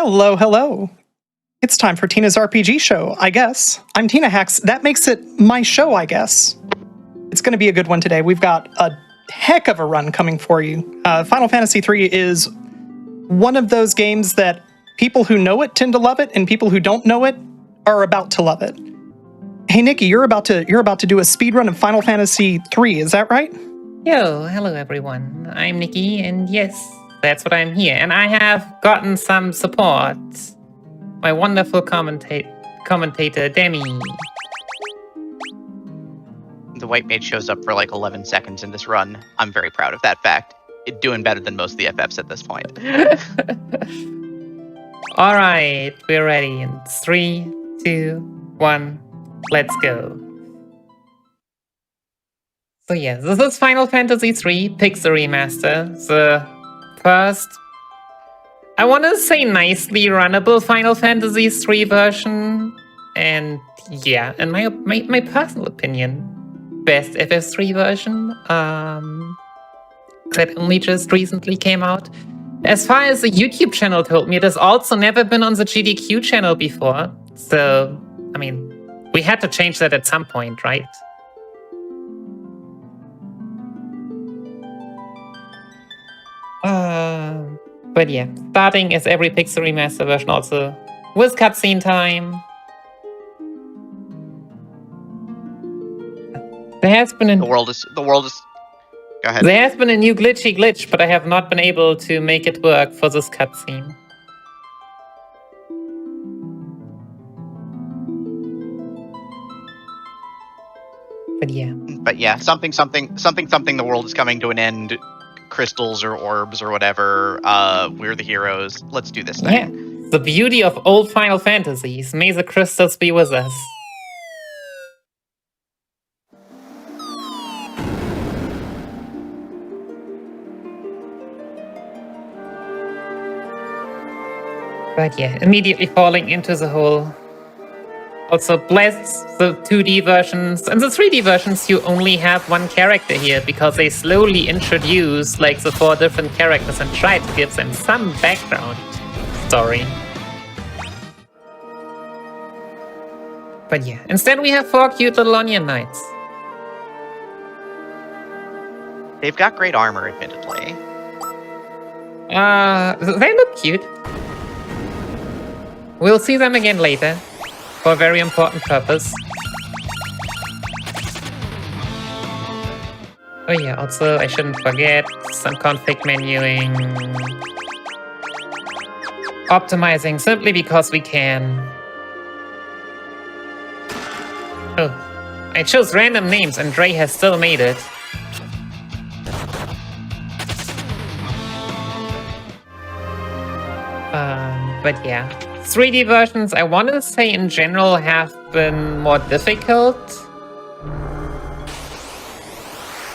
Hello, hello. It's time for Tina's RPG show, I guess. I'm Tinahacks. That makes it my show, I guess. It's going to be a good one today. We've got a heck of a run coming for you. Final Fantasy III is one of those games that people who know it tend to love it, and people who don't know it are about to love it. Hey, Nikki, you're about to do a speedrun of Final Fantasy III, is that right? Yo, hello everyone. I'm Nikki, and yes, that's what I'm here. And I have gotten some support. My wonderful commentator, Demi. The white mage shows up for like 11 seconds in this run. I'm very proud of that fact. It's doing better than most of the FFs at this point. Alright, we're ready. In 3, 2, 1, let's go. So yeah, this is Final Fantasy III Pixel Remaster. The first, I want to say nicely runnable Final Fantasy III version. And yeah, in my personal opinion, best FF3 version. That only just recently came out. As far as the YouTube channel told me, it has also never been on the GDQ channel before. So, I mean, we had to change that at some point, right? But yeah, starting as every Pixel Remaster version also with cutscene time. There has been The world is. Go ahead. There has been a new glitch, but I have not been able to make it work for this cutscene. But yeah, something. The world is coming to an end. Crystals or orbs or whatever. We're the heroes. Let's do this thing. Yeah, the beauty of old Final Fantasies. May the crystals be with us. But yeah, immediately falling into the hole. Also, bless the 2D versions. And the 3D versions, you only have one character here, because they slowly introduce like the 4 different characters and try to give them some background story. But yeah, instead we have 4 cute little onion knights. They've got great armor, admittedly. They look cute. We'll see them again later. For a very important purpose. Oh yeah, also I shouldn't forget some config menuing. Optimizing simply because we can. Oh, I chose random names and Dre has still made it. But yeah. 3D versions, I want to say in general, have been more difficult,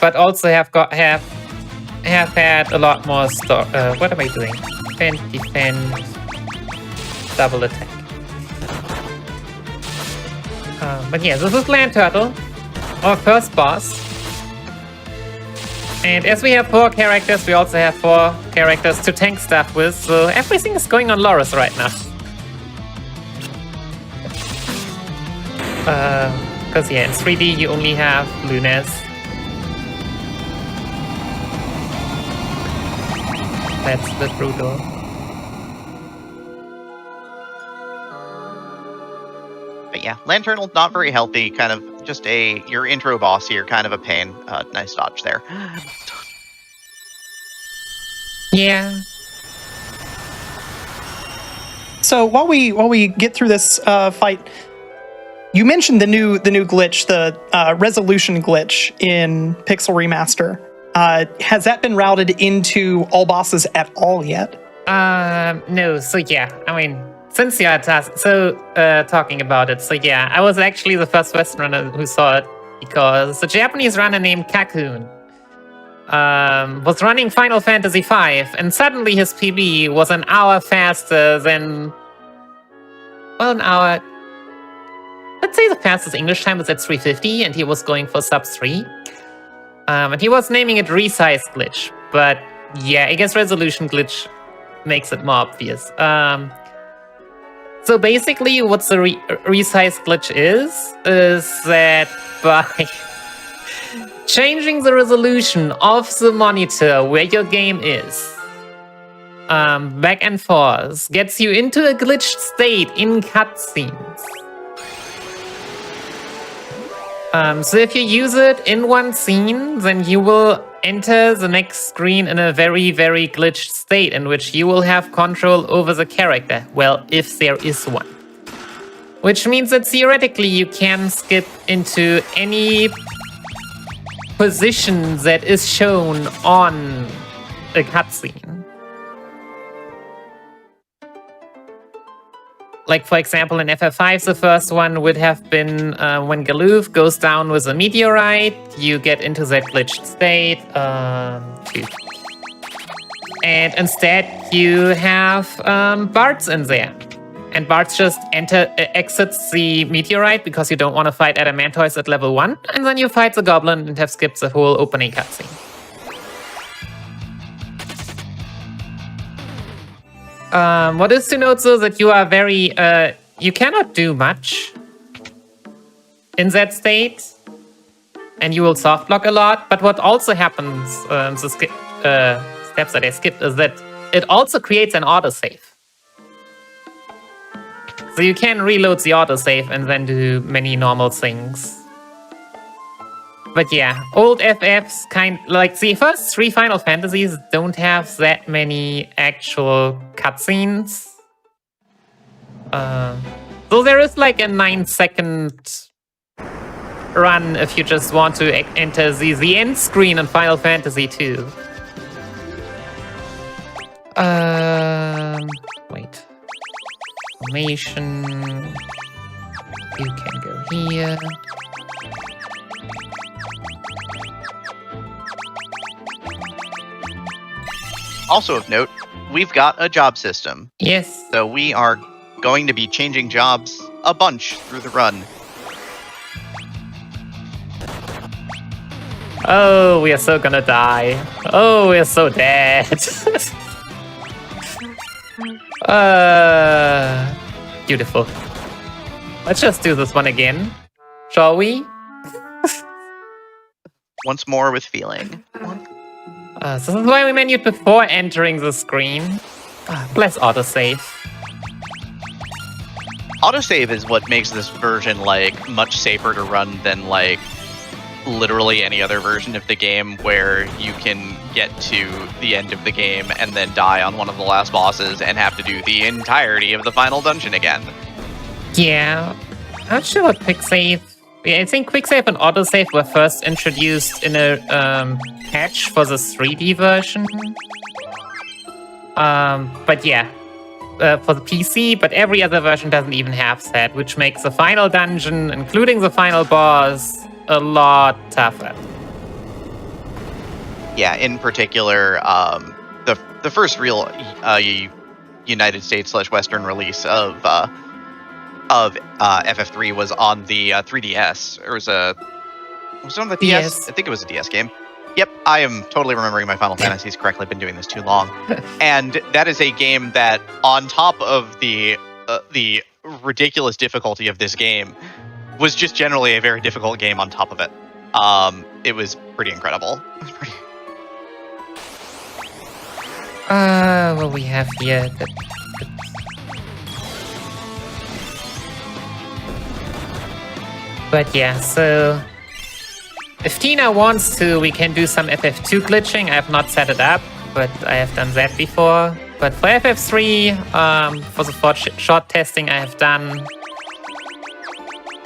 but also have had a lot more what am I doing? Defend, double attack. But yeah, this is Land Turtle, our first boss. And as we have 4 characters, we also have 4 characters to tank stuff with, so everything is going on Loris right now. Because yeah, in 3D you only have Lunas. That's the brutal. But yeah, Land Turtle, not very healthy. Kind of just your intro boss here, kind of a pain. Nice dodge there. Yeah. So while we get through this fight, you mentioned the new glitch, the resolution glitch in Pixel Remaster. Has that been routed into all bosses at all yet? No. So yeah, I mean, since you are talking about it, so yeah, I was actually the first Western runner who saw it, because the Japanese runner named Kakun was running Final Fantasy V, and suddenly his PB was an hour faster than, well, an hour. Let's say the fastest English time was at 350, and he was going for sub 3. And he was naming it resize glitch, but yeah, I guess resolution glitch makes it more obvious. So basically, what the resize glitch is that by changing the resolution of the monitor where your game is, back and forth, gets you into a glitched state in cutscenes. So if you use it in one scene, then you will enter the next screen in a very, very glitched state in which you will have control over the character. Well, if there is one. Which means that theoretically you can skip into any position that is shown on a cutscene. Like, for example, in FF5, the first one would have been when Galoof goes down with a meteorite, you get into that glitched state. And instead, you have Bart's in there. And Bart's just exits the meteorite because you don't want to fight Adamantoise at level 1. And then you fight the goblin and have skipped the whole opening cutscene. What is to note, though, that you are very, you cannot do much in that state, and you will soft block a lot. But what also happens, the steps that I skipped, is that it also creates an autosave. So you can reload the autosave and then do many normal things. But yeah, old FFs like the first 3 Final Fantasies don't have that many actual cutscenes. So there is like a 9-second run if you just want to enter the end screen in Final Fantasy II. Wait. Formation. You can go here. Also of note, we've got a job system. Yes. So we are going to be changing jobs a bunch through the run. Oh, we are so gonna die. Oh, we are so dead. Beautiful. Let's just do this one again. Shall we? Once more with feeling. So this is why we menued before entering the screen. Bless autosave. Autosave is what makes this version, like, much safer to run than, like, literally any other version of the game where you can get to the end of the game and then die on one of the last bosses and have to do the entirety of the final dungeon again. Yeah. I'm not sure what quicksave... Yeah, I think quicksave and autosave were first introduced in a patch for the 3D version. But yeah, for the PC, but every other version doesn't even have that, which makes the final dungeon, including the final boss, a lot tougher. Yeah, in particular, the first real United States/Western release of FF3 was on the 3DS. Was it on the DS? Yes. I think it was a DS game. Yep, I am totally remembering my Final Fantasies correctly. I've been doing this too long. And that is a game that, on top of the ridiculous difficulty of this game, was just generally a very difficult game on top of it. It was pretty incredible. What we have here... But yeah, so if Tina wants to, we can do some FF2 glitching. I have not set it up, but I have done that before. But for FF3, for the short testing I have done,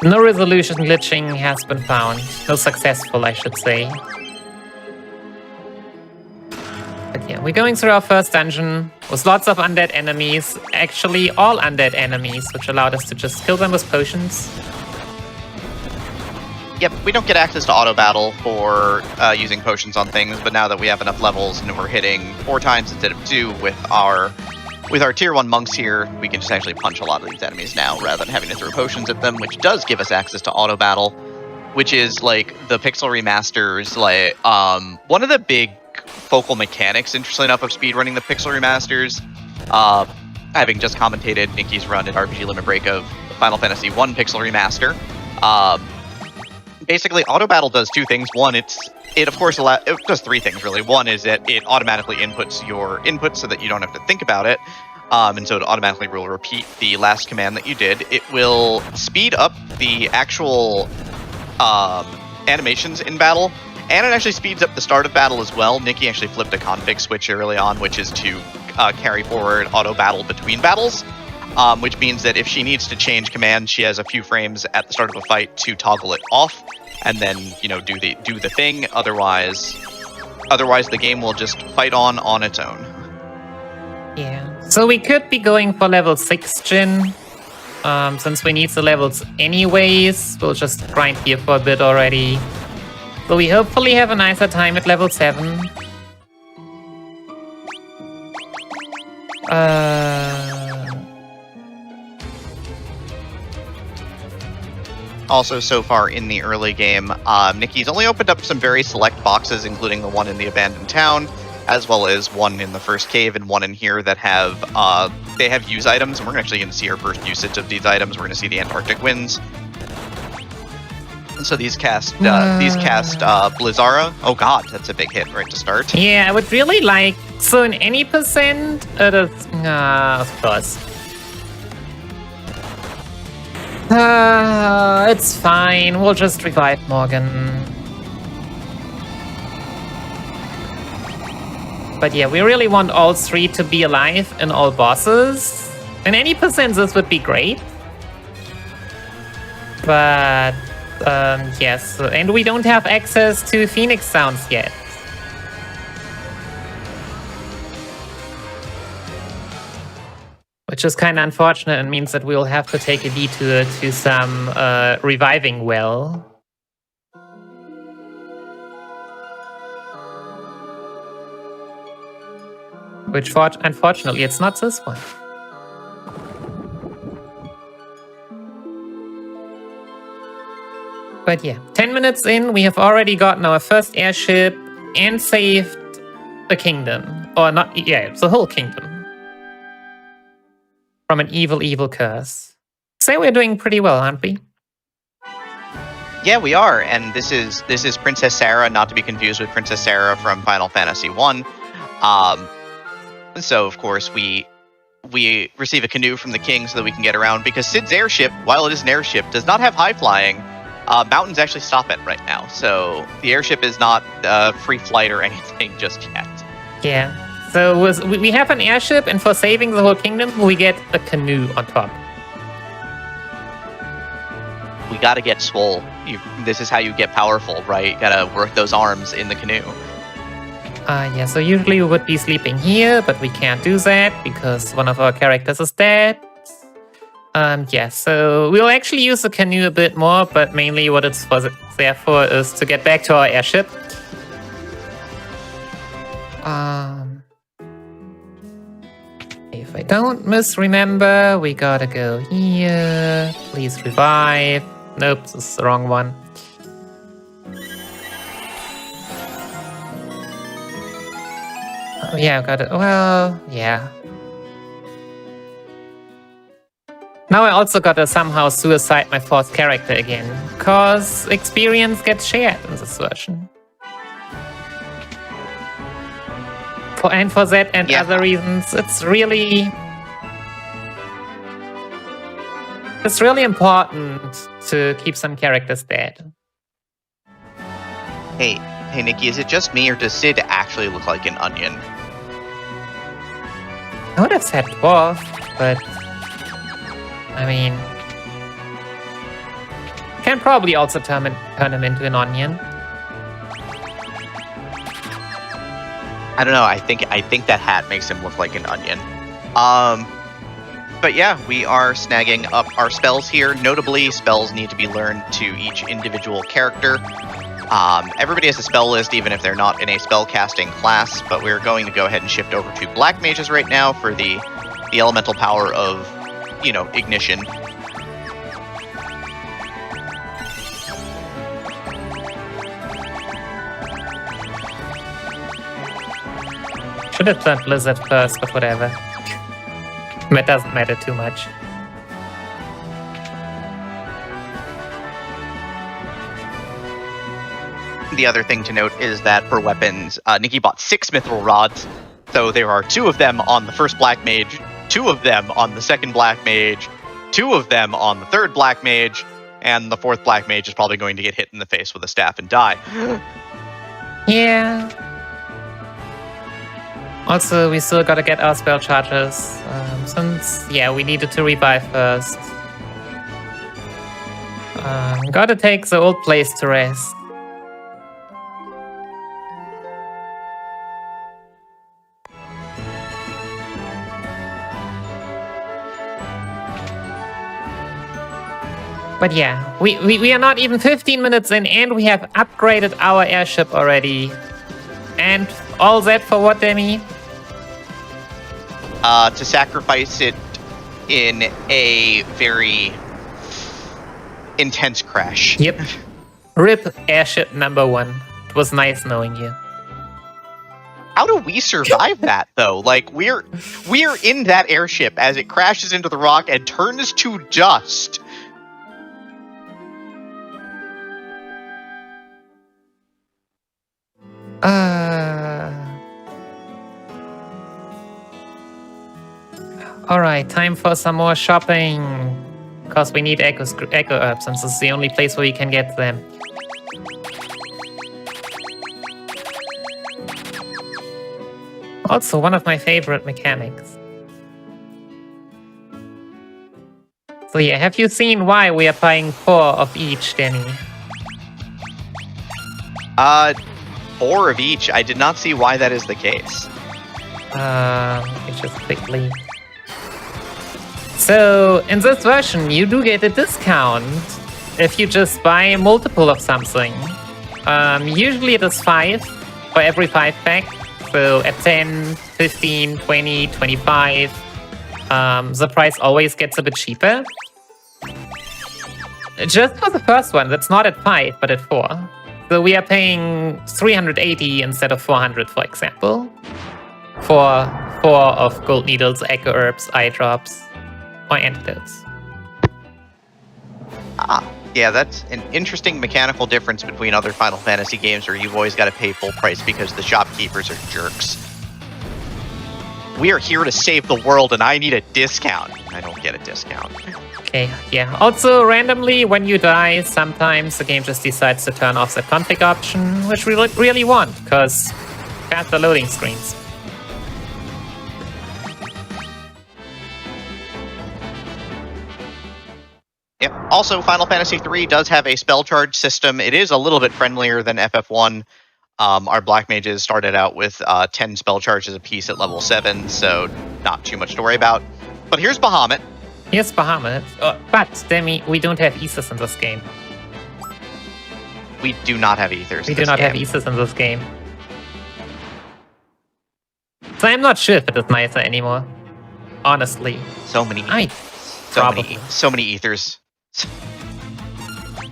no resolution glitching has been found. No successful, I should say. But yeah, we're going through our first dungeon with lots of undead enemies. Actually, all undead enemies, which allowed us to just kill them with potions. Yep, we don't get access to auto battle for using potions on things, but now that we have enough levels and we're hitting 4 times instead of 2 with our tier 1 monks here, we can just actually punch a lot of these enemies now rather than having to throw potions at them, which does give us access to auto battle, which is like the Pixel Remasters, like one of the big focal mechanics, interestingly enough, of speedrunning the Pixel Remasters. having just commentated Nikki's run at RPG Limit Break of Final Fantasy I Pixel Remaster. Basically, auto battle does two things. One, it of course it does three things really. One is that it automatically inputs your input so that you don't have to think about it, and so it automatically will repeat the last command that you did. It will speed up the actual animations in battle, and it actually speeds up the start of battle as well. Nikki actually flipped a config switch early on, which is to carry forward auto battle between battles. Which means that if she needs to change command, she has a few frames at the start of a fight to toggle it off, and then do the thing. Otherwise the game will just fight on its own. Yeah. So we could be going for level 6 Jin. Since we need the levels anyways, we'll just grind here for a bit already. So we hopefully have a nicer time at level 7. Also, so far in the early game, Nikki's only opened up some very select boxes, including the one in the abandoned town, as well as one in the first cave and one in here that have they have use items, and we're actually going to see our first usage of these items. We're going to see the Antarctic winds. And so these cast Blizzara. Oh god, that's a big hit right to start. Yeah, I would really like, so in any percent, of course. It's fine, we'll just revive Morgan. But yeah, we really want all 3 to be alive and all bosses. In any percent, this would be great. But, yes, and we don't have access to Phoenix Sounds yet. Which is kind of unfortunate and means that we'll have to take a detour to some reviving well. Which, unfortunately, it's not this one. But yeah, 10 minutes in, we have already gotten our first airship and saved a kingdom. Or not, yeah, the whole kingdom. From an evil curse. So we're doing pretty well, aren't we? Yeah, we are, and this is Princess Sarah, not to be confused with Princess Sarah from Final Fantasy I. So of course we receive a canoe from the king so that we can get around, because Cid's airship, while it is an airship, does not have high flying. Mountains actually stop it right now, so the airship is not free flight or anything just yet. Yeah. So we have an airship, and for saving the whole kingdom, we get a canoe on top. We gotta get swole. This is how you get powerful, right? You gotta work those arms in the canoe. Yeah, so usually we would be sleeping here, but we can't do that because one of our characters is dead. Yeah, so we'll actually use the canoe a bit more, but mainly what it's there for is to get back to our airship. If I don't misremember, we gotta go here. Please revive. Nope, this is the wrong one. Oh yeah, I got it. Well, yeah. Now I also gotta somehow suicide my 4th character again, cause experience gets shared in this version. And for that and other reasons, it's really important to keep some characters dead. Hey Nikki, is it just me, or does Cid actually look like an onion? I would have said dwarf, but I mean, can probably also turn him into an onion. I don't know. I think that hat makes him look like an onion. But yeah, we are snagging up our spells here. Notably, spells need to be learned to each individual character. Everybody has a spell list, even if they're not in a spellcasting class. But we're going to go ahead and shift over to Black Mages right now for the elemental power of, ignition. Should have done Blizzard first, but whatever. That doesn't matter too much. The other thing to note is that for weapons, Nikki bought 6 mithril rods, so there are 2 of them on the first black mage, 2 of them on the second black mage, 2 of them on the third black mage, and the 4th black mage is probably going to get hit in the face with a staff and die. Yeah. Also, we still gotta get our spell charges, since, yeah, we needed to revive first. Gotta take the old place to rest. But yeah, we are not even 15 minutes in and we have upgraded our airship already. And all that for what, Demi? To sacrifice it in a very intense crash. Yep. RIP airship number 1. It was nice knowing you. How do we survive that though? Like we're in that airship as it crashes into the rock and turns to dust. Alright, time for some more shopping. Because we need echo herbs, and this is the only place where we can get them. Also, one of my favorite mechanics. So yeah, have you seen why we are buying 4 of each, Danny? 4 of each. I did not see why that is the case. Let me just quickly... So, in this version, you do get a discount if you just buy multiple of something. Usually it is 5 for every 5 pack. So at 10, 15, 20, 25, the price always gets a bit cheaper. Just for the first one, that's not at 5, but at 4. So we are paying 380 instead of 400, for example. For 4 of gold needles, echo herbs, eye drops, or antidotes. Yeah, that's an interesting mechanical difference between other Final Fantasy games where you've always got to pay full price because the shopkeepers are jerks. We are here to save the world and I need a discount. I don't get a discount. Okay, yeah. Also, randomly, when you die, sometimes the game just decides to turn off the config option, which we really want, because faster loading screens. Yep. Also, Final Fantasy III does have a spell charge system. It is a little bit friendlier than FF1. Our Black Mages started out with 10 spell charges apiece at level 7, so not too much to worry about. But here's Bahamut. Here's Bahamut. But, Demi, we don't have Aethys in this game. We do not have Ethers. We do not have Aethys in this game. So I'm not sure if it is nicer anymore. Honestly. So many Ethers.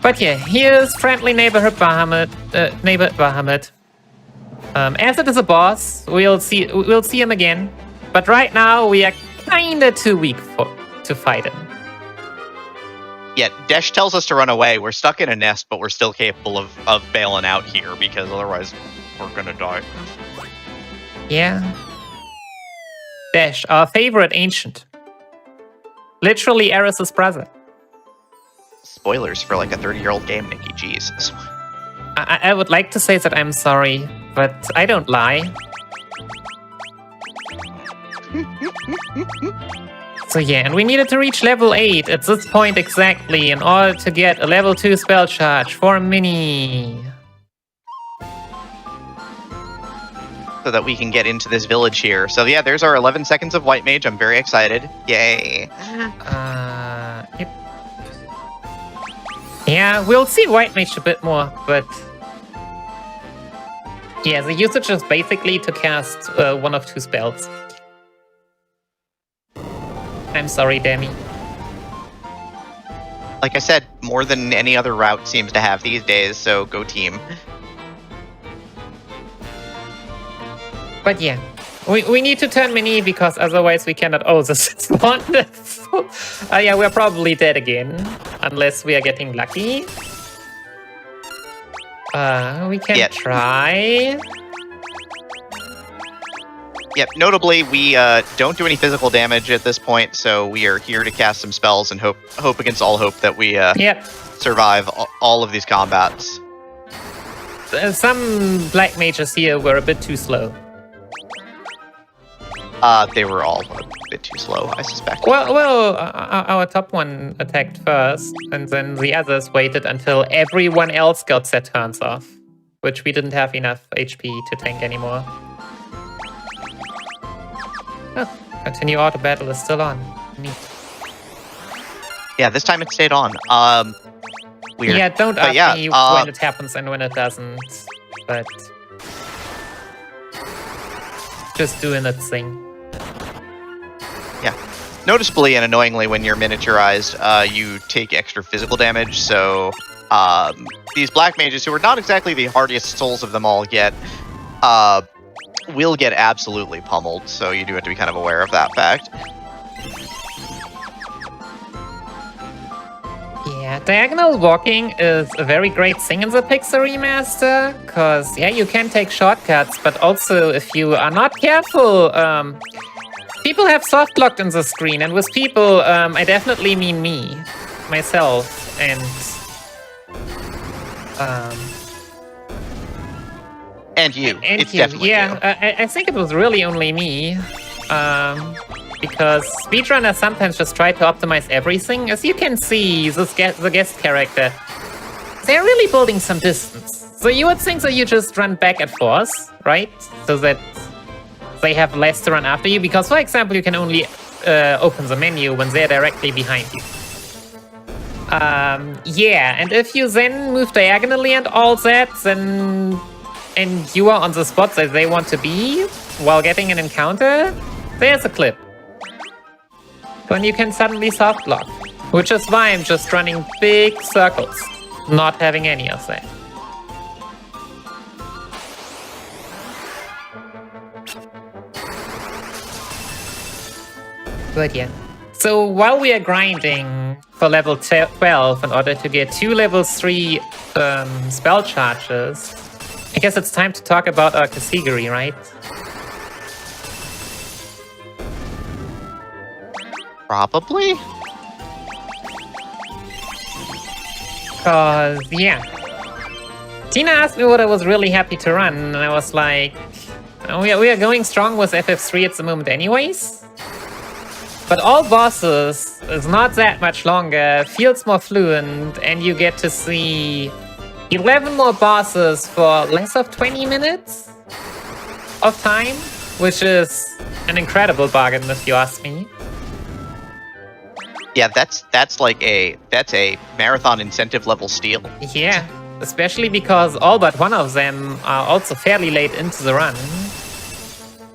But yeah, here's friendly neighborhood Bahamut. As it is a boss, we'll see him again. But right now we are kinda too weak to fight him. Yeah, Desh tells us to run away. We're stuck in a nest, but we're still capable of bailing out here because otherwise we're gonna die. Yeah. Desh, our favorite ancient. Literally Eris's brother. Spoilers for like a 30-year-old game, Nikki. Jesus. I would like to say that I'm sorry, but I don't lie. So yeah, and we needed to reach level 8 at this point exactly in order to get a level 2 spell charge for Mini. So that we can get into this village here. So yeah, there's our 11 seconds of White Mage. I'm very excited. Yay. Yep. Yeah, we'll see White Mage a bit more, but... Yeah, the usage is basically to cast 1 of 2 spells. I'm sorry, Demi. Like I said, more than any other route seems to have these days, so go team. But yeah, We need to turn mini because otherwise we cannot. Oh, this is wonderful. Yeah, we're probably dead again. Unless we are getting lucky. We can try. Yep, notably, we don't do any physical damage at this point, so we are here to cast some spells and hope against all hope that we survive all of these combats. Some black mages here were a bit too slow. They were all a bit too slow, I suspect. Well, our top one attacked first, and then the others waited until everyone else got their turns off, which we didn't have enough HP to tank anymore. Oh, continue auto battle is still on. Neat. Yeah, this time it stayed on. Weird. Yeah, don't ask me when it happens and when it doesn't, but just doing its thing. Yeah. Noticeably and annoyingly, when you're miniaturized, you take extra physical damage, so these black mages, who are not exactly the hardiest souls of them all yet, will get absolutely pummeled, so you do have to be kind of aware of that fact. Yeah, diagonal walking is a very great thing in the Pixel Remaster, because, yeah, you can take shortcuts, but also if you are not careful, people have soft locked in the screen, and with people, I definitely mean me, myself, and you. It's you. definitely you. I think it was really only me. Because speedrunners sometimes just try to optimize everything. As you can see, the guest character, they're really building some distance. So you would think that you just run back at force, right? So that they have less to run after you. Because, for example, you can only open the menu when they're directly behind you. Yeah, and if you then move diagonally and all that, then... and you are on the spot that they want to be while getting an encounter, there's a clip. Then you can suddenly soft block, which is why I'm just running big circles, not having any of that. But yeah. So while we are grinding for level 12 in order to get 2 level 3 spell charges, I guess it's time to talk about our category, right? Probably? Cause, yeah. Tina asked me what I was really happy to run, and I was like, we are going strong with FF3 at the moment anyways. But all bosses is not that much longer, feels more fluent, and you get to see 11 more bosses for less of 20 minutes of time, which is an incredible bargain if you ask me. Yeah, that's a marathon incentive level steal. Yeah, especially because all but one of them are also fairly late into the run.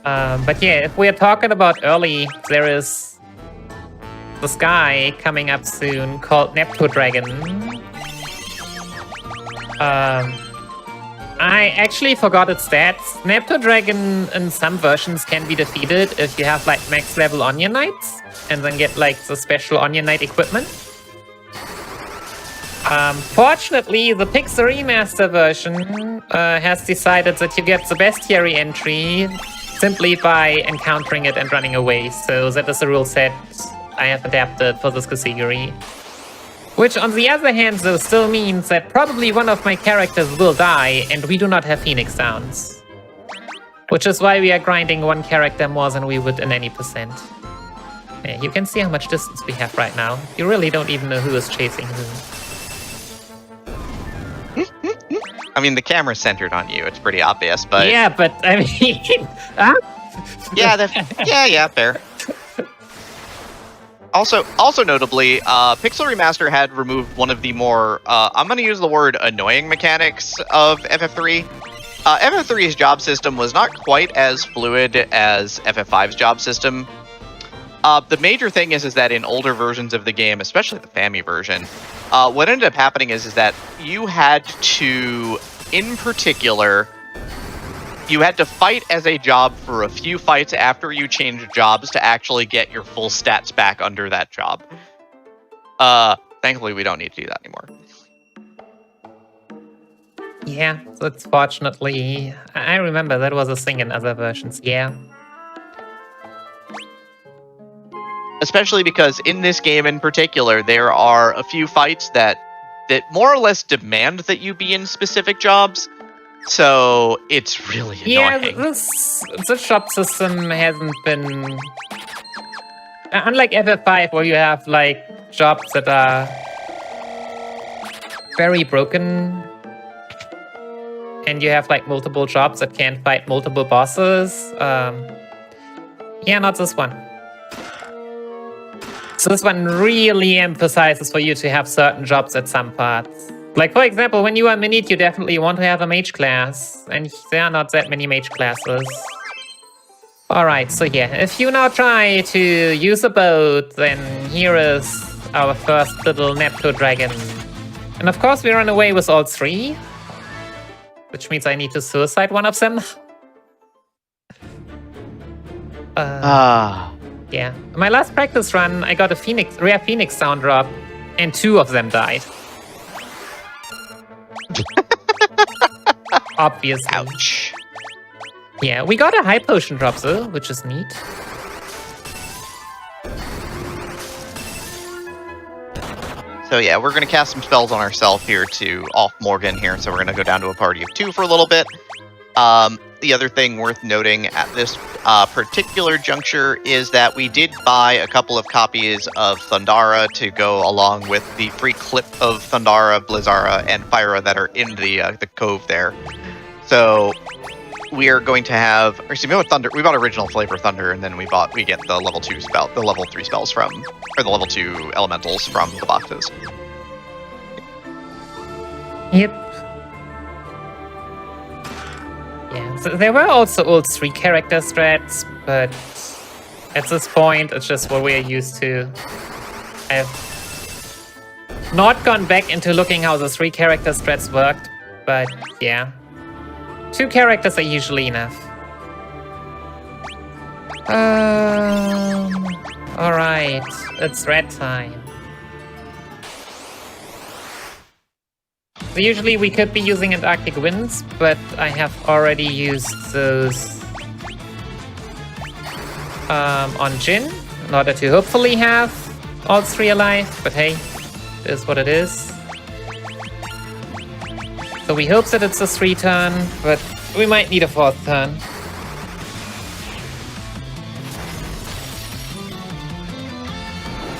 But yeah, if we are talking about early, there is the sky coming up soon called Neptune Dragon. I actually forgot its stats. Neptune Dragon in some versions can be defeated if you have like max level Onion Knights and then get like the special Onion Knight equipment. Fortunately, the Pixel Remaster version has decided that you get the bestiary entry simply by encountering it and running away. So that is a rule set I have adapted for this category. Which, on the other hand, though, still means that probably one of my characters will die, and we do not have Phoenix Downs. Which is why we are grinding one character more than we would in any percent. Yeah, you can see how much distance we have right now. You really don't even know who is chasing who. I mean, the camera's centered on you. It's pretty obvious, but... Yeah, but, I mean... Yeah, fair. Also notably, Pixel Remaster had removed one of the more, I'm going to use the word annoying mechanics of FF3. FF3's job system was not quite as fluid as FF5's job system. The major thing is that in older versions of the game, especially the FAMI version, what ended up happening is that you had to, in particular, You had to fight as a job for a few fights after you changed jobs to actually get your full stats back under that job. Thankfully, we don't need to do that anymore. Yeah, that's fortunately... I remember that was a thing in other versions, yeah. Especially because in this game in particular, there are a few fights that more or less demand that you be in specific jobs. So it's really annoying. Yeah, the shop system hasn't been... Unlike FF5, where you have, like, jobs that are very broken, and you have, like, multiple jobs that can fight multiple bosses. Yeah, not this one. So this one really emphasizes for you to have certain jobs at some parts. Like, for example, when you are Minute, you definitely want to have a mage class, and there are not that many mage classes. Alright, so yeah, if you now try to use a boat, then here is our first little Neptune dragon. And of course we run away with all three, which means I need to suicide one of them. Yeah. My last practice run, I got a rare Phoenix sound drop, and 2 of them died. Obviously. Ouch. Yeah, we got a high potion drop though, which is neat. So yeah, we're going to cast some spells on ourselves here to off Morgan here, so we're going to go down to a party of 2 for a little bit. The other thing worth noting at this particular juncture is that we did buy a couple of copies of Thundara to go along with the free clip of Thundara, Blizzara, and Fyra that are in the cove there. So we are going to have, we bought original Flavor Thunder, and then we get the level 3 spells from, or the level 2 elementals from the boxes. Yep. Yeah, so there were also old 3-character strats, but at this point, it's just what we're used to. I've not gone back into looking how the 3-character strats worked, but yeah. 2 characters are usually enough. Alright, it's red time. So usually we could be using Antarctic Winds, but I have already used those on Jin in order to hopefully have all 3 alive, but hey, it is what it is. So we hope that it's a 3-turn, but we might need a 4th turn.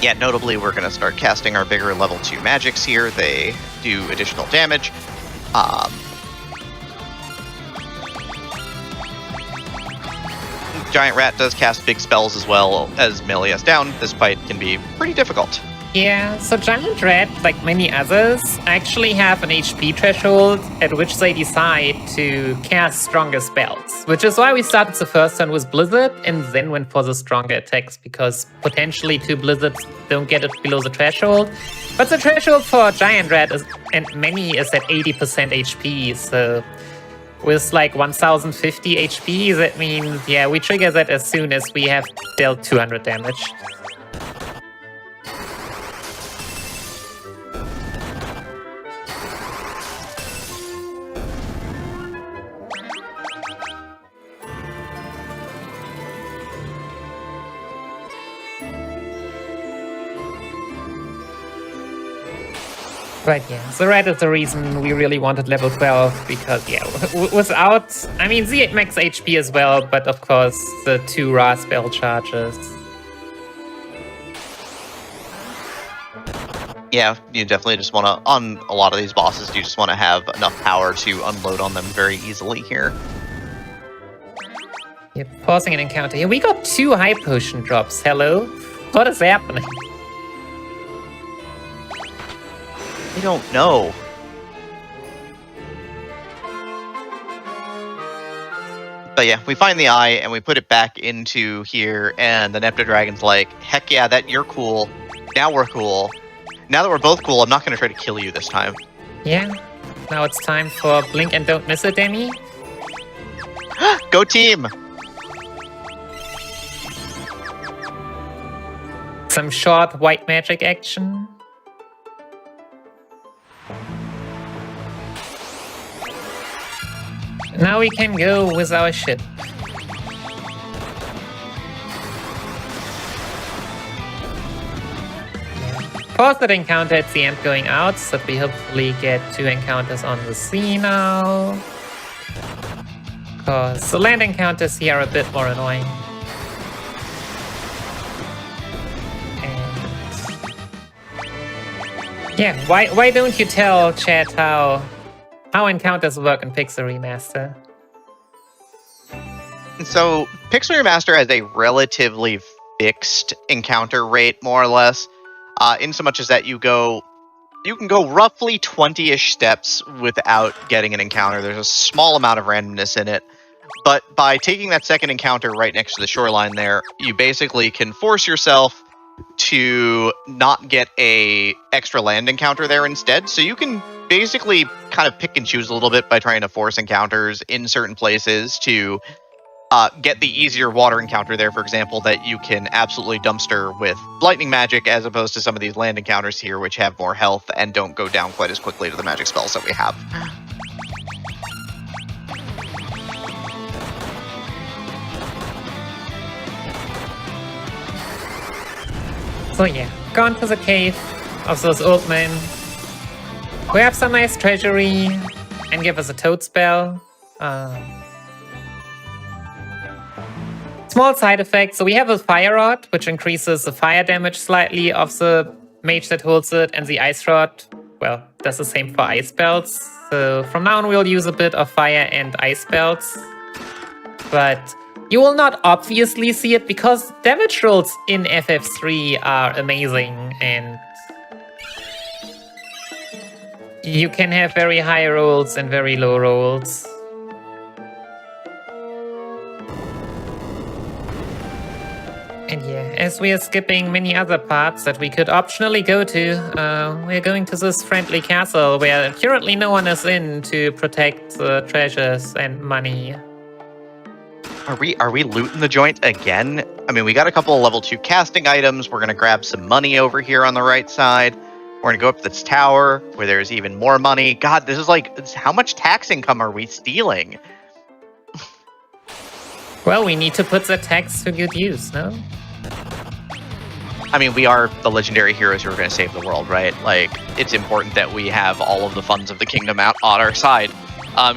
Yeah, notably, we're going to start casting our bigger level 2 magics here. They do additional damage. Giant Rat does cast big spells as well as melee us down. This fight can be pretty difficult. Yeah, so Giant Rat, like many others, actually have an HP threshold at which they decide to cast stronger spells. Which is why we started the first turn with Blizzard and then went for the stronger attacks, because potentially 2 Blizzards don't get it below the threshold. But the threshold for Giant Rat and many is at 80% HP, so with like 1050 HP, that means, yeah, we trigger that as soon as we have dealt 200 damage. Right, yeah. So red is the reason we really wanted level 12, because, yeah, without... I mean, Z max HP as well, but of course, the 2 raw spell charges. Yeah, you definitely just want to, on a lot of these bosses, you just want to have enough power to unload on them very easily here. Yep, pausing an encounter here. We got 2 high potion drops. Hello? What is happening? I don't know. But yeah, we find the eye and we put it back into here, and the Neptune Dragon's like, heck yeah, you're cool. Now we're cool. Now that we're both cool, I'm not going to try to kill you this time. Yeah. Now it's time for Blink and Don't Miss It, Demi. Go team! Some short white magic action. Now we can go with our ship. Pause that encounter at the end going out, so we hopefully get 2 encounters on the sea now. Because the land encounters here are a bit more annoying. And yeah, why don't you tell chat how encounters work in Pixel Remaster? So, Pixel Remaster has a relatively fixed encounter rate, more or less. In so much as that you can go roughly 20-ish steps without getting an encounter. There's a small amount of randomness in it. But by taking that second encounter right next to the shoreline there, you basically can force yourself to not get a extra land encounter there instead. So you can basically kind of pick and choose a little bit by trying to force encounters in certain places to get the easier water encounter there, for example, that you can absolutely dumpster with lightning magic, as opposed to some of these land encounters here, which have more health and don't go down quite as quickly to the magic spells that we have. So yeah, gone to the cave of those old men, who have some nice treasury, and give us a toad spell. Small side effect, so we have a fire rod, which increases the fire damage slightly of the mage that holds it, and the ice rod, well, does the same for ice spells. So from now on we'll use a bit of fire and ice spells. But you will not obviously see it because damage rolls in FF3 are amazing, and you can have very high rolls and very low rolls. And yeah, as we are skipping many other parts that we could optionally go to, we're going to this friendly castle where currently no one is in to protect the treasures and money. Are we looting the joint again? I mean, we got a couple of level 2 casting items. We're going to grab some money over here on the right side. We're going to go up to this tower where there's even more money. God, this is like, how much tax income are we stealing? Well, we need to put the tax to good use, no? I mean, we are the legendary heroes who are going to save the world, right? Like, it's important that we have all of the funds of the kingdom out on our side,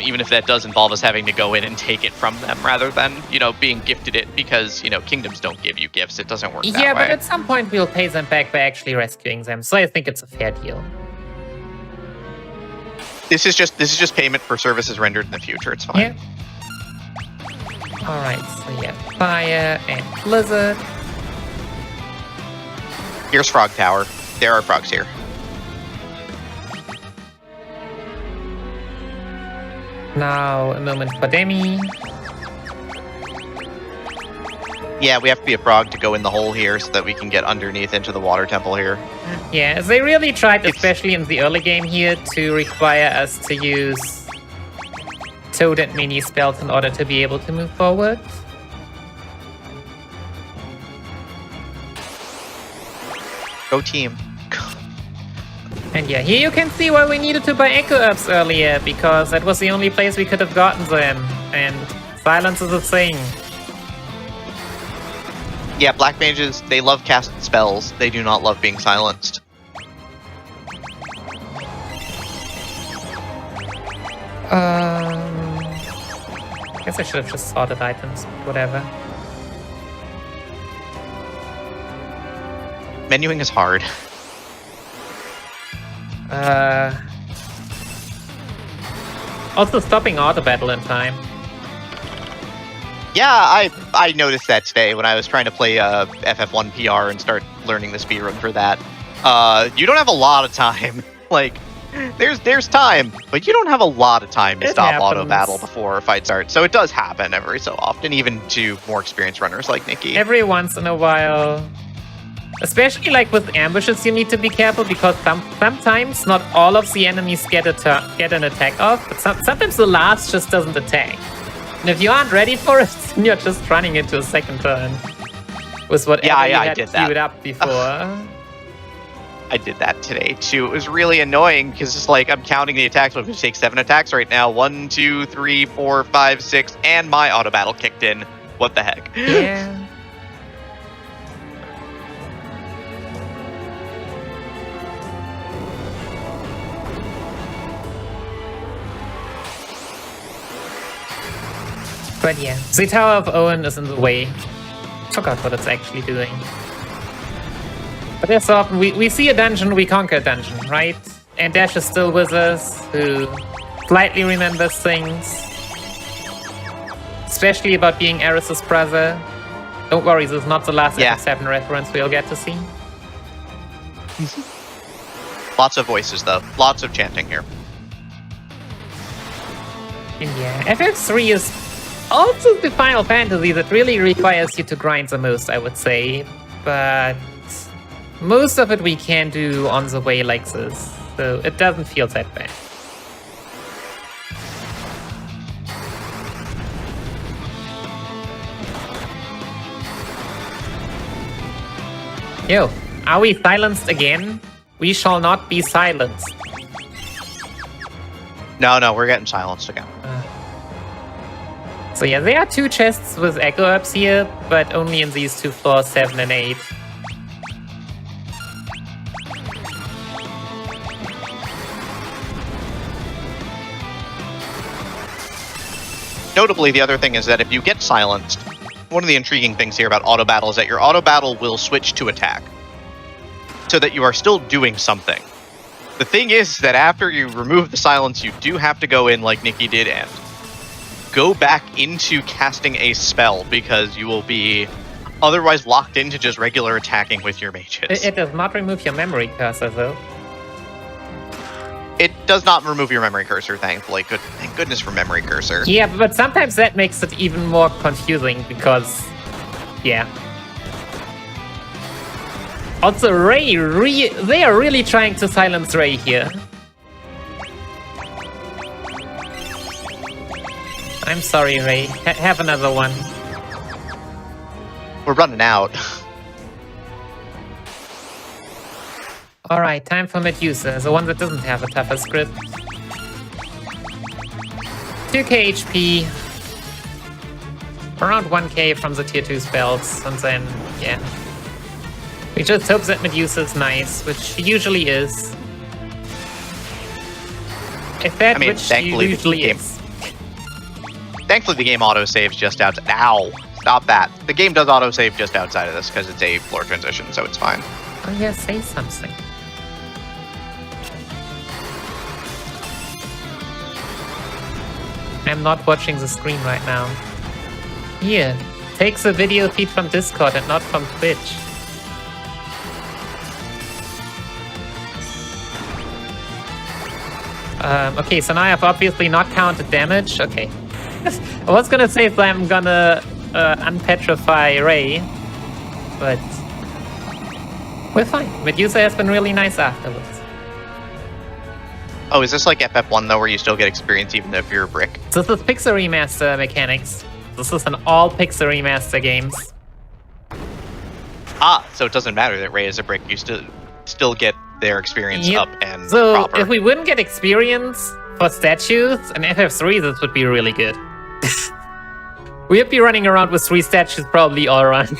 even if that does involve us having to go in and take it from them rather than, being gifted it, because, kingdoms don't give you gifts. It doesn't work that way. Yeah, but at some point we'll pay them back by actually rescuing them, so I think it's a fair deal. This is just payment for services rendered in the future. It's fine. Yeah. Alright, so yeah, fire and blizzard. Here's Frog Tower. There are frogs here. Now, a moment for Demi. Yeah, we have to be a frog to go in the hole here so that we can get underneath into the water temple here. Yeah, they really tried, especially in the early game here, to require us to use toad and mini spells in order to be able to move forward. Go team. And yeah, here you can see why we needed to buy Echo Herbs earlier, because that was the only place we could have gotten them, and silence is a thing. Yeah, black mages, they love casting spells. They do not love being silenced. I guess I should have just sorted items, whatever. Menuing is hard. Also stopping auto battle in time. Yeah, I noticed that today when I was trying to play FF1 PR and start learning the speedrun for that. You don't have a lot of time. Like, there's time, but you don't have a lot of time to stop auto battle before a fight starts. So it does happen every so often, even to more experienced runners like Nikki. Every once in a while. Especially like with ambushes, you need to be careful because sometimes not all of the enemies get an attack off, but sometimes the last just doesn't attack. And if you aren't ready for it, then you're just running into a second turn. With whatever you I had did that. queued up before. I did that today too. It was really annoying because it's like I'm counting the attacks. I'm going to take 7 attacks right now. 1, 2, 3, 4, 5, 6, and my auto battle kicked in. What the heck? Yeah. But yeah, the Tower of Owen is in the way. Forgot what it's actually doing. But as often we see a dungeon, we conquer a dungeon, right? And Dash is still with us, who slightly remembers things. Especially about being Eris's brother. Don't worry, this is not the last FF7 reference we'll get to see. Lots of voices, though. Lots of chanting here. And yeah, FF3 is also the Final Fantasy that really requires you to grind the most, I would say. But most of it we can do on the way like this, so it doesn't feel that bad. Yo, are we silenced again? We shall not be silenced. No, we're getting silenced again. So yeah, there are 2 chests with Echo Ups here, but only in these 2 floors, 7 and 8. Notably, the other thing is that if you get silenced, one of the intriguing things here about auto battle is that your auto battle will switch to attack, so that you are still doing something. The thing is that after you remove the silence, you do have to go in like Nikki did and go back into casting a spell, because you will be otherwise locked into just regular attacking with your mages. It does not remove your memory cursor, though. It does not remove your memory cursor, thankfully. Thank goodness for memory cursor. Yeah, but sometimes that makes it even more confusing, because, yeah. Also, Ray, they are really trying to silence Ray here. I'm sorry, Ray. Have another one. We're running out. Alright, time for Medusa, the one that doesn't have a tougher script. 2k HP. Around 1k from the tier 2 spells, and then, yeah. We just hope that Medusa's nice, which she usually is. If that, which she usually is. Thankfully, the game auto-saves just outside. Ow! Stop that. The game does auto-save just outside of this, because it's a floor transition, so it's fine. Oh yeah, say something. I'm not watching the screen right now. Here, take the video feed from Discord and not from Twitch. Okay, so now I've obviously not counted damage. Okay. I was gonna say that I'm gonna unpetrify Ray, but we're fine. Medusa has been really nice afterwards. Oh, is this like FF1 though, where you still get experience even if you're a brick? This is Pixel Remaster mechanics. This is an all Pixel Remaster games. Ah, so it doesn't matter that Ray is a brick. You still get their experience up and so proper. If we wouldn't get experience for statues in FF3, this would be really good. We'd be running around with 3 statues probably all around.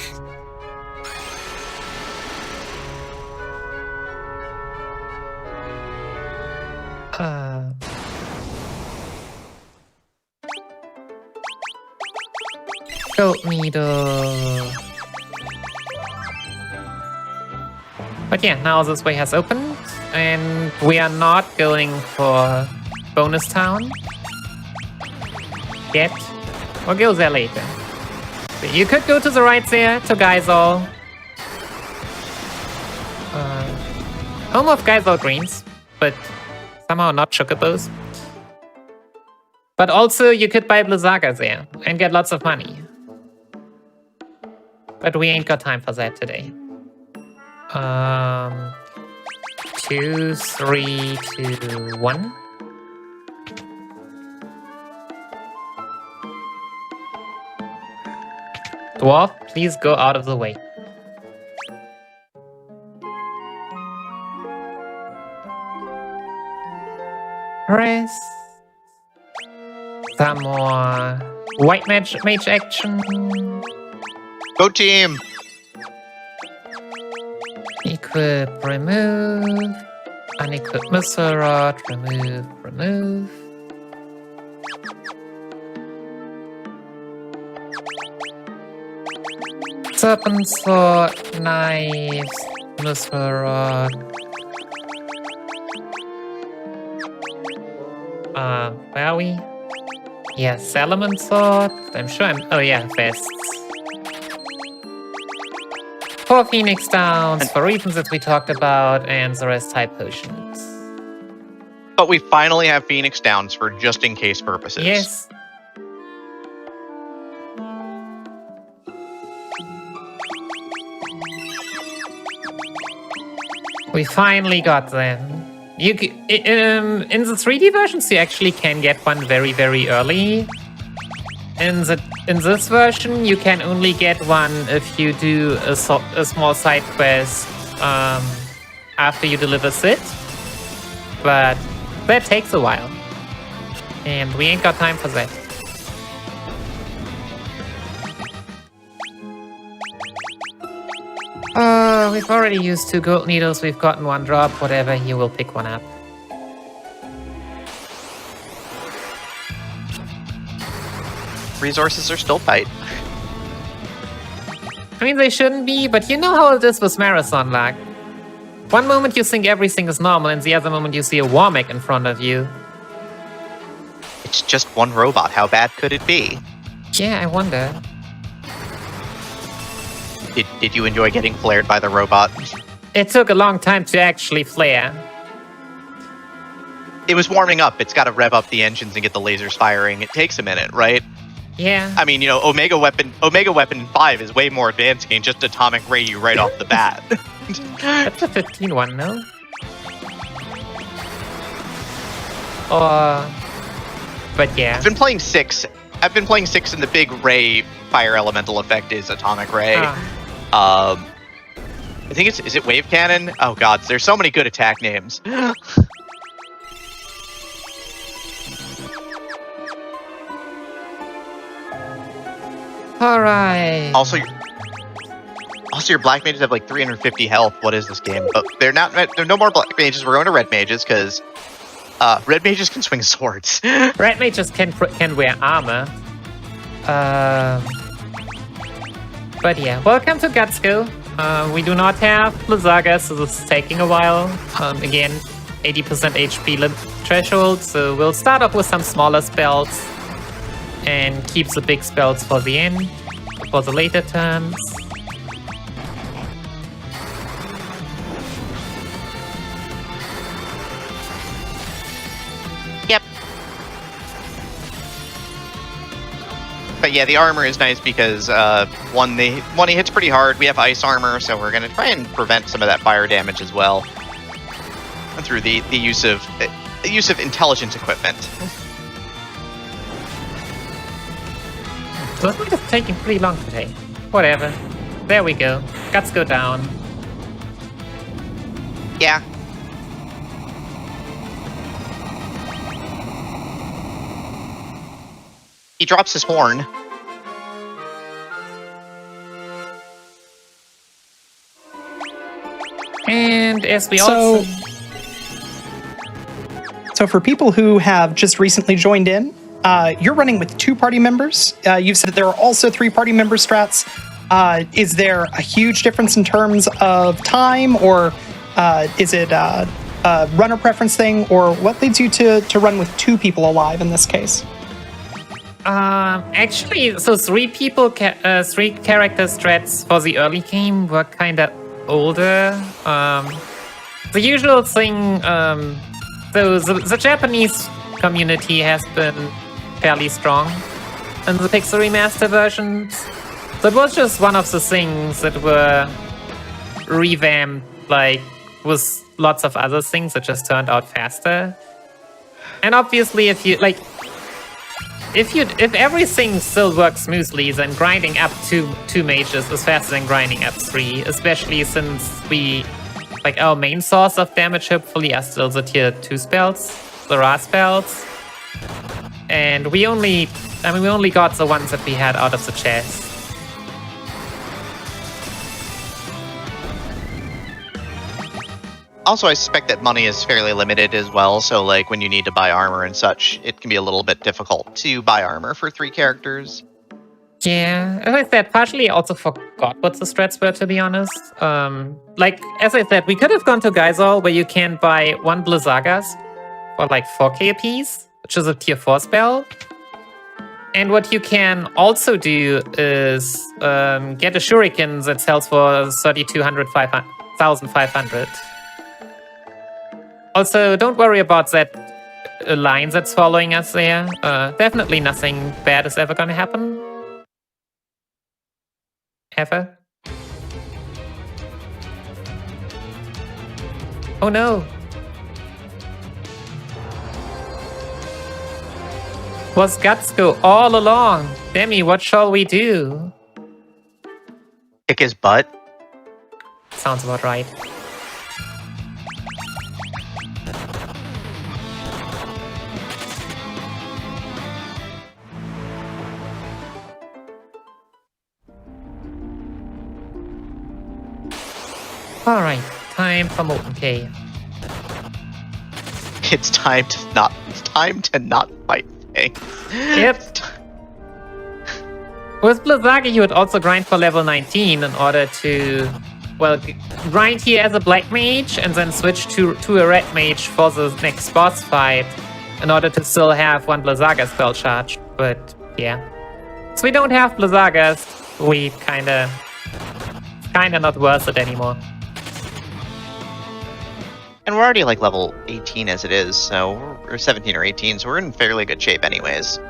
Help me though. But yeah, now this way has opened, and we are not going for Bonus Town yet. We'll go there later. But you could go to the right there, to Geisel. Home of Geisel Greens, but somehow not Chocobos. But also, you could buy Blizzaga there, and get lots of money. But we ain't got time for that today. 2, 3, 2, 1. Dwarf, please go out of the way. Rest. Some more white mage action. Go team! Equip, remove. Unequip missile rod, remove. Serpent sword, knives, missile rod. Where are we? Yes, element sword. I'm sure oh yeah, vests. 4 Phoenix Downs for reasons that we talked about, and the rest type potions. But we finally have Phoenix Downs for just in case purposes. Yes. We finally got them. You in the 3D versions, you actually can get one very, very early. In this version, you can only get one if you do a small side quest after you deliver Sid. But that takes a while, and we ain't got time for that. We've already used 2 gold needles, we've gotten 1 drop, whatever, you will pick one up. Resources are still tight. I mean, they shouldn't be, but you know how it is with Marathon luck. One moment you think everything is normal, and the other moment you see a war mech in front of you. It's just one robot. How bad could it be? Yeah, I wonder. Did you enjoy getting flared by the robot? It took a long time to actually flare. It was warming up. It's got to rev up the engines and get the lasers firing. It takes a minute, right? Yeah. I mean, you know, Omega Weapon 5 is way more advanced and just atomic ray you right off the bat. That's a 15 one, no? But yeah. I've been playing 6, and the big ray fire elemental effect is atomic ray. I think is it wave cannon? Oh god, there's so many good attack names. All right. Also, your black mages have like 350 health. What is this game? But they're no more black mages. We're going to red mages because red mages can swing swords. Red mages can wear armor. But yeah, welcome to Gutsko. We do not have Blizzaga, so this is taking a while. Again, 80% HP threshold, so we'll start off with some smaller spells and keep the big spells for the end, for the later turns. Yep. But yeah, the armor is nice because one, he hits pretty hard. We have ice armor, so we're gonna try and prevent some of that fire damage as well through the use of intelligent equipment. So this might have taken pretty long today. Whatever. There we go. Guts go down. Yeah. He drops his horn. And as we also... So for people who have just recently joined in, you're running with 2 party members. You've said that there are also 3 party member strats. Is there a huge difference in terms of time, or is it a runner preference thing, or what leads you to run with 2 people alive in this case? Actually, so 3 character strats for the early game were kind of older. The usual thing, so the Japanese community has been fairly strong in the Pixel Remaster versions. So it was just one of the things that were revamped, like, with lots of other things that just turned out faster. And obviously, if you, like, if everything still works smoothly, then grinding up two mages is faster than grinding up 3, especially since our main source of damage hopefully are still the tier 2 spells, the raw spells. And we only got the ones that we had out of the chest. Also, I suspect that money is fairly limited as well, so like when you need to buy armor and such, it can be a little bit difficult to buy armor for 3 characters. Yeah, as I said, partially I also forgot what the strats were, to be honest. As I said, we could have gone to Geisel, where you can buy 1 Blizzagas for like 4k apiece, which is a tier 4 spell. And what you can also do is get a Shuriken that sells for 1,500. Also, don't worry about that line that's following us there. Definitely nothing bad is ever gonna happen. Ever. Oh no! Was Gutsko all along? Demi, what shall we do? Kick his butt. Sounds about right. Alright, time for Molten Cave. It's time to not fight things. Yep. With Blizzaga, you would also grind for level 19 in order to, grind here as a black mage and then switch to a red mage for the next boss fight in order to still have 1 Blizzaga spell charge. But yeah. So we don't have Blizzagas, we kinda not worth it anymore. And we're already like level 18 as it is, so we're 17 or 18, so we're in fairly good shape anyways.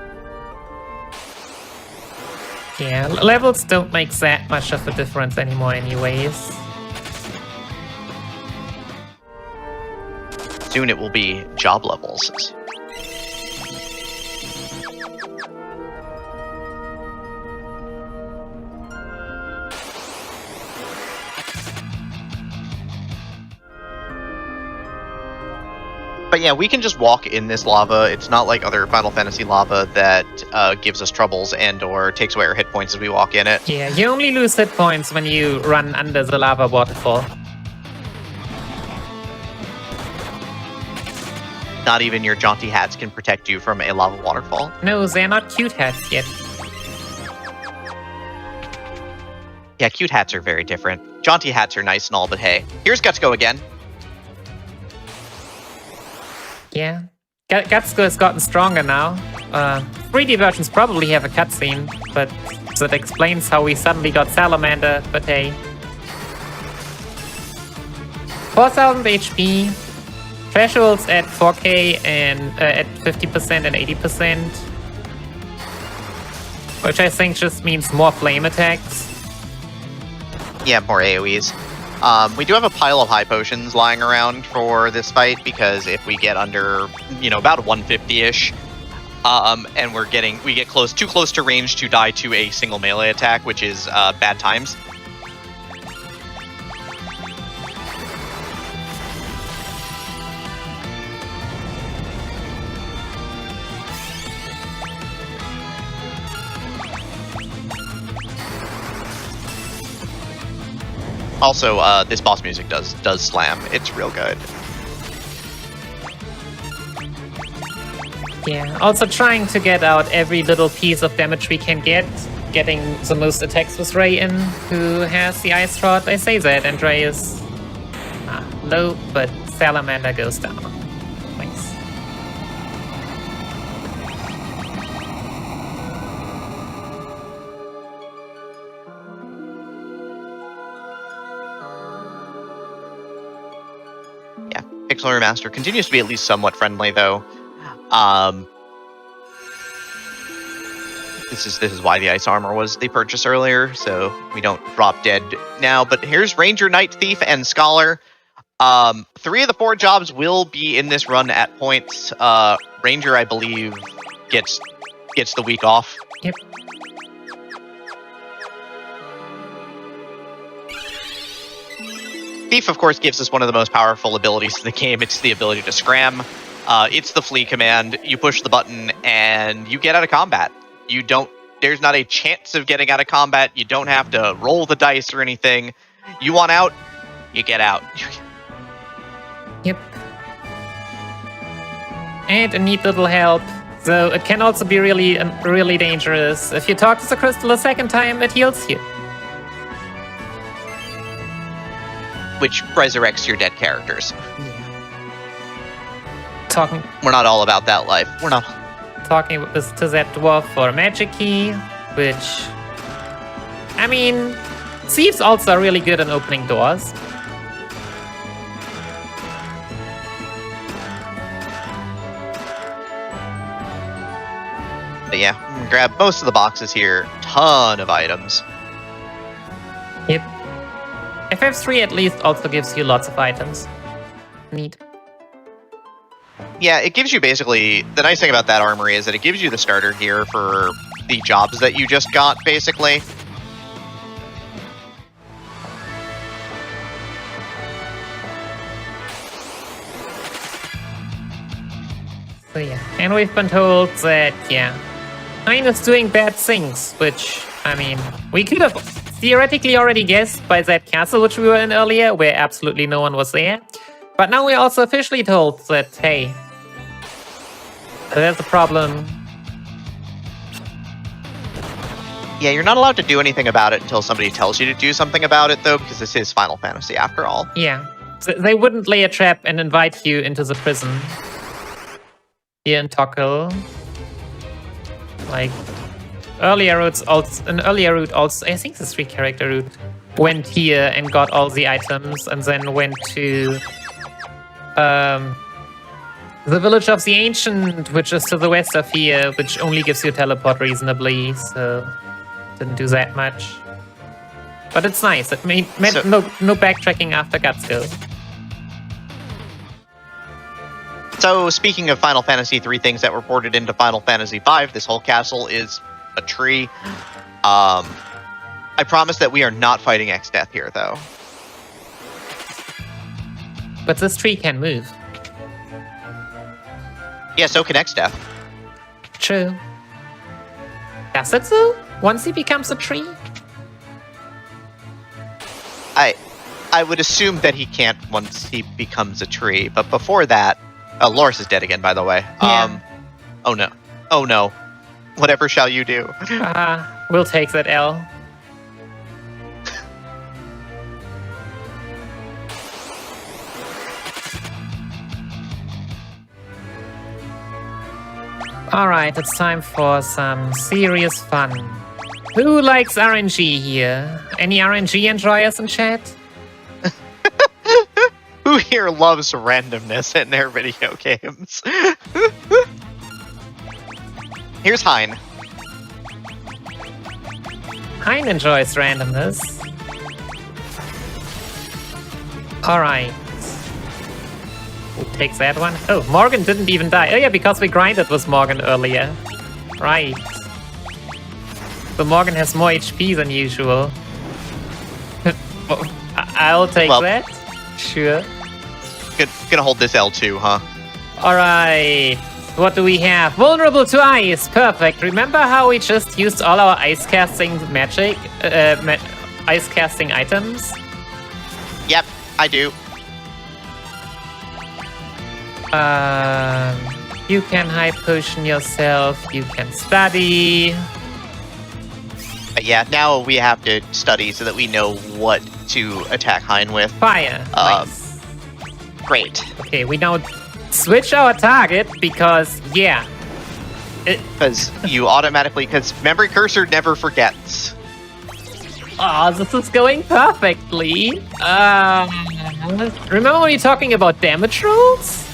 Yeah, levels don't make that much of a difference anymore anyways. Soon it will be job levels. But yeah, we can just walk in this lava. It's not like other Final Fantasy lava that gives us troubles and or takes away our hit points as we walk in it. Yeah, you only lose hit points when you run under the lava waterfall. Not even your jaunty hats can protect you from a lava waterfall. No, they're not cute hats yet. Yeah, cute hats are very different. Jaunty hats are nice and all, but hey. Here's Gutsko again. Yeah. Gutsko has gotten stronger now. 3D versions probably have a cutscene, but that explains how we suddenly got Salamander, but hey. 4,000 HP, thresholds at 4k and at 50% and 80%. Which I think just means more flame attacks. Yeah, more AoEs. We do have a pile of high potions lying around for this fight, because if we get under, about 150-ish, and we get too close to range to die to a single melee attack, which is bad times. Also, this boss music does slam. It's real good. Yeah, also trying to get out every little piece of damage we can get. Getting the most attacks with Ray in, who has the Ice Rod. I say that, and Ray is low, but Salamander goes down. Thanks. Pixel Remaster continues to be at least somewhat friendly, though. This is why the ice armor was the purchase earlier, so we don't drop dead now. But here's Ranger, Knight, Thief, and Scholar. 3 of the 4 jobs will be in this run at points. Ranger, I believe, gets gets the week off. Yep. Thief, of course, gives us one of the most powerful abilities in the game. It's the ability to scram. It's the flee command. You push the button and you get out of combat. There's not a chance of getting out of combat. You don't have to roll the dice or anything. You want out, you get out. Yep. And a neat little help. So it can also be really, really dangerous. If you talk to the crystal a second time, it heals you. Which resurrects your dead characters. We're not all about that life. We're not. Talking to that dwarf for a magic key, which... I mean, thieves also are really good at opening doors. But yeah, grab most of the boxes here. Ton of items. Yep. FF3 at least also gives you lots of items. Neat. Yeah, it gives you basically... The nice thing about that armory is that it gives you the starter here for the jobs that you just got, basically. So yeah, and we've been told that, yeah, Hein is doing bad things, which, I mean, we could have theoretically already guessed by that castle which we were in earlier, where absolutely no one was there. But now we're also officially told that, hey, there's a problem. Yeah, you're not allowed to do anything about it until somebody tells you to do something about it, though, because this is Final Fantasy after all. Yeah, so they wouldn't lay a trap and invite you into the prison. Here in Tokkul. Like, an earlier route also, I think the 3-character route, went here and got all the items and then went to the village of the Ancient, which is to the west of here, which only gives you teleport reasonably, so didn't do that much. But it's nice. It meant no backtracking after Gutsgo. So, speaking of Final Fantasy III things that were ported into Final Fantasy V, this whole castle is a tree. I promise that we are not fighting X-Death here, though. But this tree can move. Yeah, so can X-Death. True. Does it though? Once he becomes a tree? I would assume that he can't once he becomes a tree, but before that... Loris is dead again, by the way. Yeah. Oh no. Oh no. Whatever shall you do? We'll take that L. Alright, it's time for some serious fun. Who likes RNG here? Any RNG enjoyers in chat? Who here loves randomness in their video games? Here's Hein. Hein enjoys randomness. Alright. Who takes that one? Oh, Morgan didn't even die. Oh yeah, because we grinded with Morgan earlier. Right. So Morgan has more HP than usual. I'll take that. Sure. Gonna hold this L2, huh? Alright. What do we have? Vulnerable to ice. Perfect. Remember how we just used all our ice casting magic? Ice casting items? Yep, I do. You can high potion yourself. You can study. But yeah, now we have to study so that we know what to attack Hein with. Fire. Nice. Great. Okay, we now switch our target because, yeah. Because you automatically... Because Memory Cursor never forgets. Oh, this is going perfectly. Remember when you're talking about damage rolls?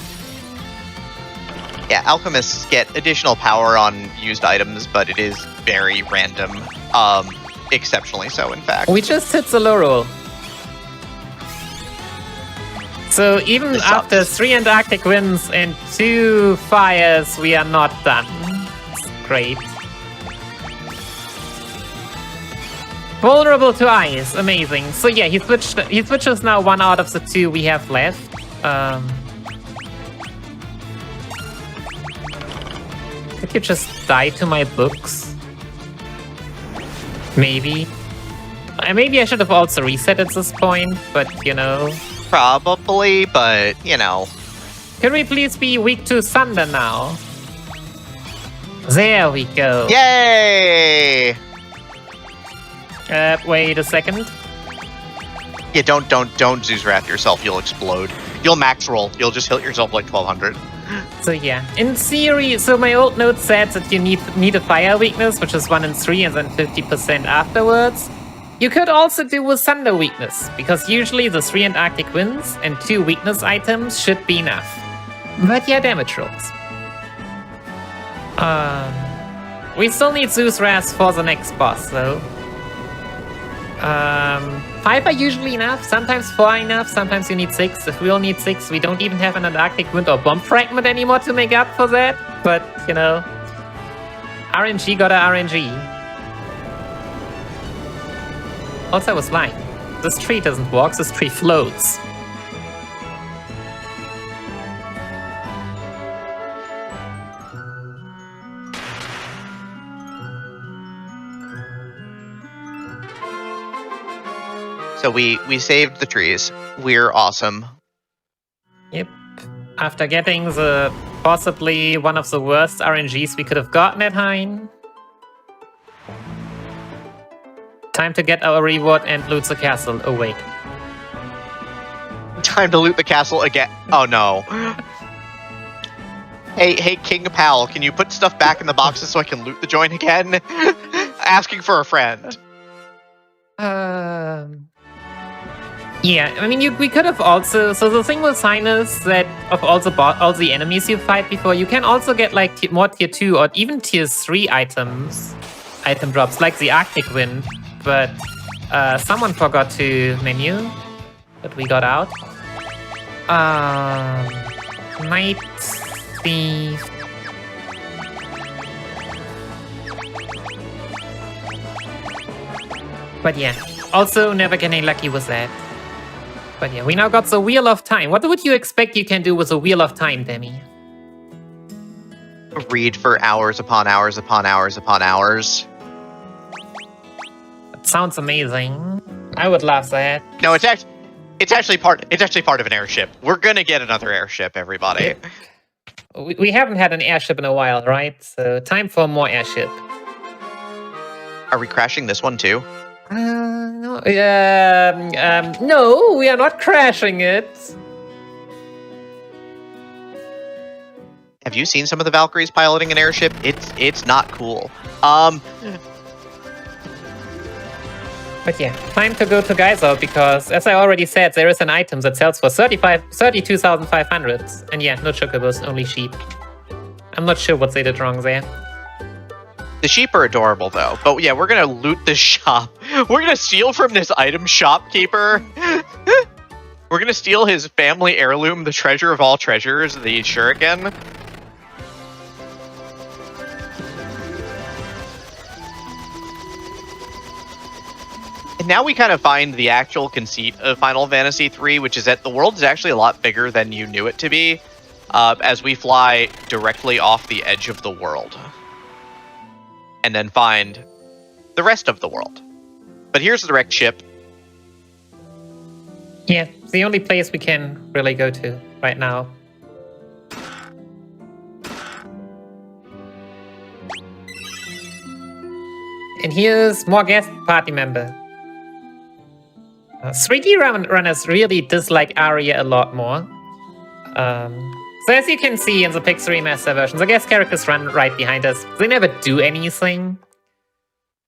Yeah, alchemists get additional power on used items, but it is very random. Exceptionally so, in fact. We just hit the low roll. So even after 3 Antarctic winds and 2 fires, we are not done. Great. Vulnerable to ice, amazing. So yeah, he switches now one out of the two we have left. Could you just die to my books? Maybe. Maybe I should have also reset at this point, but you know. Probably, but you know. Can we please be weak to thunder now? There we go. Yay! Wait a second. Yeah, don't Zeus Wrath yourself. You'll explode. You'll max roll. You'll just hit yourself like 1200. So yeah, in theory, so my old note said that you need a fire weakness, which is 1 in 3 and then 50% afterwards. You could also do with thunder weakness, because usually the 3 and Arctic Winds and 2 weakness items should be enough. But yeah, damage rolls. We still need Zeus Wrath for the next boss, though. 5 are usually enough, sometimes 4 are enough, sometimes you need 6. If we all need 6, we don't even have an Antarctic Wind or Bomb Fragment anymore to make up for that. But, you know, RNG got a RNG. Also, I was lying. This tree doesn't walk, this tree floats. So we saved the trees. We're awesome. Yep. After getting the possibly one of the worst RNGs we could have gotten at Hein. Time to get our reward and loot the castle. Oh wait. Time to loot the castle again. Oh no. Hey, King Pal, can you put stuff back in the boxes so I can loot the joint again? Asking for a friend. Yeah, I mean, we could have also... So the thing with Hein is that of all the enemies you fight before, you can also get like more tier 2 or even tier 3 item drops, like the Arctic Wind. But someone forgot to menu that we got out. Night Thief. But yeah, also never getting lucky with that. But yeah, we now got the Wheel of Time. What would you expect you can do with the Wheel of Time, Demi? Read for hours upon hours upon hours upon hours. That sounds amazing. I would love that. No, it's actually part of an airship. We're gonna get another airship, everybody. Yep. We haven't had an airship in a while, right? So time for more airship. Are we crashing this one too? No. No, we are not crashing it. Have you seen some of the Valkyries piloting an airship? It's not cool. But yeah, time to go to Geyser because, as I already said, there is an item that sells for 32,500. And yeah, no chocobos, only sheep. I'm not sure what they did wrong there. The sheep are adorable, though. But yeah, we're gonna loot this shop. We're gonna steal from this item shopkeeper. We're gonna steal his family heirloom, the treasure of all treasures, the shuriken. And now we kind of find the actual conceit of Final Fantasy III, which is that the world is actually a lot bigger than you knew it to be, as we fly directly off the edge of the world. And then find the rest of the world. But here's the wrecked ship. Yeah, the only place we can really go to right now. And here's more guest party member. 3D runners really dislike Aria a lot more. So as you can see in the Pixel Remaster version, the guest characters run right behind us. They never do anything.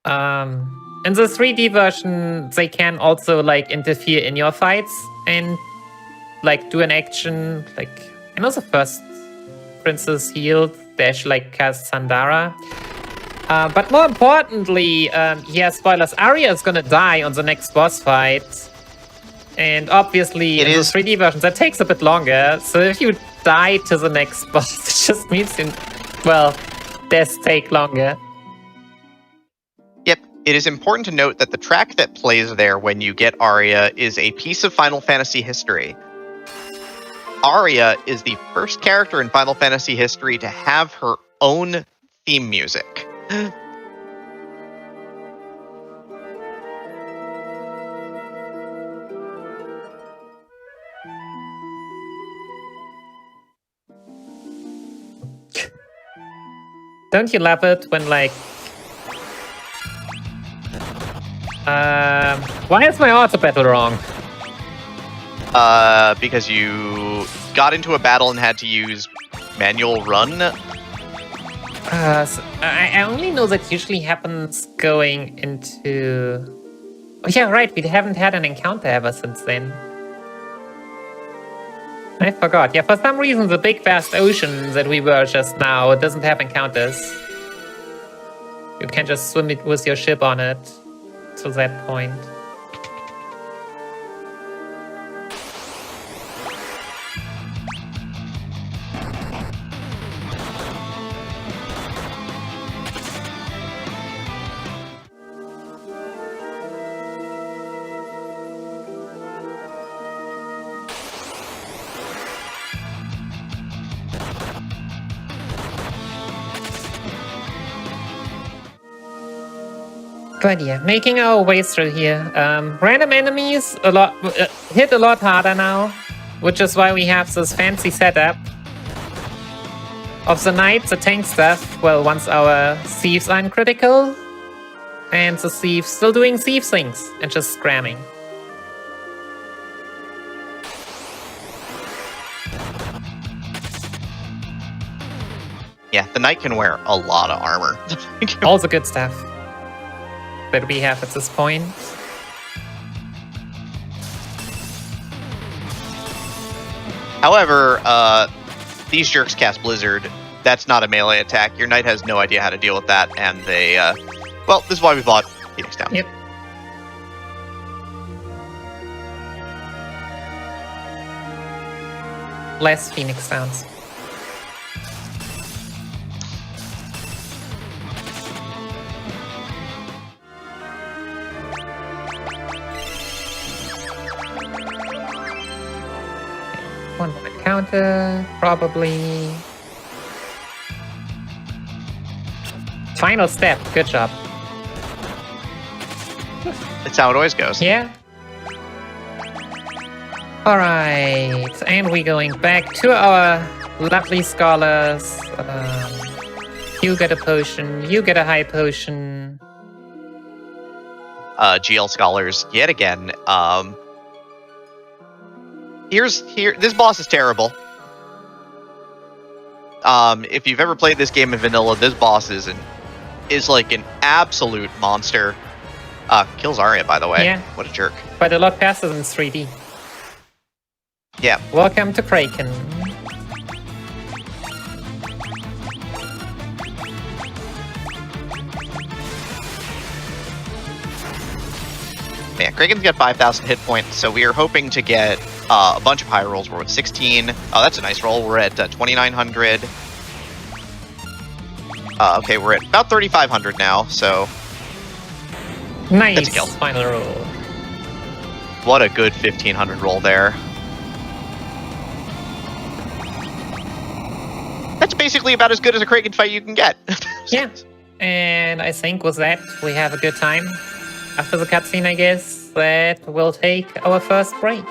In the 3D version, they can also like interfere in your fights and like do an action. Like I know the first Princess healed, dash like cast Sandara. But more importantly, yeah, spoilers, Aria is gonna die on the next boss fight. And obviously, in the 3D versions, that takes a bit longer. So if you die to the next boss, it just means, well, deaths take longer. Yep, it is important to note that the track that plays there when you get Arya is a piece of Final Fantasy history. Arya is the first character in Final Fantasy history to have her own theme music. Don't you love it when, like... why is my auto battle wrong? Because you got into a battle and had to use manual run. So I only know that usually happens going into... Oh yeah, right, we haven't had an encounter ever since then. I forgot. Yeah, for some reason the big vast ocean that we were just now, it doesn't have encounters. You can just swim it with your ship on it to that point. But yeah, making our way through here. Random enemies hit a lot harder now, which is why we have this fancy setup of the knights, the tank stuff. Well, once our thieves are critical, and the thieves still doing thief things and just scramming. Yeah, the knight can wear a lot of armor. All the good stuff that we have at this point. However, these jerks cast Blizzard. That's not a melee attack. Your knight has no idea how to deal with that, and they, well, this is why we bought Phoenix Down. Yep. Less Phoenix sounds. One more encounter, probably. Final step, good job. That's how it always goes. Yeah. Alright, and we're going back to our lovely scholars. You get a potion, you get a high potion. GL scholars, yet again. This boss is terrible. If you've ever played this game in vanilla, this boss is like an absolute monster. Kills Arya, by the way. Yeah. What a jerk. But a lot faster than 3D. Yeah. Welcome to Kraken. Yeah, Kraken's got 5,000 hit points, so we are hoping to get a bunch of high rolls. We're at 16. Oh, that's a nice roll. We're at 2,900. Okay, we're at about 3,500 now, so... Nice. That's a kill. Final roll. What a good 1,500 roll there. That's basically about as good as a Kraken fight you can get. Yeah. And I think with that, we have a good time. After the cutscene, I guess, that we'll take our first break.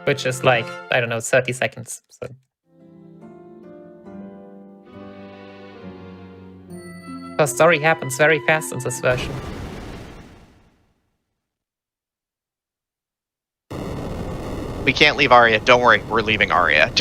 Which is like, I don't know, 30 seconds. So. The story happens very fast in this version. We can't leave Arya. Don't worry, we're leaving Arya.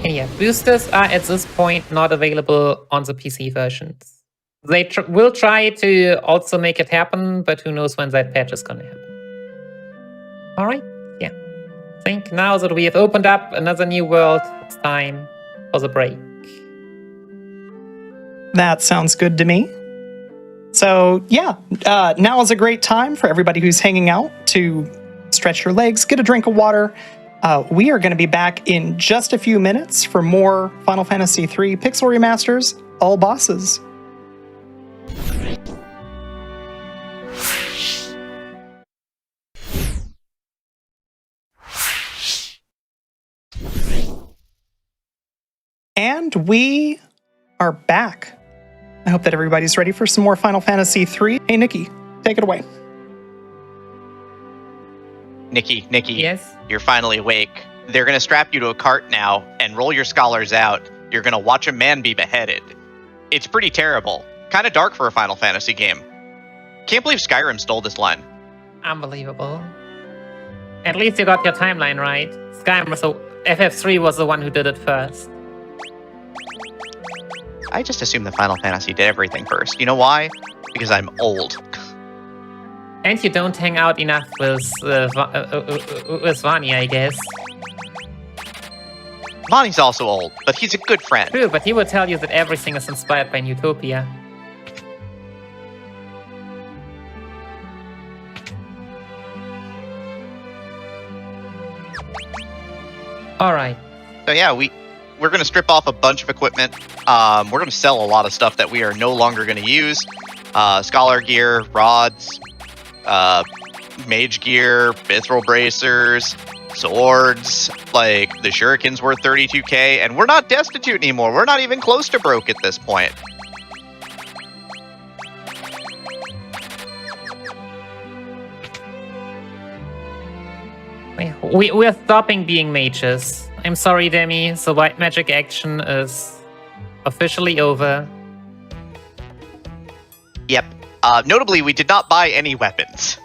And yeah, boosters are at this point not available on the PC versions. They will try to also make it happen, but who knows when that patch is gonna happen. Alright, yeah. I think now that we have opened up another new world, it's time for the break. That sounds good to me. So yeah, now is a great time for everybody who's hanging out to stretch your legs, get a drink of water. We are going to be back in just a few minutes for more Final Fantasy III Pixel Remasters, All Bosses. And we are back. I hope that everybody's ready for some more Final Fantasy III. Hey, Nikki, take it away. Nikki, Yes? you're finally awake. They're going to strap you to a cart now and roll your scholars out. You're going to watch a man be beheaded. It's pretty terrible. Kind of dark for a Final Fantasy game. Can't believe Skyrim stole this line. Unbelievable. At least you got your timeline right. Skyrim was FF3 was the one who did it first. I just assumed the Final Fantasy did everything first. You know why? Because I'm old. And you don't hang out enough with Vani, I guess. Vani's also old, but he's a good friend. True, but he will tell you that everything is inspired by Utopia. Alright. So yeah, we're going to strip off a bunch of equipment. We're going to sell a lot of stuff that we are no longer going to use. Scholar gear, rods, mage gear, mithril bracers, swords. Like, the shuriken's worth 32k, and we're not destitute anymore. We're not even close to broke at this point. We're stopping being mages. I'm sorry, Demi. The white magic action is officially over. Yep. Notably, we did not buy any weapons.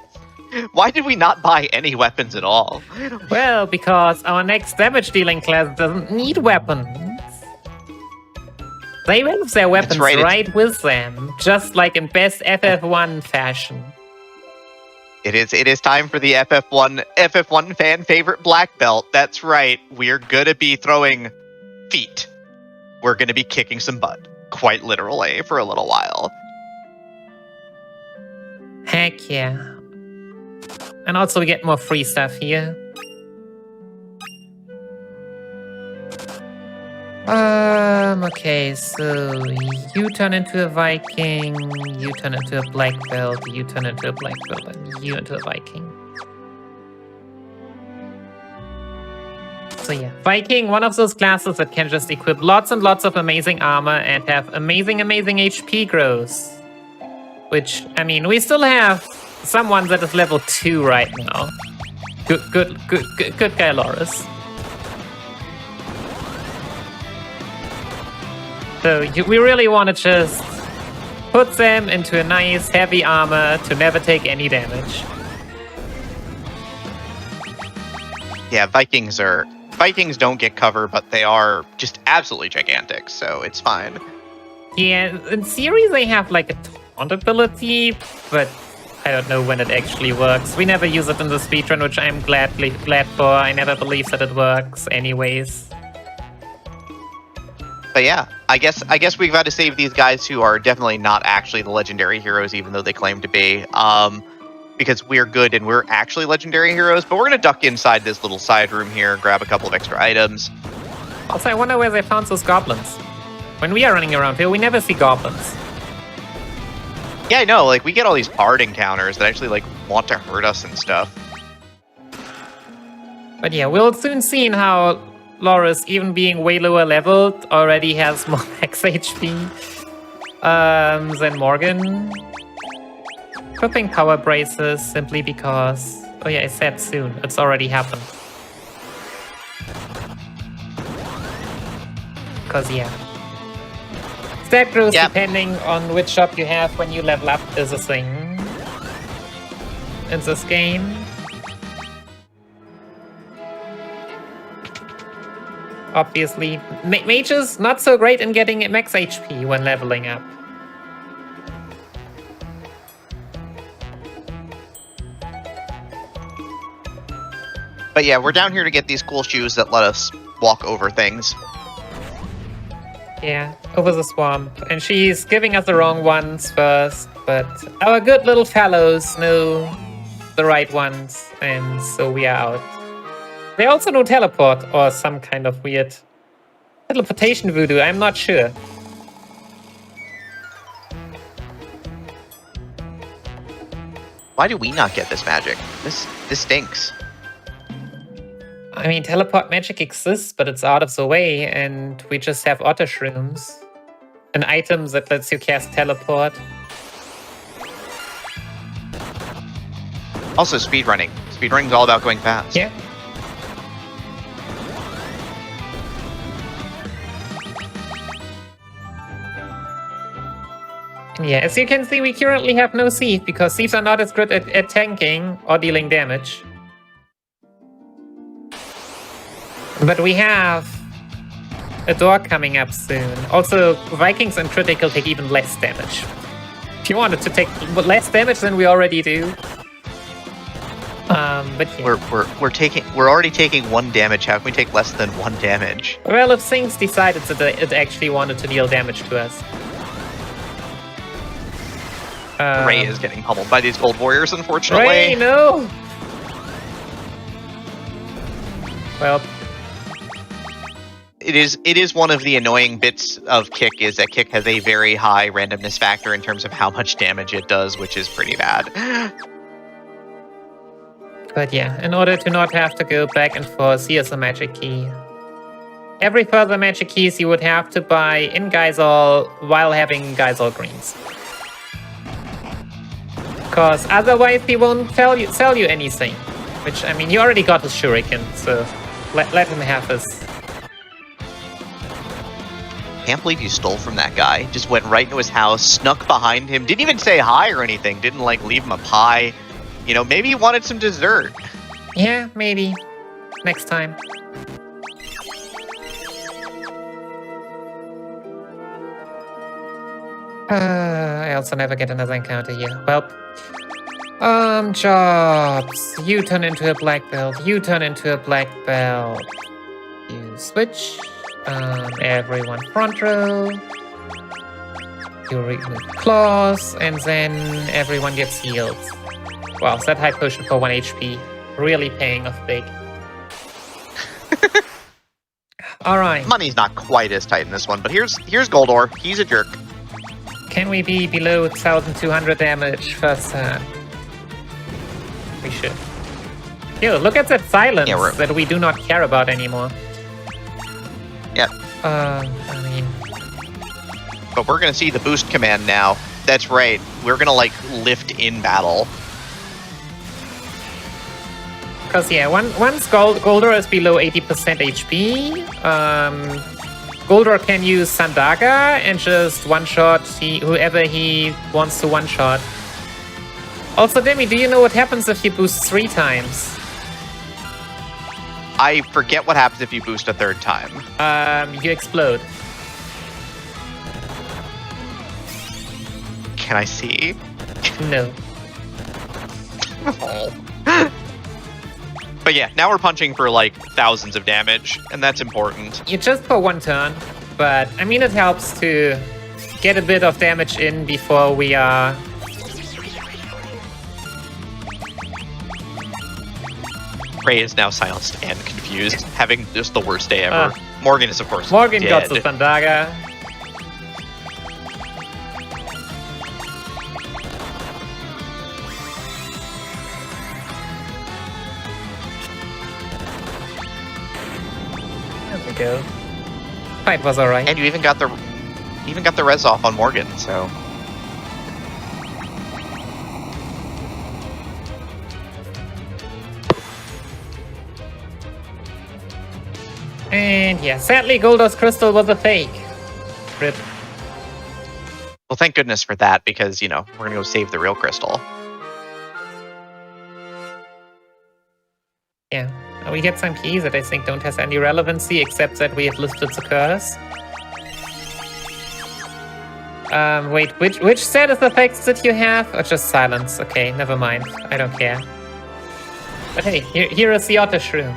Why did we not buy any weapons at all? Well, because our next damage dealing class doesn't need weapons. They have their weapons right with them, just like in best FF1 fashion. It is time for the FF1 fan favorite black belt. That's right. We're gonna be throwing feet. We're gonna be kicking some butt, quite literally, for a little while. Heck yeah. And also we get more free stuff here. Okay, so you turn into a Viking, you turn into a black belt, you turn into a black belt, and you into a Viking. So yeah, Viking, one of those classes that can just equip lots and lots of amazing armor and have amazing HP growth. Which, I mean, we still have someone that is level 2 right now. Good guy, Loris. So we really want to just put them into a nice heavy armor to never take any damage. Yeah, Vikings don't get cover, but they are just absolutely gigantic, so it's fine. Yeah, in theory they have like a taunt ability, but I don't know when it actually works. We never use it in the speedrun, which I'm glad for. I never believed that it works anyways. But yeah, I guess we've got to save these guys who are definitely not actually the legendary heroes, even though they claim to be. Because we're good and we're actually legendary heroes, but we're going to duck inside this little side room here, grab a couple of extra items. Also, I wonder where they found those goblins. When we are running around here, we never see goblins. Yeah, I know, like, we get all these hard encounters that actually, like, want to hurt us and stuff. But yeah, we'll soon see how Loris, even being way lower leveled, already has more max HP than Morgan. Equipping power braces simply because... Oh yeah, I said soon. It's already happened. Because yeah. Stat growth depending on which shop you have when you level up is a thing in this game. Obviously, mages not so great in getting max HP when leveling up. But yeah, we're down here to get these cool shoes that let us walk over things. Yeah, over the swamp. And she's giving us the wrong ones first, but our good little fellows know the right ones, and so we are out. They also know teleport, or some kind of weird teleportation voodoo, I'm not sure. Why do we not get this magic? This stinks. I mean, teleport magic exists, but it's out of the way, and we just have otter shrooms. An item that lets you cast teleport. Also, speedrunning. Speedrunning is all about going fast. Yeah. Yeah, as you can see, we currently have no thief, because thieves are not as good at tanking or dealing damage. But we have a door coming up soon. Also, Vikings and critical take even less damage. If you wanted to take less damage than we already do. But yeah. We're already taking 1 damage. How can we take less than 1 damage? Well, if things decided that it actually wanted to deal damage to us. Ray is getting pummeled by these gold warriors, unfortunately. Ray, no! Well, it is one of the annoying bits of Kick is that Kick has a very high randomness factor in terms of how much damage it does, which is pretty bad. but yeah, in order to not have to go back and forth, here's a magic key. Every further magic keys you would have to buy in Geisel while having Geisel greens. Because otherwise he won't sell you anything. Which, I mean, you already got his shuriken, so let him have his. Can't believe you stole from that guy. Just went right into his house, snuck behind him, didn't even say hi or anything, didn't like leave him a pie. You know, maybe he wanted some dessert. Yeah, maybe. Next time. I also never get another encounter here. Well, jobs. You turn into a black belt. You turn into a black belt. You switch. Everyone front row. You remove claws, and then everyone gets healed. Wow, that high potion for 1 HP. Really paying off big. Alright. Money's not quite as tight in this one, but here's Goldor. He's a jerk. Can we be below 1,200 damage first turn? We should. Yo, look at that silence that we do not care about anymore. Yep. I mean... But we're gonna see the boost command now. That's right. We're gonna, like, lift in battle. Because, yeah, once Goldor is below 80% HP, Goldor can use Sandaga and just one-shot whoever he wants to one-shot. Also, Demi, do you know what happens if you boost 3 times? I forget what happens if you boost a 3rd time. You explode. Can I see? No. But yeah, now we're punching for like thousands of damage, and that's important. You just for 1 turn, but I mean it helps to get a bit of damage in before we are... Ray is now silenced and confused, having just the worst day ever. Morgan is, of course, Morgan dead. got the Sandaga. There we go. Fight was alright. And you even got the res off on Morgan, so... And yeah, sadly Goldor's crystal was a fake. RIP. Well, thank goodness for that, because, you know, we're gonna go save the real crystal. Yeah, we get some keys that I think don't have any relevancy, except that we have lifted the curse. Wait, which set of effects did you have? Or just silence? Okay, never mind. I don't care. But hey, here is the otter shroom.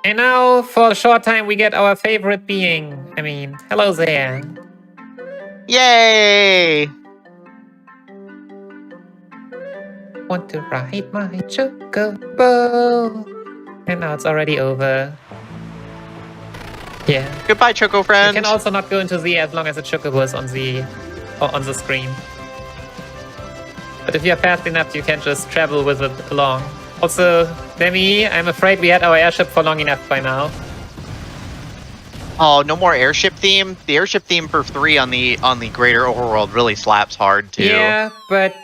And now, for a short time, we get our favorite being. I mean, hello there. Yay! Want to ride my chocobo? And now it's already over. Yeah. Goodbye, Choco You friend. can also not go into the air as long as the chocobo is on the screen. But if you're fast enough, you can just travel with it along. Also, Demi, I'm afraid we had our airship for long enough by now. Oh, no more airship theme. The airship theme for 3 on the greater overworld really slaps hard too. Yeah, but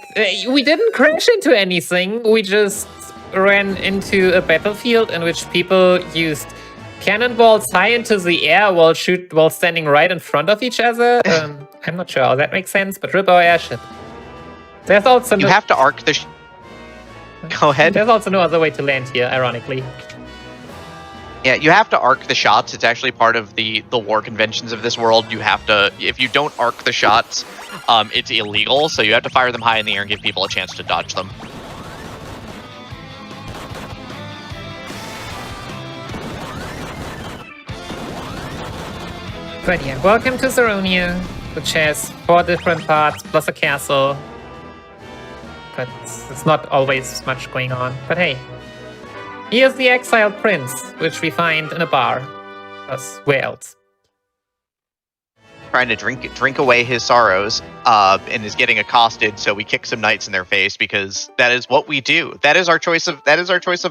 we didn't crash into anything. We just ran into a battlefield in which people used cannonballs high into the air while standing right in front of each other. I'm not sure how that makes sense, but rip our airship. There's also You have to arc the. Go ahead. There's also no other way to land here, ironically. Yeah, you have to arc the shots. It's actually part of the war conventions of this world. You have to, if you don't arc the shots, it's illegal. So you have to fire them high in the air and give people a chance to dodge them. But yeah, welcome to Zeronia, which has 4 different parts plus a castle. But it's not always much going on. But hey, here's the exiled prince, which we find in a bar. Because where else? Trying to drink away his sorrows, and is getting accosted. So we kick some knights in their face because that is what we do. That is our choice of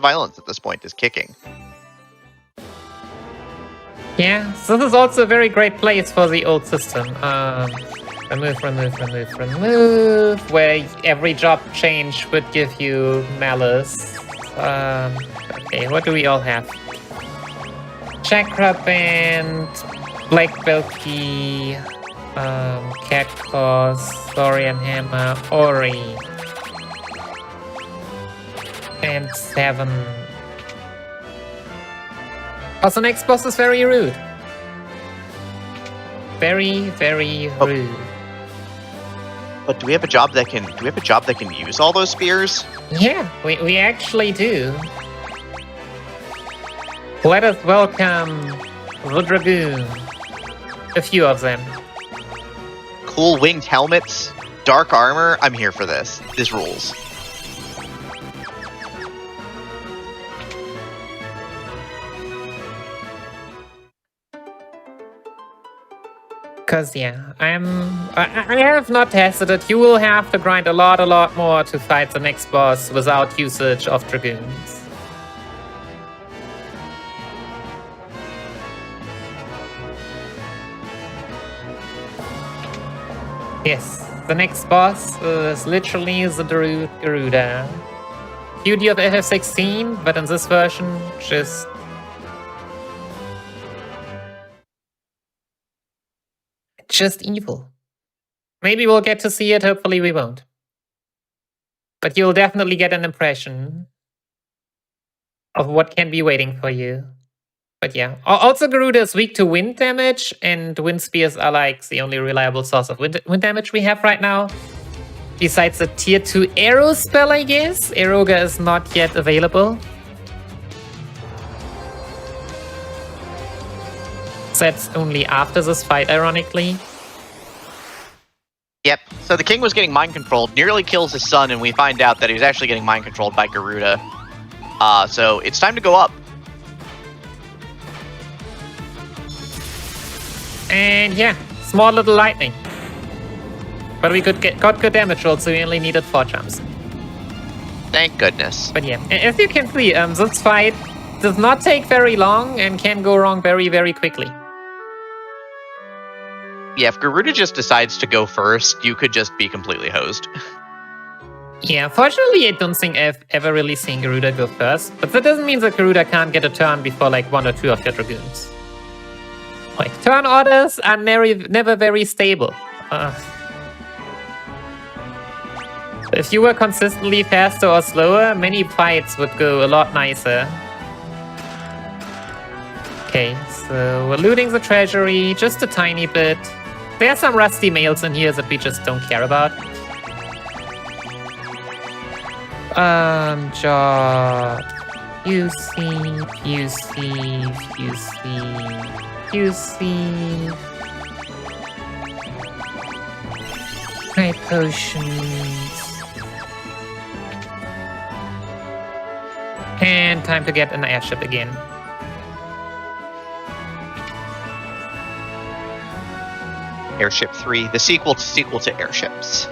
violence at this point, is kicking. Yeah, so this is also a very great place for the old system. Remove, where every job change would give you malice. Okay, what do we all have? Chakra Band, Black Belt Key, Cat Claws, Thorian Hammer, Ori. And 7. Also, next boss is very rude. Very, very rude. But do we have a job that can use all those spears? Yeah, we actually do. Let us welcome the Dragoon. A few of them. Cool winged helmets, dark armor. I'm here for this. This rules. Cause yeah, I have not tested it. You will have to grind a lot more to fight the next boss without usage of Dragoons. Yes, the next boss is literally the Garuda. Beauty of FF16, but in this version, just evil. Maybe we'll get to see it, hopefully we won't. But you'll definitely get an impression of what can be waiting for you. But yeah, also Garuda is weak to wind damage, and wind spears are like the only reliable source of wind damage we have right now. Besides the tier 2 arrow spell, I guess. Eroga is not yet available. That's only after this fight, ironically. Yep. So the king was getting mind controlled, nearly kills his son, and we find out that he was actually getting mind controlled by Garuda. So it's time to go up. And yeah, small little lightning. But we got good damage roll, so we only needed 4 jumps. Thank goodness. But yeah, as you can see, this fight does not take very long and can go wrong very, very quickly. Yeah, if Garuda just decides to go first, you could just be completely hosed. Yeah, fortunately, I don't think I've ever really seen Garuda go first, but that doesn't mean that Garuda can't get a turn before like 1 or 2 of your Dragoons. Like, turn orders are never very stable. If you were consistently faster or slower, many fights would go a lot nicer. Okay, so we're looting the treasury just a tiny bit. There are some rusty mails in here that we just don't care about. Job. High potions. And time to get an airship again. Airship 3, the sequel to Airships.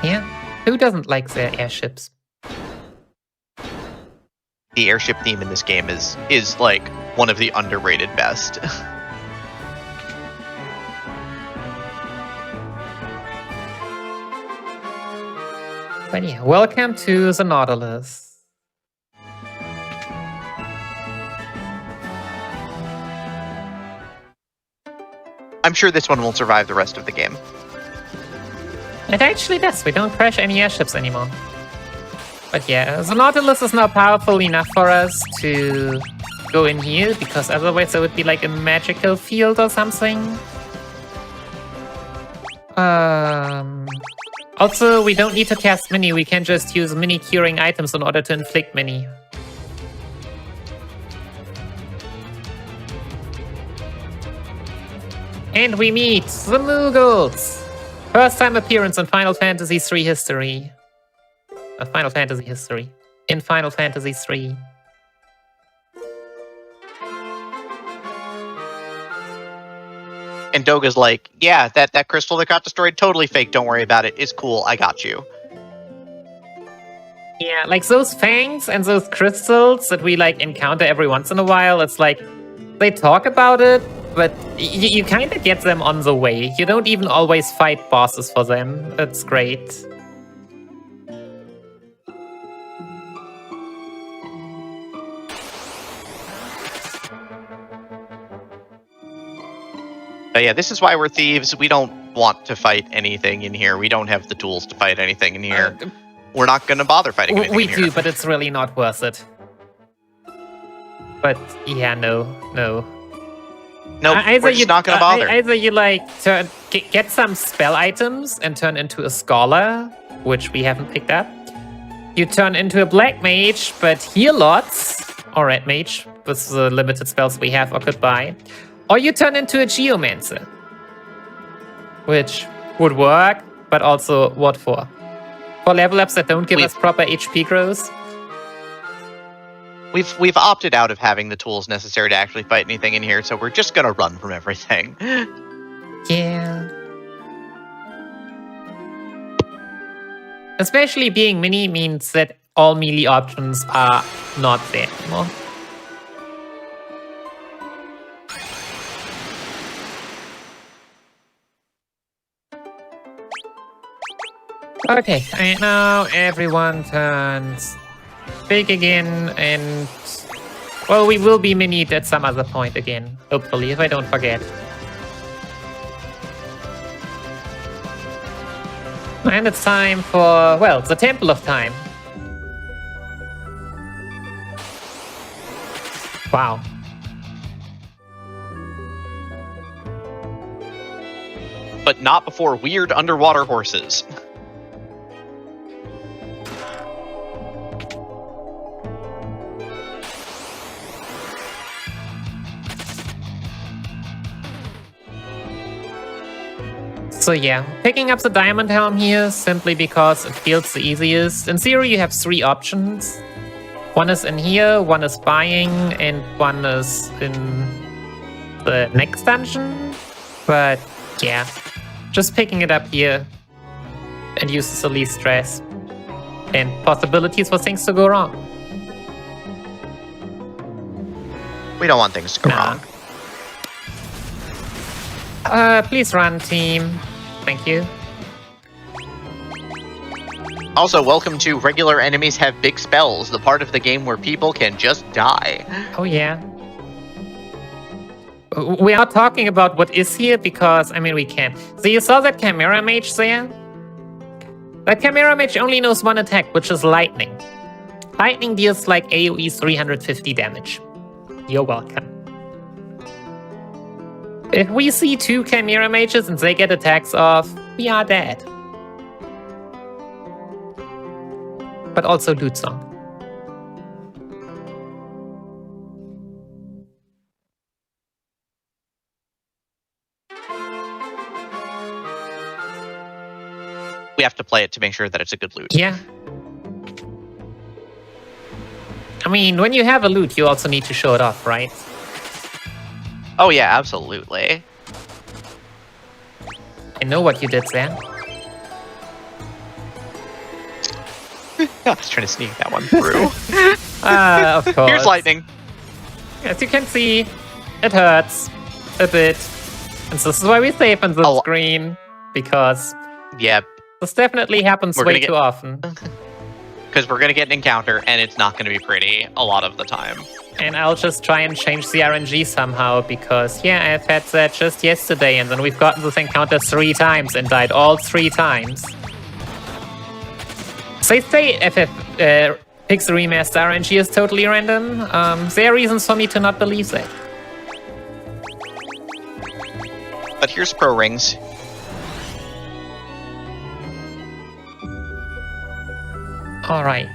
Yeah, who doesn't like their airships? The airship theme in this game is like one of the underrated best. But yeah, welcome to the Nautilus. I'm sure this one will survive the rest of the game. It actually does. We don't crash any airships anymore. But yeah, the Nautilus is now powerful enough for us to go in here, because otherwise there would be like a magical field or something. Also, we don't need to cast Mini. We can just use Mini curing items in order to inflict Mini. And we meet the Moogles! First time appearance in Final Fantasy III history. Final Fantasy history. In Final Fantasy III. And Doga's like, yeah, that crystal that got destroyed, totally fake, don't worry about it. It's cool, I got you. Yeah, like those fangs and those crystals that we like encounter every once in a while, it's like, they talk about it, but you kind of get them on the way. You don't even always fight bosses for them. That's great. Yeah, this is why we're thieves. We don't want to fight anything in here. We don't have the tools to fight anything in here. We're not going to bother fighting anything we in here. do, but it's really not worth it. But yeah, no. Nope, we're just not going to bother. Either you like get some spell items and turn into a scholar, which we haven't picked up. You turn into a black mage, but heal lots, or red mage with the limited spells we have, or goodbye. Or you turn into a geomancer, which would work, but also what for? For level ups that don't give us proper HP growth. We've opted out of having the tools necessary to actually fight anything in here, so we're just gonna run from everything. Yeah. Especially being mini means that all melee options are not there anymore. Okay, and now everyone turns big again, and well, we will be minied at some other point again, hopefully, if I don't forget. And it's time for, well, the Temple of Time. Wow. But not before weird underwater horses. So yeah, picking up the Diamond Helm here simply because it feels the easiest. In theory, you have 3 options. One is in here, one is buying, and one is in the next dungeon. But yeah, just picking it up here and uses the least stress and possibilities for things to go wrong. We don't want things to go wrong. Please run, team. Thank you. Also, welcome to Regular Enemies Have Big Spells, the part of the game where people can just die. Oh yeah. We are talking about what is here because, I mean, we can. So you saw that Chimera Mage there? That Chimera Mage only knows one attack, which is Lightning. Lightning deals like AoE 350 damage. You're welcome. If we see 2 Chimera Mages and they get attacks off, we are dead. But also Loot Song. we have to play it to make sure that it's a good loot. Yeah. I mean, when you have a loot, you also need to show it off, right? Oh yeah, absolutely. I know what you did, Sam. I was trying to sneak that one through. Of course. Here's lightning. As you can see, it hurts a bit. And so this is why we save on the screen, because Yep. this definitely happens way too often. Because we're going to get an encounter, and it's not going to be pretty a lot of the time. And I'll just try and change the RNG somehow, because, yeah, I've had that just yesterday, and then we've gotten this encounter 3 times and died all 3 times. So they say FF Pixel Remaster RNG is totally random. There are reasons for me to not believe that. But here's pro rings. Alright.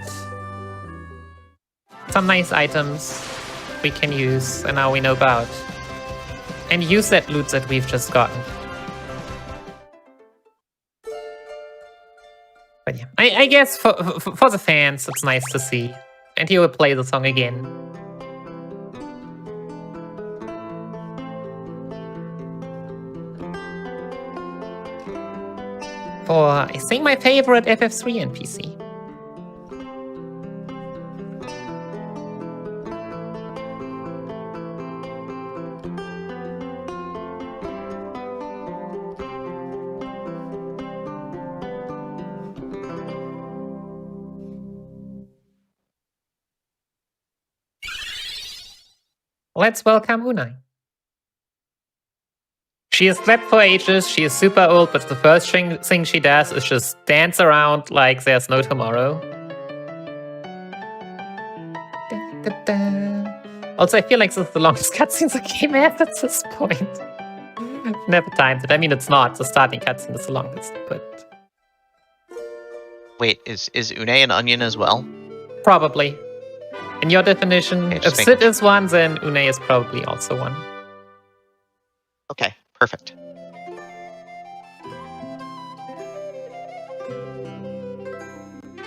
Some nice items we can use, and now we know about. And use that loot that we've just gotten. But yeah, I guess for the fans, it's nice to see. And he will play the song again. For, I think, my favorite FF3 NPC. Let's welcome Unai. She has slept for ages, she is super old, but the first thing she does is just dance around like there's no tomorrow. Also, I feel like this is the longest cutscene the game has at this point. Never timed it. I mean, it's not. The starting cutscene is the longest, but... Wait, is Une an onion as well? Probably. In your definition, if Sid is one, then Une is probably also one. Okay, perfect.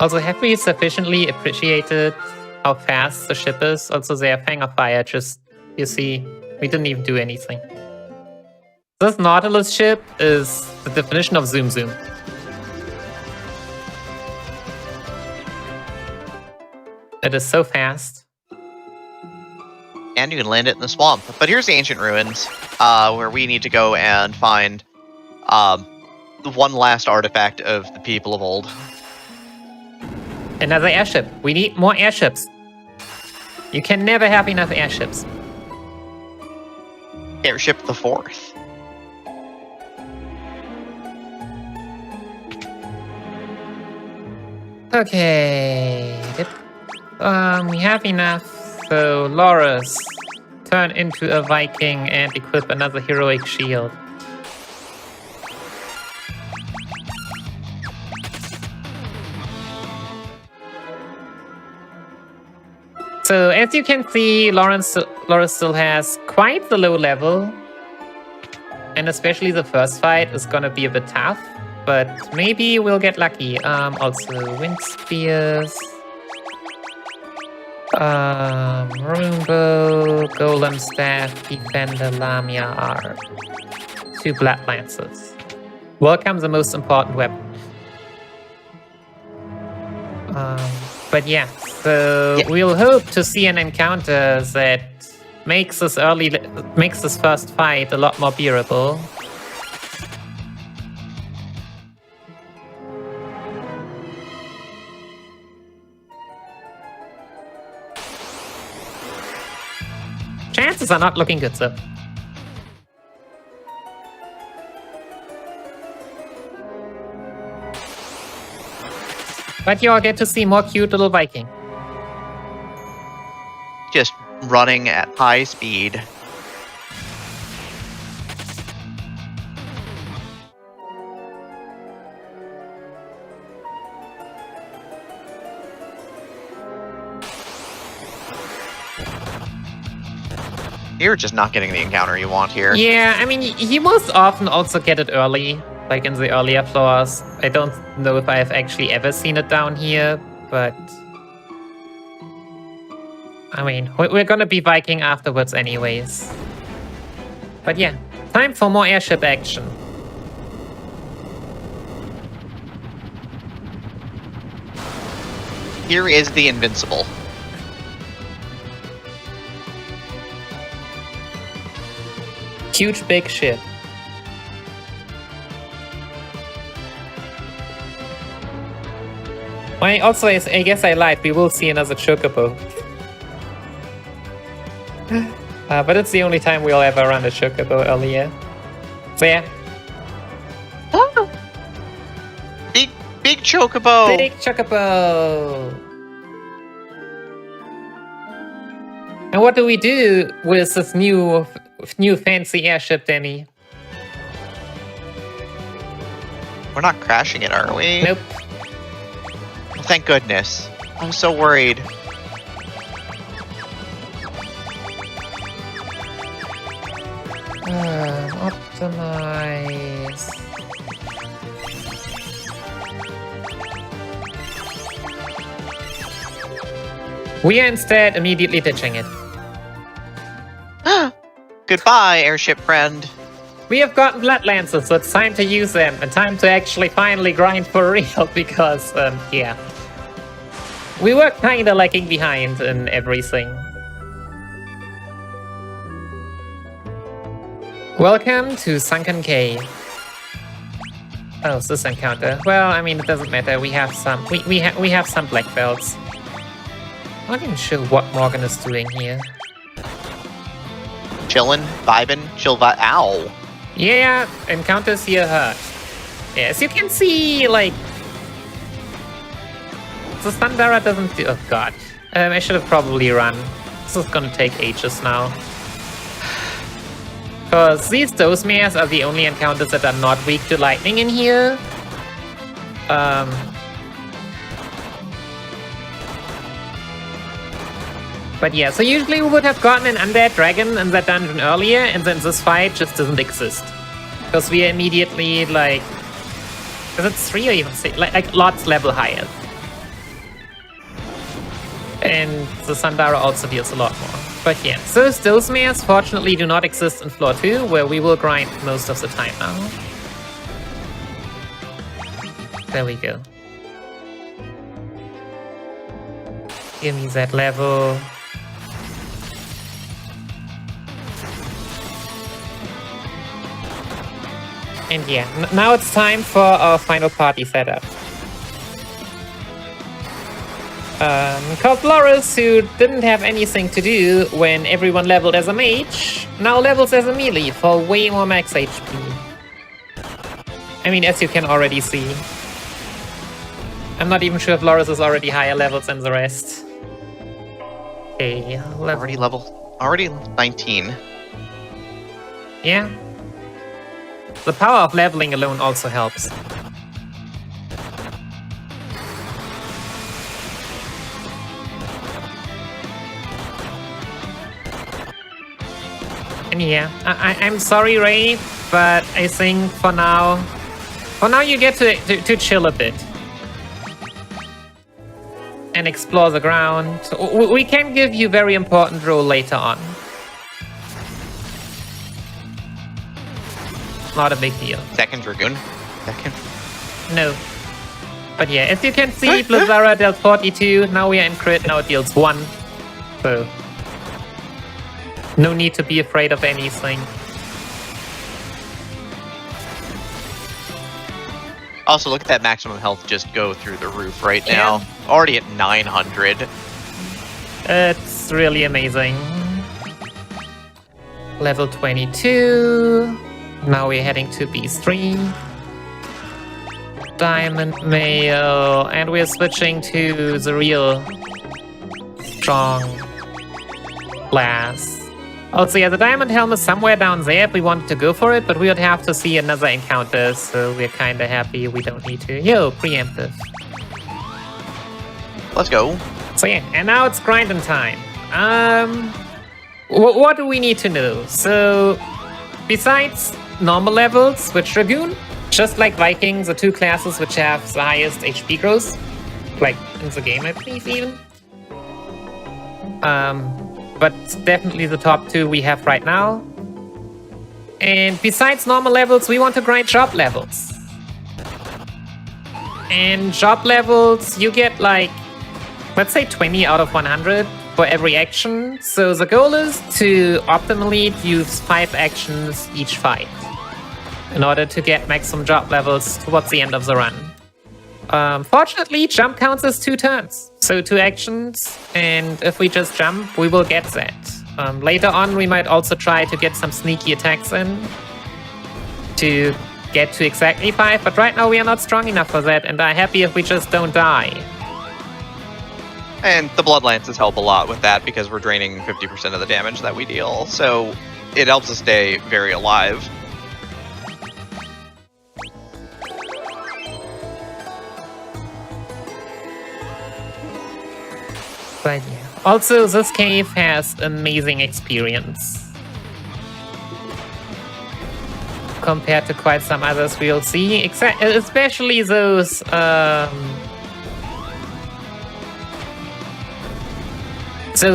Also, have we sufficiently appreciated how fast the ship is? Also, their Fang of Fire, just, you see, we didn't even do anything. This Nautilus ship is the definition of zoom zoom. It is so fast. And you can land it in the swamp. But here's the ancient ruins, where we need to go and find the one last artifact of the people of old. Another airship. We need more airships. You can never have enough airships. Airship the 4th. Okay. We have enough. So, Loris, turn into a Viking and equip another heroic shield. So, as you can see, Loris still has quite the low level. And especially the first fight is gonna be a bit tough. But maybe we'll get lucky. Also, Wind Spears. Runebow, Golem Staff, Defender, Lamia are 2 Blood Lances. Welcome the most important weapon. But yeah, so we'll hope to see an encounter that makes this first fight a lot more bearable. Chances are not looking good, though. But you all get to see more cute little Viking. Just running at high speed. You're just not getting the encounter you want here. Yeah, I mean, you most often also get it early. like in the earlier floors. I don't know if I've actually ever seen it down here, but I mean, we're gonna be Viking afterwards anyways. But yeah, time for more airship action. Here is the Invincible. Huge big ship. Well, also, I guess I lied. We will see another chocobo. But it's the only time we'll ever run a chocobo earlier. So yeah. Big chocobo! Big chocobo! And what do we do with this new fancy airship, Demi? We're not crashing it, are we? Nope. Well, thank goodness. I'm so worried. Optimize. We are instead immediately ditching it. Goodbye, airship friend. We have gotten Blood Lancers, so it's time to use them, and time to actually finally grind for real, because, yeah. We were kinda lagging behind in everything. Welcome to Sunken Cave. Oh, it's this encounter. Well, I mean, it doesn't matter. We have some. We have some black belts. I'm not even sure what Morgan is doing here. Chillin', vibin', ow. Yeah, encounters here hurt. Yeah, as you can see, like, the Sandara doesn't do. Oh god, I should have probably run. This is gonna take ages now. Because these Dozemares are the only encounters that are not weak to lightning in here. But yeah, so usually we would have gotten an undead dragon in that dungeon earlier, and then this fight just doesn't exist. Because we are immediately, like... Is it 3 or even 6? Like lots level higher. And the Sandara also deals a lot more. But yeah, so those mares fortunately do not exist in floor 2, where we will grind most of the time now. There we go. Give me that level. And yeah, now it's time for our final party setup. Called Loris, who didn't have anything to do when everyone leveled as a mage, now levels as a melee for way more max HP. I mean, as you can already see. I'm not even sure if Loris is already higher levels than the rest. Okay, Already 19. Yeah. The power of leveling alone also helps. And yeah, I'm sorry, Ray, but I think for now you get to chill a bit. And explore the ground. We can give you very important role later on. Not a big deal. Second Dragoon? No. But yeah, as you can see, Blizzara dealt 42, now we are in crit, now it deals 1. So... no need to be afraid of anything. Also, look at that maximum health just go through the roof right now. Already at 900. It's really amazing. Level 22. Now we're heading to B3. Diamond Mail. And we're switching to the real strong class. Also, yeah, the Diamond Helm is somewhere down there if we wanted to go for it, but we would have to see another encounter, so we're kinda happy we don't need to. Yo, preemptive. Let's go. So yeah, and now it's grinding time. What do we need to know? So, besides normal levels with Dragoon, Just like Vikings, the two classes which have the highest HP growth, like in the game, I believe even. But definitely the top two we have right now. And besides normal levels, we want to grind job levels. And job levels, you get like, let's say 20 out of 100 for every action. So the goal is to optimally use 5 actions each fight in order to get maximum job levels towards the end of the run. Fortunately, jump counts as 2 turns, so 2 actions, and if we just jump, we will get that. Later on, we might also try to get some sneaky attacks in to get to exactly 5, but right now we are not strong enough for that, and I'm happy if we just don't die. And the Blood Lances help a lot with that because we're draining 50% of the damage that we deal, so it helps us stay very alive. But yeah. Also, this cave has amazing experience compared to quite some others we'll see, especially those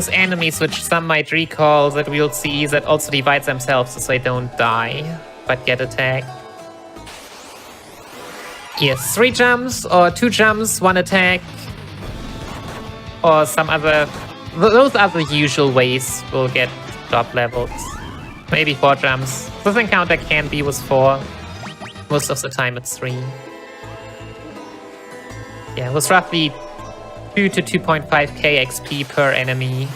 enemies which some might recall that we'll see that also divide themselves so they don't die but get attacked. Yes, 3 jumps or 2 jumps, 1 attack, or some other. Those are the usual ways we'll get top levels. Maybe 4 jumps. This encounter can be with 4. Most of the time it's 3. Yeah, it was roughly 2 to 2.5k XP per enemy.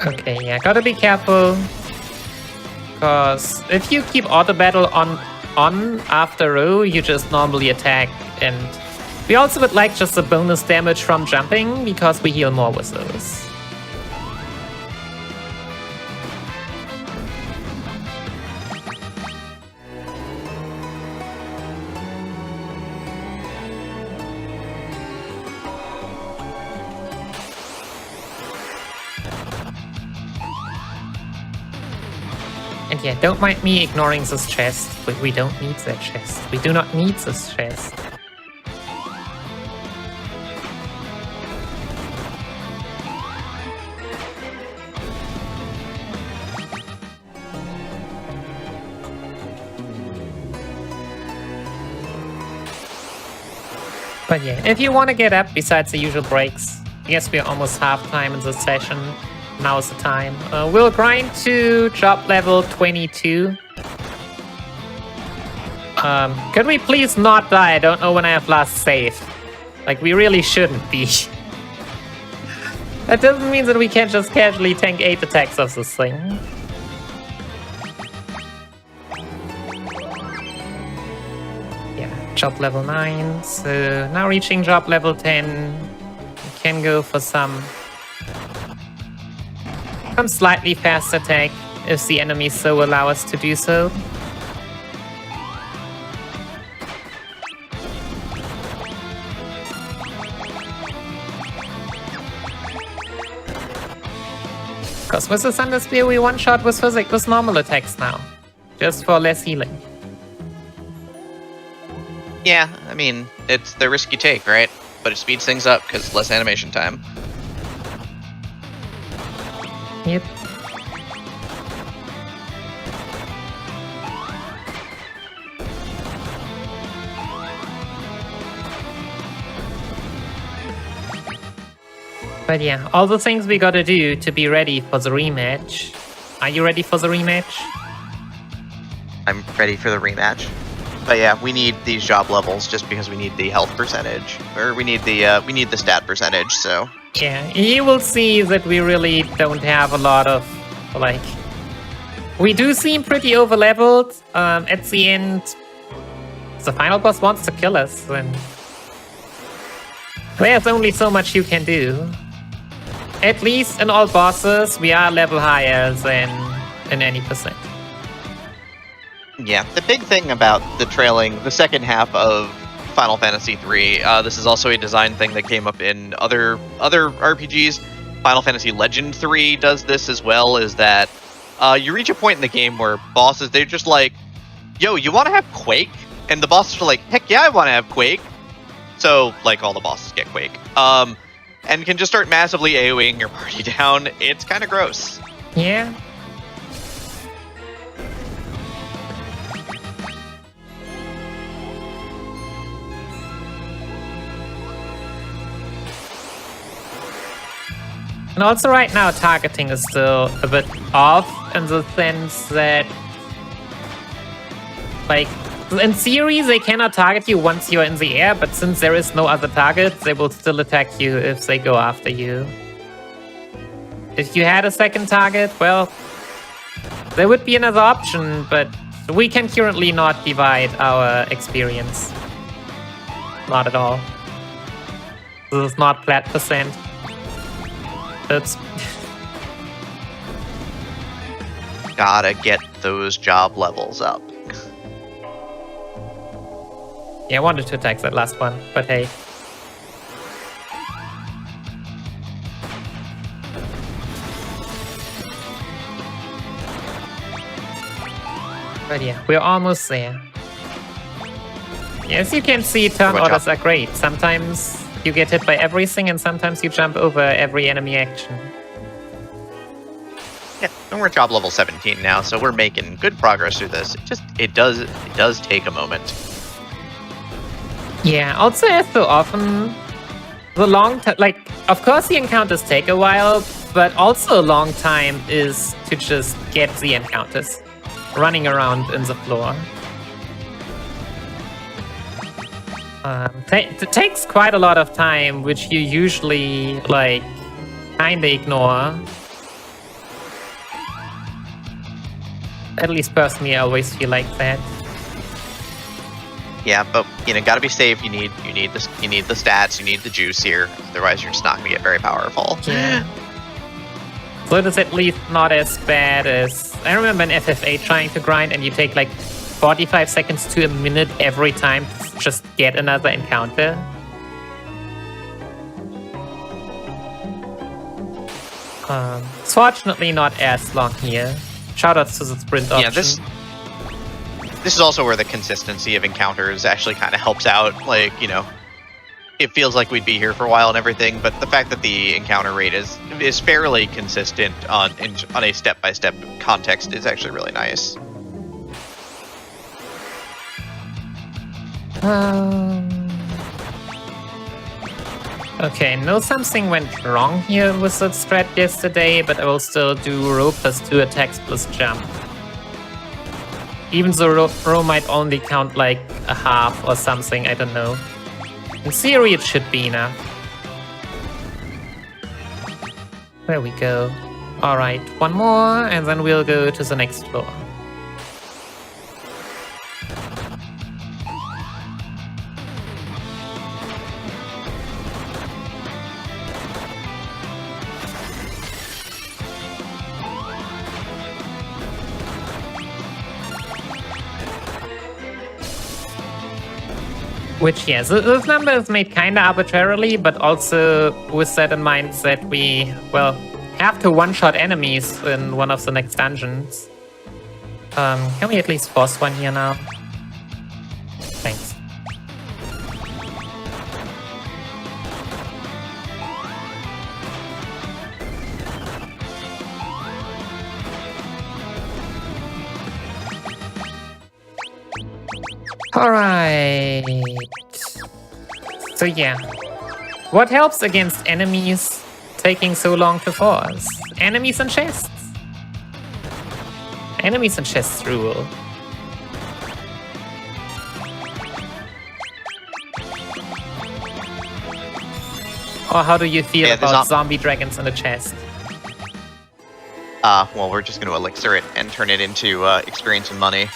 Okay, yeah, gotta be careful. Because if you keep auto battle on after row, you just normally attack. And we also would like just the bonus damage from jumping, because we heal more with those. And yeah, don't mind me ignoring this chest. We don't need that chest. We do not need this chest. But yeah, if you want to get up besides the usual breaks, I guess we're almost half time in this session. Now's the time. We'll grind to job level 22. Could we please not die? I don't know when I have last saved. Like, we really shouldn't be. That doesn't mean that we can't just casually tank 8 attacks of this thing. Yeah, job level 9. So now reaching job level 10. We can go for some slightly fast attack if the enemies so allow us to do so. Because with the Thunder Spear we one-shot with physics with normal attacks now, just for less healing. Yeah, I mean, it's the risk you take, right? But it speeds things up because less animation time. Yep. But yeah, all the things we gotta do to be ready for the rematch. Are you ready for the rematch? I'm ready for the rematch. But yeah, we need these job levels just because we need the health percentage, or we need the stat percentage. So yeah, you will see that we really don't have a lot of, like, we do seem pretty overleveled. At the end, the final boss wants to kill us, and there's only so much you can do. At least in all bosses, we are level higher than in any percent. Yeah, the big thing about the second half of Final Fantasy III, this is also a design thing that came up in other RPGs. Final Fantasy Legend 3 does this as well, is that you reach a point in the game where bosses, they're just like, yo, you want to have Quake? And the bosses are like, heck yeah, I want to have Quake. So, like, all the bosses get Quake. And can just start massively AoEing your party down. It's kind of gross. Yeah. And also right now, targeting is still a bit off in the sense that, like, in theory, they cannot target you once you're in the air, but since there is no other target, they will still attack you if they go after you. If you had a second target, well, there would be another option, but we can currently not divide our experience. Not at all. This is not flat percent. Oops. Gotta get those job levels up. Yeah, I wanted to attack that last one, but hey. But yeah, we're almost there. As you can see, turn orders are great. Sometimes you get hit by everything, and sometimes you jump over every enemy action. Yeah, and we're job level 17 now, so we're making good progress through this. It does take a moment. Yeah, also as so often, the long time, like, of course the encounters take a while, but also a long time is to just get the encounters running around in the floor. It takes quite a lot of time, which you usually, like, kinda ignore. At least personally, I always feel like that. Yeah, but gotta be safe. You need the stats. You need the juice here. Otherwise, you're just not gonna get very powerful. Yeah. So it is at least not as bad as I remember in FFA trying to grind, and you take like 45 seconds to a minute every time to just get another encounter. It's fortunately not as long here. Shoutouts to the sprint option. Yeah, this is also where the consistency of encounters actually kind of helps out. Like, it feels like we'd be here for a while and everything, but the fact that the encounter rate is fairly consistent on a step-by-step context is actually really nice. Okay, I know something went wrong here with that strat yesterday, but I will still do row plus 2 attacks plus jump. Even though row might only count like a half or something, I don't know. In theory, it should be enough. There we go. Alright, one more, and then we'll go to the next floor. Which, yes, this number is made kinda arbitrarily, but also with that in mind that we, well, have to one-shot enemies in one of the next dungeons. Can we at least force one here now? Thanks. Alright. So yeah. What helps against enemies taking so long to force? Enemies and chests. Enemies and chests rule. Or how do you feel about zombie dragons in the chest? Well, we're just going to elixir it and turn it into experience and money.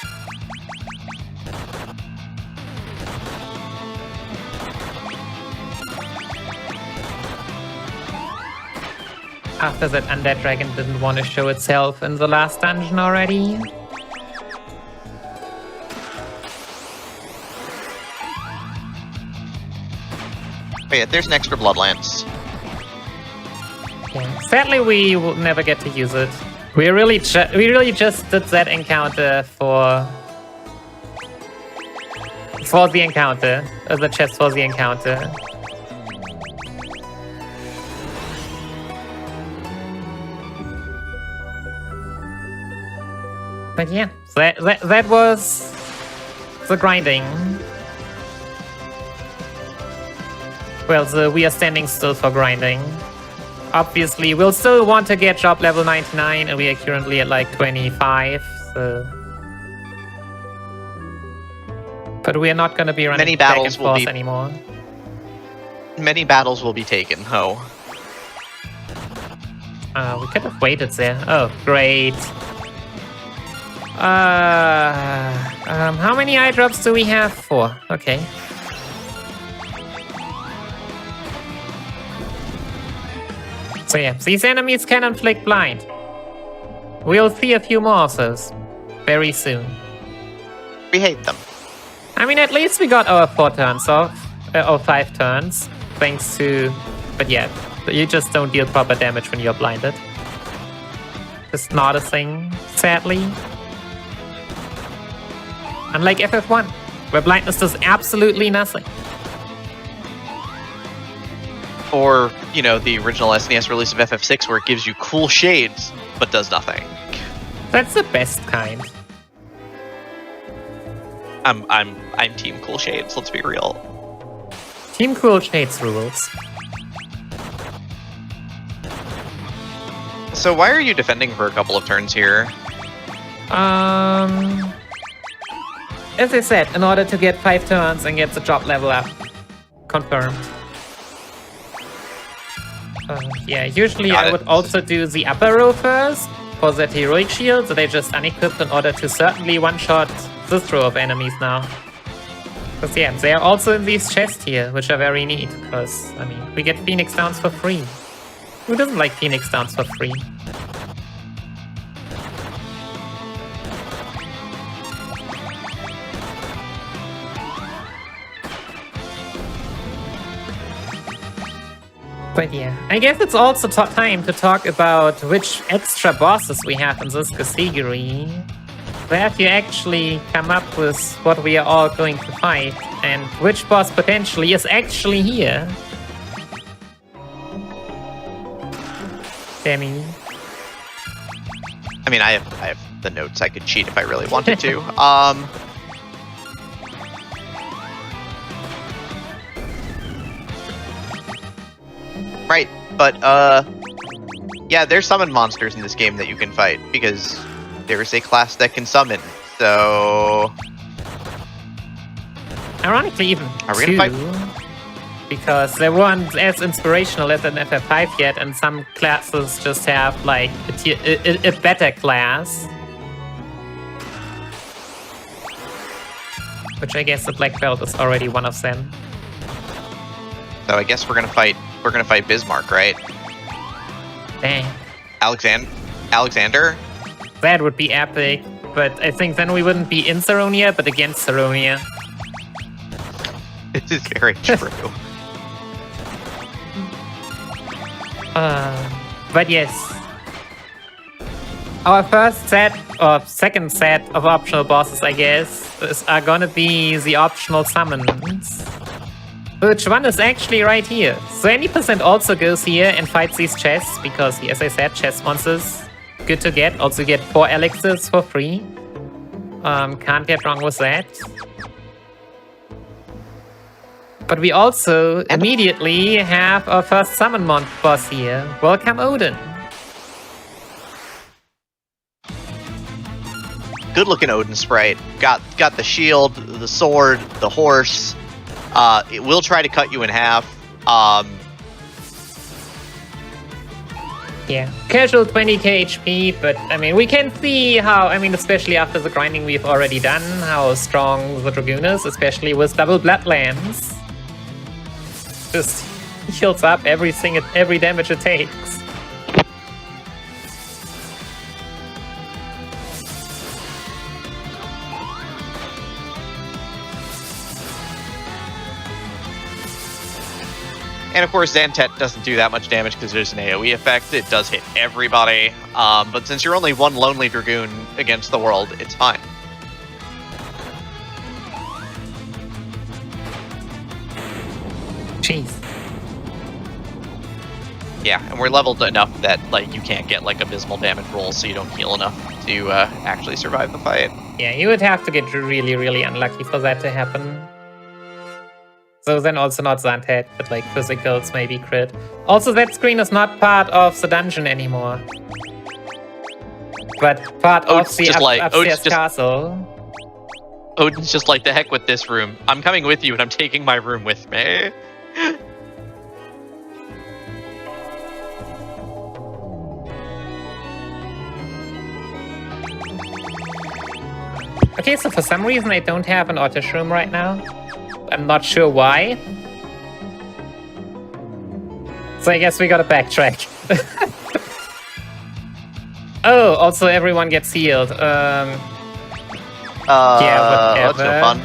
After that undead dragon didn't want to show itself in the last dungeon already. But yeah, there's an extra Bloodlance. Yeah. Sadly, we will never get to use it. We really just did that encounter for the encounter, the chest for the encounter. But yeah, that was the grinding. Well, we are standing still for grinding. Obviously, we'll still want to get job level 99, and we are currently at like 25, so... But we are not going to be running back and forth anymore. Many battles will be taken, ho. We could have waited there. Oh, great. How many eye drops do we have? 4. Okay. So yeah, these enemies can inflict blind. We'll see a few more of those very soon. We hate them. I mean, at least we got our 4 turns off, or 5 turns, thanks to... But yeah, you just don't deal proper damage when you're blinded. Just not a thing, sadly. Unlike FF1, where blindness does absolutely nothing. Or, you know, the original SNES release of FF6 where it gives you cool shades, but does nothing. That's the best kind. I'm team cool shades, let's be real. Team Cool Shades rules. So why are you defending for a couple of turns here? As I said, in order to get 5 turns and get the job level up. Confirmed. Yeah, usually I would also do the upper row first for that heroic shield, so they just unequipped in order to certainly one-shot this row of enemies now. Because yeah, they are also in these chests here, which are very neat, because, I mean, we get Phoenix Downs for free. Who doesn't like Phoenix Downs for free? But yeah, I guess it's also time to talk about which extra bosses we have in this category. Where you actually come up with what we are all going to fight, and which boss potentially is actually here. Demi. I mean, I have the notes. I could cheat if I really wanted to. Right, but yeah, there's summon monsters in this game that you can fight because there's a class that can summon. So, ironically, even are we 2, gonna fight? Because they weren't as inspirational as an FF5 yet, and some classes just have like a better class. Which I guess the Black Belt is already one of them. So I guess we're gonna fight Bismarck, right? Dang. Alexander? That would be epic, but I think then we wouldn't be in Saronia, but against Saronia. This is very true. But yes. Our first set, or second set of optional bosses, I guess, are gonna be the optional summons. Which one is actually right here. So any percent also goes here and fights these chests, because, as I said, chest monsters, good to get. Also get 4 elixirs for free. Can't get wrong with that. But we also immediately have our first summon boss here. Welcome, Odin. Good looking Odin sprite. Got the shield, the sword, the horse. It will try to cut you in half. Yeah, casual 20k HP, but I mean, we can see how, I mean, especially after the grinding we've already done, how strong the Dragoon is, especially with double Bloodlands. Just heals up every damage it takes. And of course, Zantet doesn't do that much damage because there's an AoE effect. It does hit everybody. But since you're only one Lonely Dragoon against the world, it's fine. Jeez. Yeah, and we're leveled enough that like you can't get like abysmal damage rolls, so you don't heal enough to actually survive the fight. Yeah, you would have to get really, really unlucky for that to happen. So then also not Zantet, but like physicals, maybe crit. Also, that screen is not part of the dungeon anymore. But part of the upstairs castle. Odin's just like, the heck with this room. I'm coming with you and I'm taking my room with me. Okay, so for some reason I don't have an Oddish room right now. I'm not sure why. So I guess we gotta backtrack. Oh, also everyone gets healed. Yeah, whatever. That's no fun.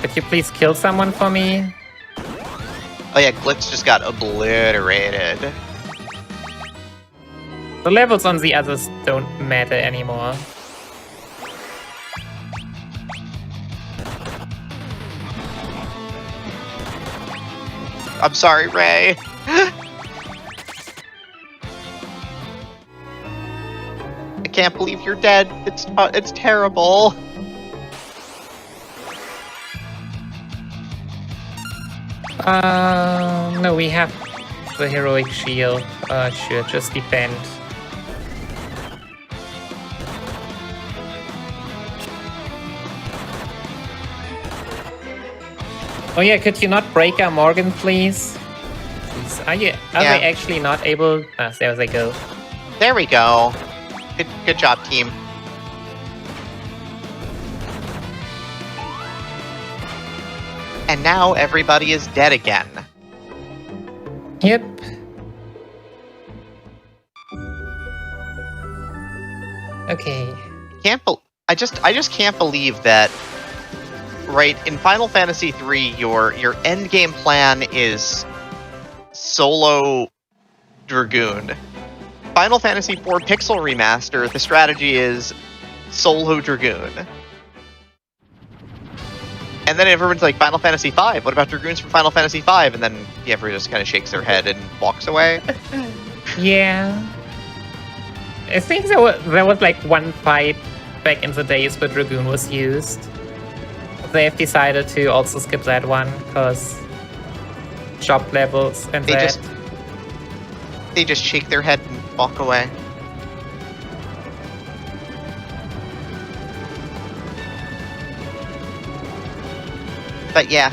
Could you please kill someone for me? Oh yeah, Glitz just got obliterated. The levels on the others don't matter anymore. I'm sorry, Ray. I can't believe you're dead. It's terrible. No, we have the heroic shield. Sure, just defend. Oh yeah, could you not break our Morgan, please? Are they actually not able? Ah, there they go. There we go. Good job, team. And now everybody is dead again. Yep. Okay. I just can't believe that. Right, in Final Fantasy III, your end game plan is solo Dragoon. Final Fantasy IV Pixel Remaster, the strategy is solo Dragoon. And then everyone's like, Final Fantasy V, what about Dragoons from Final Fantasy V? And then everyone just kind of shakes their head and walks away. Yeah. I think there was like one fight back in the days where Dragoon was used. They have decided to also skip that one because job levels and they just shake their head and walk away. But yeah,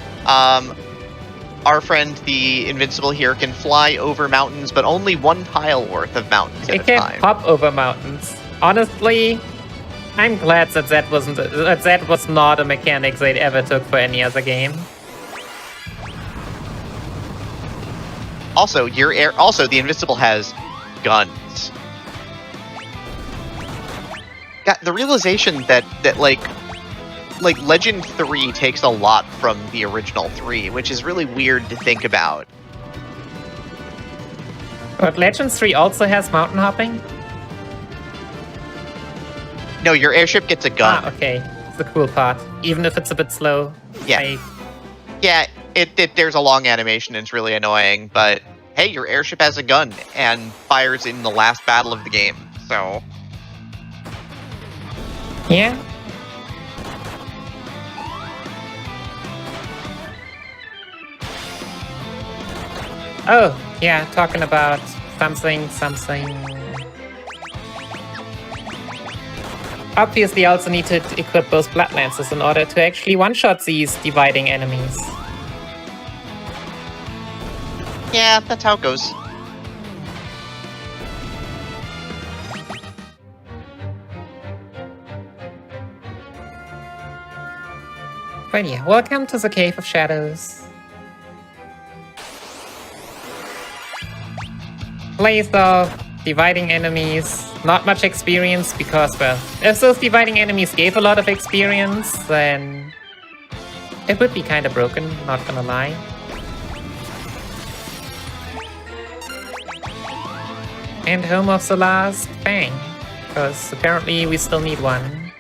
our friend the Invincible here can fly over mountains, but only one tile worth of mountains at a time. It can't hop over mountains. Honestly, I'm glad that was not a mechanic they ever took for any other game. Also, the Invincible has guns. Got the realization that like Legend 3 takes a lot from the original 3, which is really weird to think about. But Legends 3 also has mountain hopping? No, your airship gets a gun. Ah, okay. It's the cool part. Even if it's a bit slow. Yeah. Yeah, there's a long animation and it's really annoying, but hey, your airship has a gun and fires in the last battle of the game, so... Yeah. Oh, yeah, talking about something. Obviously, I also need to equip those Blood Lances in order to actually one-shot these dividing enemies. Yeah, that's how it goes. But yeah, welcome to the Cave of Shadows. Place of dividing enemies. Not much experience because, well, if those dividing enemies gave a lot of experience, then it would be kind of broken, not gonna lie. And home of the last bang, because apparently we still need one.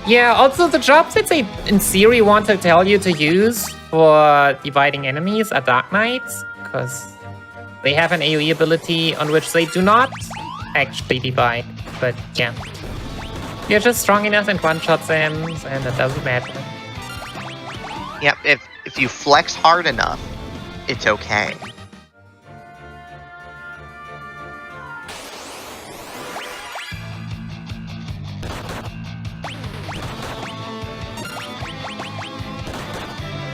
Yeah, also the jobs that they in theory want to tell you to use for dividing enemies are Dark Knights, because they have an AoE ability on which they do not actually divide. But yeah, you're just strong enough and one-shot them, and it doesn't matter. Yep, if you flex hard enough, it's okay.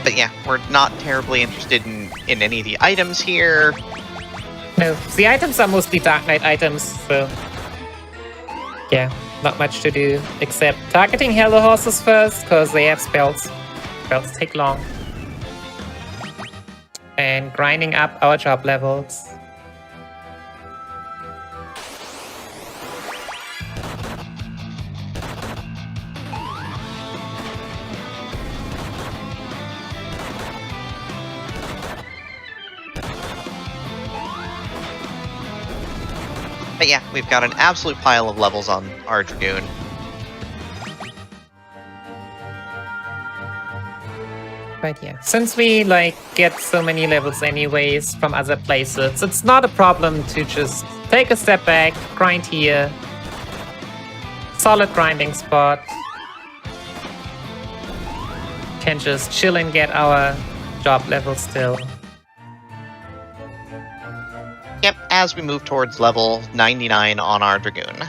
But yeah, we're not terribly interested in any of the items here. No, the items are mostly Dark Knight items, so yeah, not much to do except targeting Halo Horses first, because they have spells. Spells take long. And grinding up our job levels. But yeah, we've got an absolute pile of levels on our Dragoon. But yeah, since we get so many levels anyways from other places, it's not a problem to just take a step back, grind here. Solid grinding spot. Can just chill and get our job level still. Yep, as we move towards level 99 on our Dragoon.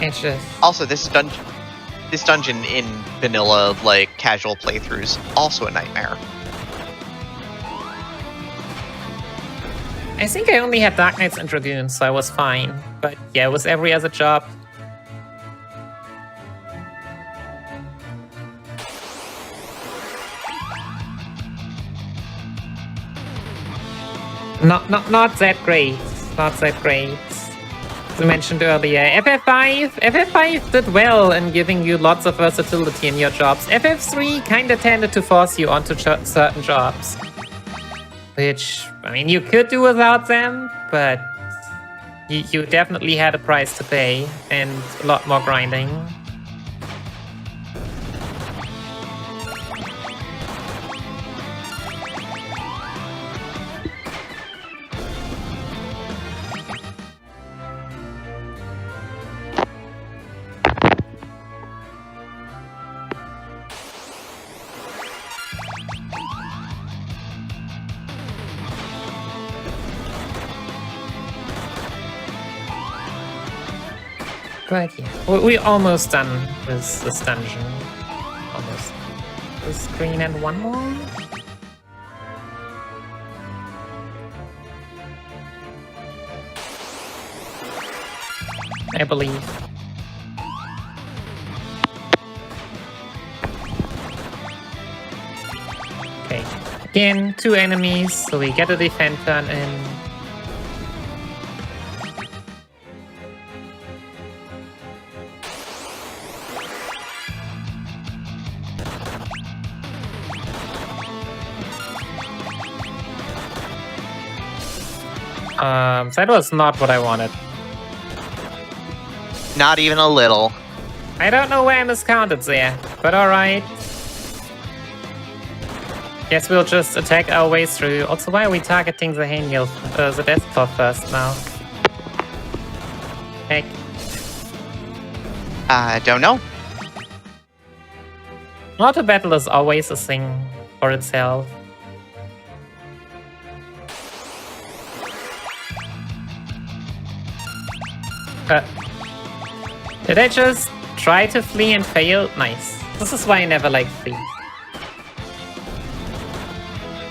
It's just... Also, this dungeon in vanilla, casual playthroughs, also a nightmare. I think I only had Dark Knights and Dragoons, so I was fine. But yeah, it was every other job. Not that great. Not that great. As I mentioned earlier, FF5 did well in giving you lots of versatility in your jobs. FF3 kinda tended to force you onto certain jobs. Which, I mean, you could do without them, but you definitely had a price to pay and a lot more grinding. But yeah, we're almost done with this dungeon. Almost. This screen and one more? I believe. Okay. Again, 2 enemies, so we get a defend turn in. That was not what I wanted. Not even a little. I don't know where I miscounted there, but alright. Guess we'll just attack our way through. Also, why are we targeting the Haniel, the desktop first now? Heck. I don't know. Auto battle is always a thing for itself. Did I just try to flee and fail? Nice. This is why I never like flee.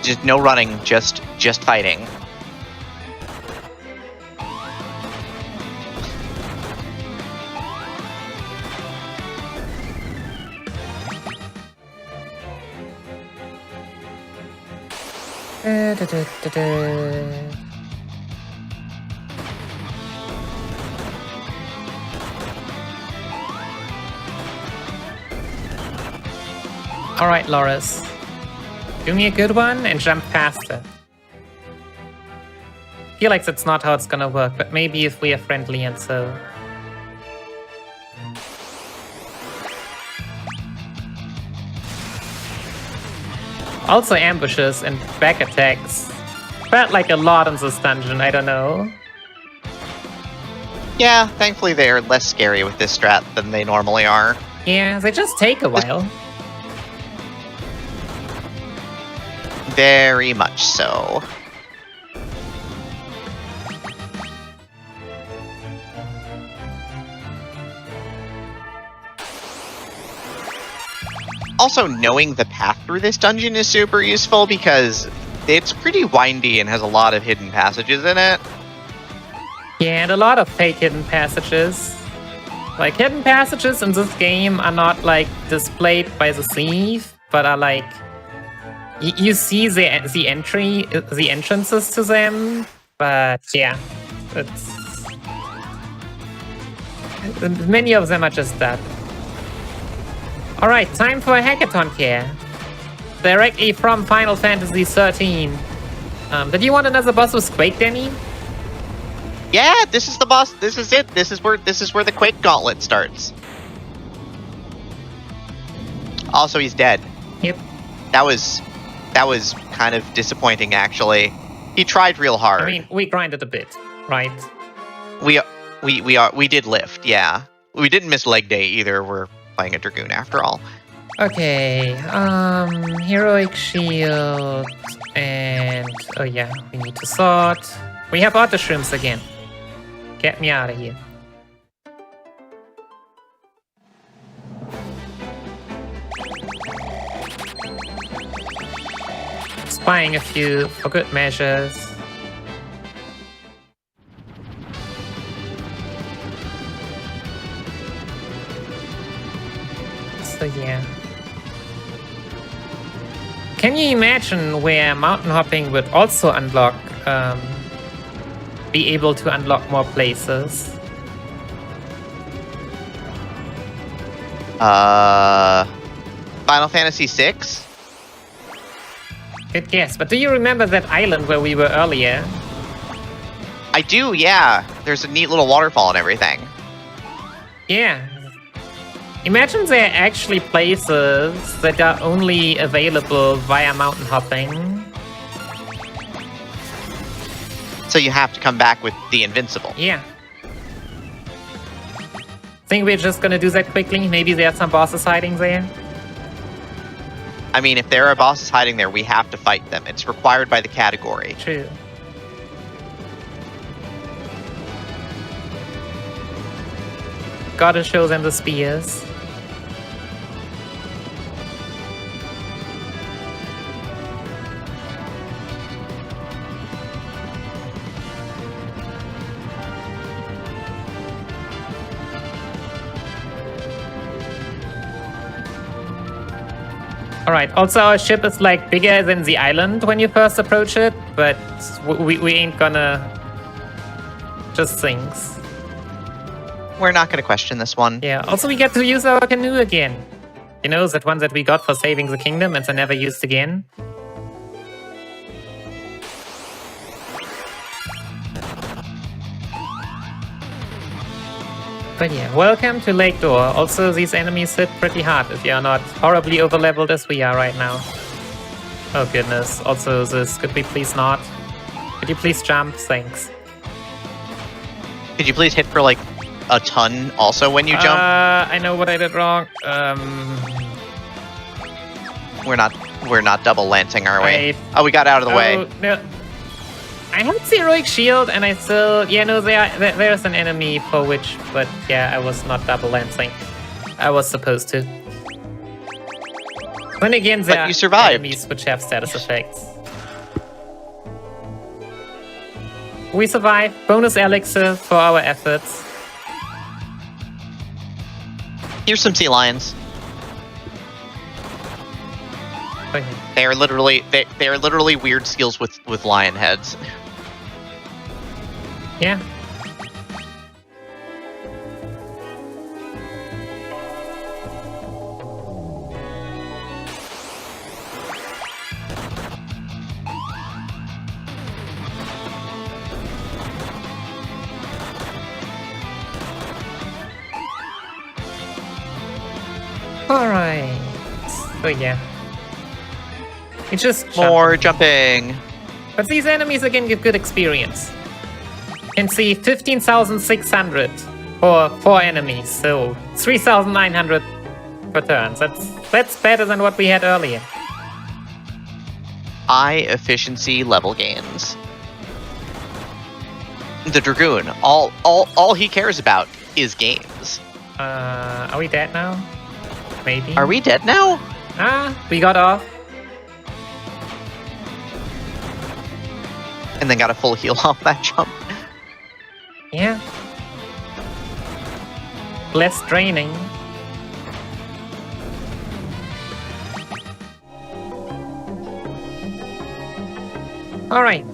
Just no running, just fighting. Alright, Loris. Do me a good one and jump past it. I feel like that's not how it's gonna work, but maybe if we are friendly and so. Also ambushes and back attacks. Felt like a lot in this dungeon, I don't know. Yeah, thankfully they're less scary with this strat than they normally are. Yeah, they just take a while. Very much so. Also, knowing the path through this dungeon is super useful because it's pretty windy and has a lot of hidden passages in it. Yeah, and a lot of fake hidden passages. Like, hidden passages in this game are not, like, displayed by the thief, but are, like... You see the entrances to them, but yeah, it's... Many of them are just that. Alright, time for a hackathon here. Directly from Final Fantasy XIII. Did you want another boss with Quake, Danny? Yeah, this is the boss. This is it. This is where the Quake Gauntlet starts. Also, he's dead. Yep. That was kind of disappointing, actually. He tried real hard. I mean, we grinded a bit, right? We did lift, yeah. We didn't miss leg day either. We're playing a Dragoon after all. Okay, heroic shield, and oh yeah, we need to sort. We have auto shrooms again. Get me out of here. Spying a few for good measures. So yeah. Can you imagine where mountain hopping would also unlock, be able to unlock more places? Final Fantasy VI? Good guess, but do you remember that island where we were earlier? I do, yeah. There's a neat little waterfall and everything. Yeah. Imagine there are actually places that are only available via mountain hopping. So you have to come back with the Invincible. Yeah. Think we're just gonna do that quickly? Maybe there are some bosses hiding there? I mean, if there are bosses hiding there, we have to fight them. It's required by the category. True. Gotta show them the spears. Alright, also our ship is like bigger than the island when you first approach it, but we ain't gonna... just things. We're not going to question this one. Yeah, also we get to use our canoe again. You know, that one that we got for saving the kingdom and then never used again? But yeah, welcome to Lake Door. Also, these enemies hit pretty hard if you're not horribly overleveled as we are right now. Oh goodness, also this, could we please not? Could you please jump? Thanks. Could you please hit for like a ton also when you jump? I know what I did wrong. We're not double lancing, are we? Wait. Oh, we got out of the way. No. I have the heroic shield and I still... Yeah, no, there's an enemy for which... But yeah, I was not double lancing. I was supposed to. Then again, there But you survived. are enemies which have status effects. We survived. Bonus elixir for our efforts. Here's some sea lions. Okay. They are literally weird skills with lion heads. Yeah. Alright. So yeah. It's just More jumping. But these enemies again give good experience. You can see 15,600 for 4 enemies, so 3,900 per turn. That's better than what we had earlier. High efficiency level gains. The Dragoon, all he cares about is games. Are we dead now? Maybe. Are we dead now? We got off. And then got a full heal off that jump. Yeah. Less draining. Alright.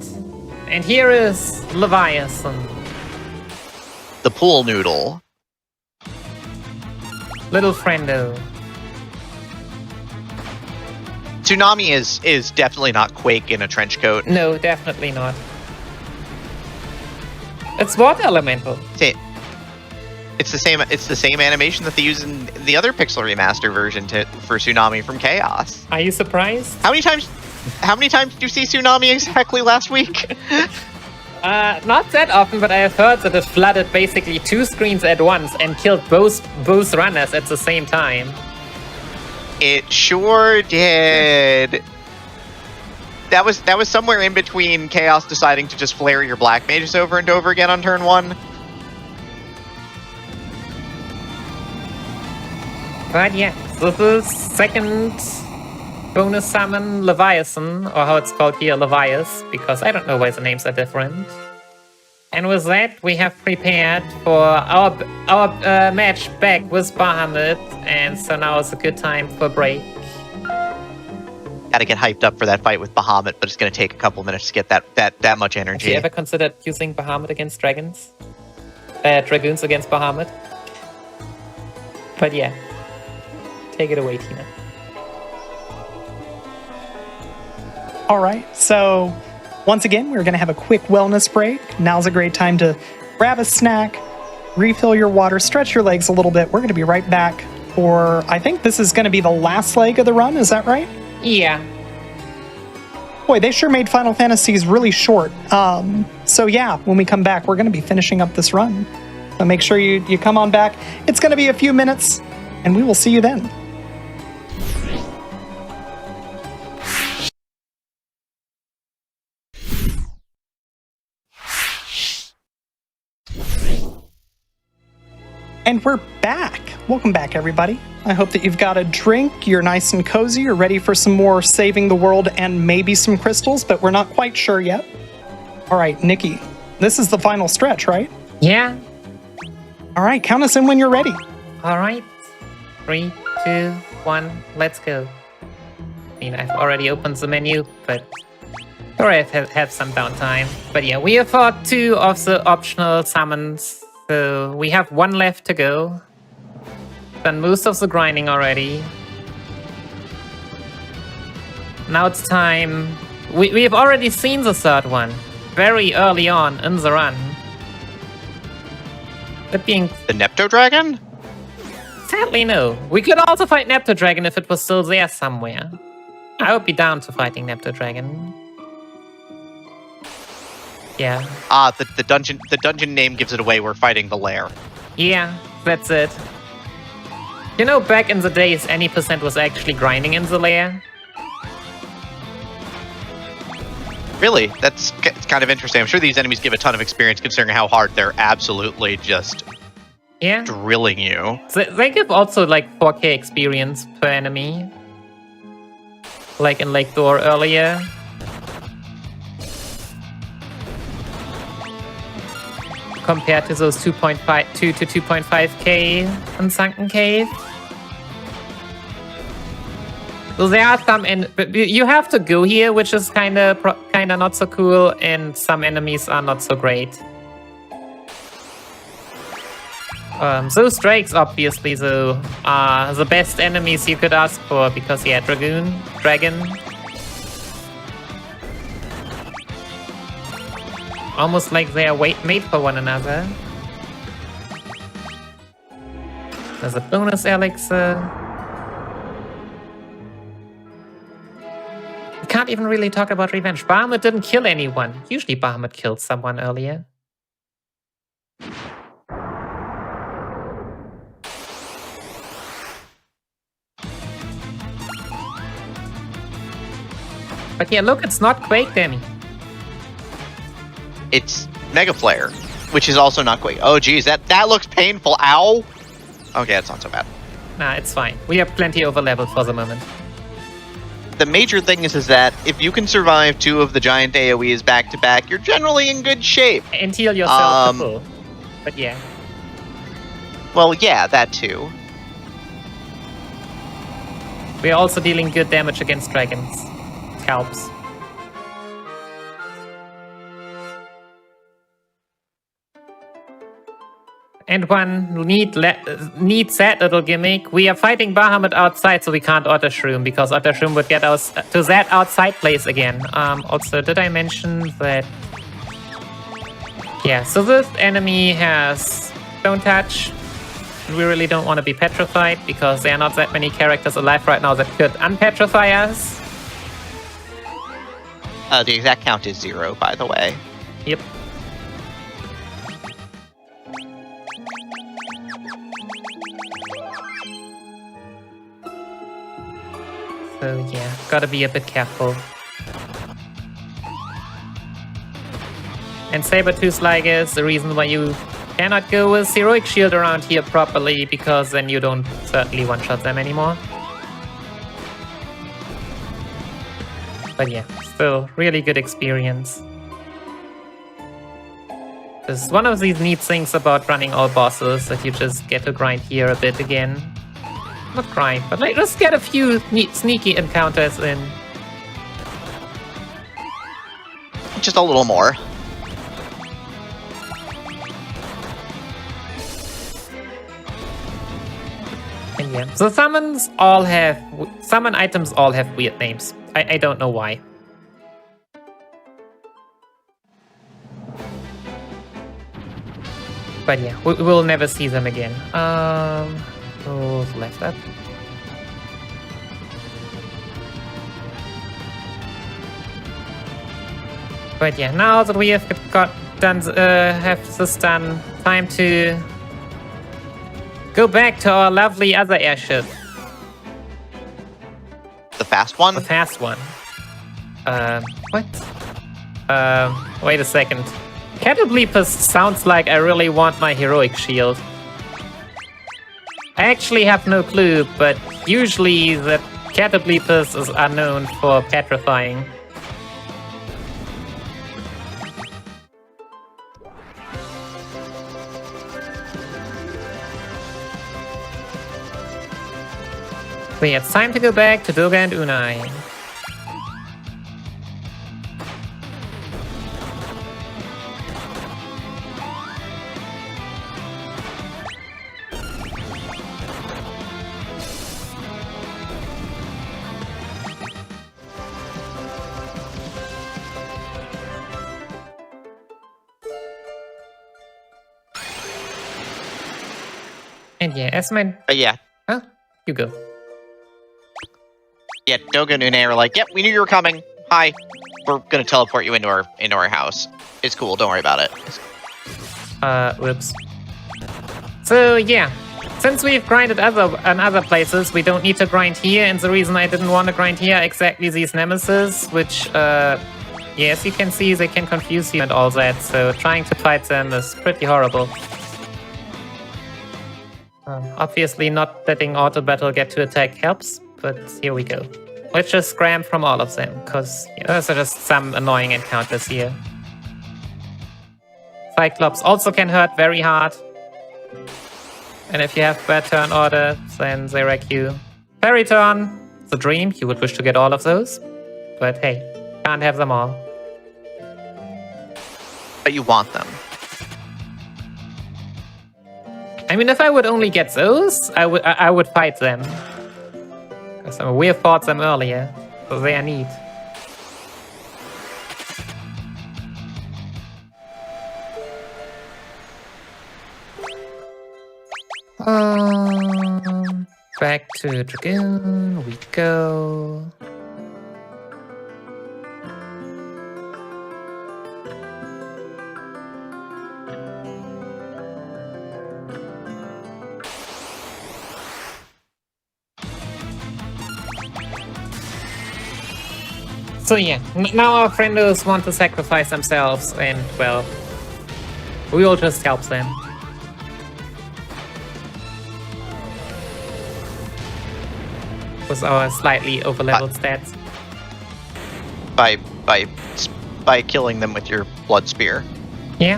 And here is Leviathan. The pool noodle. Little friendo. Tsunami is definitely not Quake in a trench coat. No, definitely not. It's water elemental. It's the same animation that they use in the other Pixel Remaster version for Tsunami from Chaos. Are you surprised? How many times did you see Tsunami exactly last week? Not that often, but I have heard that it flooded basically 2 screens at once and killed both runners at the same time. It sure did. That was somewhere in between Chaos deciding to just flare your Black Mages over and over again on turn 1. But yeah, this is second bonus summon Leviathan, or how it's called here, Levias, because I don't know why the names are different. And with that, we have prepared for our match back with Bahamut, and so now is a good time for break. Gotta get hyped up for that fight with Bahamut, but it's gonna take a couple minutes to get that much energy. Have you ever considered using Bahamut against dragons? Dragoons against Bahamut? But yeah, take it away, Tina. All right, so once again, we're going to have a quick wellness break. Now's a great time to grab a snack, refill your water, stretch your legs a little bit. We're going to be right back for, I think this is going to be the last leg of the run. Is that right? Yeah. Boy, they sure made Final Fantasies really short. So yeah, when we come back, we're going to be finishing up this run. So make sure you come on back. It's going to be a few minutes, and we will see you then. And we're back. Welcome back, everybody. I hope that you've got a drink, you're nice and cozy, you're ready for some more saving the world and maybe some crystals, but we're not quite sure yet. All right, Nikki, this is the final stretch, right? Yeah. All right, count us in when you're ready. All right. 3, 2, 1, let's go. I mean, I've already opened the menu, but or I've had some downtime. But yeah, we have fought 2 of the optional summons. So we have 1 left to go. Done most of the grinding already. Now it's time. We have already seen the 3rd one very early on in the run. That being The Nepto Dragon? sadly no. We could also fight Nepto Dragon if it was still there somewhere. I would be down to fighting Nepto Dragon. Yeah. The dungeon name gives it away. We're fighting the lair. Yeah, that's it. You know, back in the days, any percent was actually grinding in the lair. Really? It's kind of interesting. I'm sure these enemies give a ton of experience considering how hard they're absolutely just drilling you. They give also like 4k experience per enemy. Like in Lake Door earlier. Compared to those 2.2 to 2.5k in Sunken Cave. So there are some, but you have to go here, which is kind of not so cool, and some enemies are not so great. Those drakes, obviously, though, are the best enemies you could ask for, because yeah, dragon. Almost like they are made for one another. There's a bonus elixir. We can't even really talk about revenge. Bahamut didn't kill anyone. Usually Bahamut killed someone earlier. But yeah, look, it's not Quake, Demi. It's Mega Flare, which is also not Quake. Oh, geez, that looks painful. Ow. Okay, that's not so bad. Nah, it's fine. We have plenty over level for the moment. The major thing is that if you can survive 2 of the giant AoEs back to back, you're generally in good shape. And heal yourself to full. But yeah. Well, yeah, that too. We are also dealing good damage against dragons. It helps. And one neat sad little gimmick. We are fighting Bahamut outside, so we can't auto shroom because auto shroom would get us to that outside place again. Also, did I mention that? Yeah, so this enemy has Stone Touch. We really don't want to be petrified because there are not that many characters alive right now that could unpetrify us. The exact count is 0, by the way. Yep. So yeah, gotta be a bit careful. And Sabertooth Like is the reason why you cannot go with Heroic Shield around here properly, because then you don't certainly one-shot them anymore. But yeah, still really good experience. There's one of these neat things about running all bosses that you just get to grind here a bit again. Not grind, but like just get a few neat, sneaky encounters in. Just a little more. And yeah, so summon items all have weird names. I don't know why. But yeah, we'll never see them again. Left up. But yeah, now that we have have this done, time to go back to our lovely other airship. The fast one? The fast one. What? Wait a second. Cataplepus sounds like I really want my heroic shield. I actually have no clue, but usually the Cataplepus are known for petrifying. But yeah, it's time to go back to Doga and Unai. And yeah, Esmond. Yeah. Huh? You go. Yeah, Doga and Une are like, yep, we knew you were coming. Hi. We're gonna teleport you into our house. It's cool, don't worry about it. Whoops. So yeah, since we've grinded in other places, we don't need to grind here, and the reason I didn't want to grind here are exactly these nemesis, which, yes, you can see they can confuse you and all that, so trying to fight them is pretty horrible. Obviously not letting auto battle get to attack helps, but here we go. Let's just scram from all of them, because those are just some annoying encounters here. Cyclops also can hurt very hard. And if you have bad turn order, then they wreck you. Periton, the dream, you would wish to get all of those. But hey, can't have them all. But you want them. I mean, if I would only get those, I would fight them. Because we have fought them earlier, so they are neat. Back to Dragoon we go. So yeah, now our friendos want to sacrifice themselves, and well, we will just help them. With our slightly overleveled stats. By killing them with your blood spear. Yeah.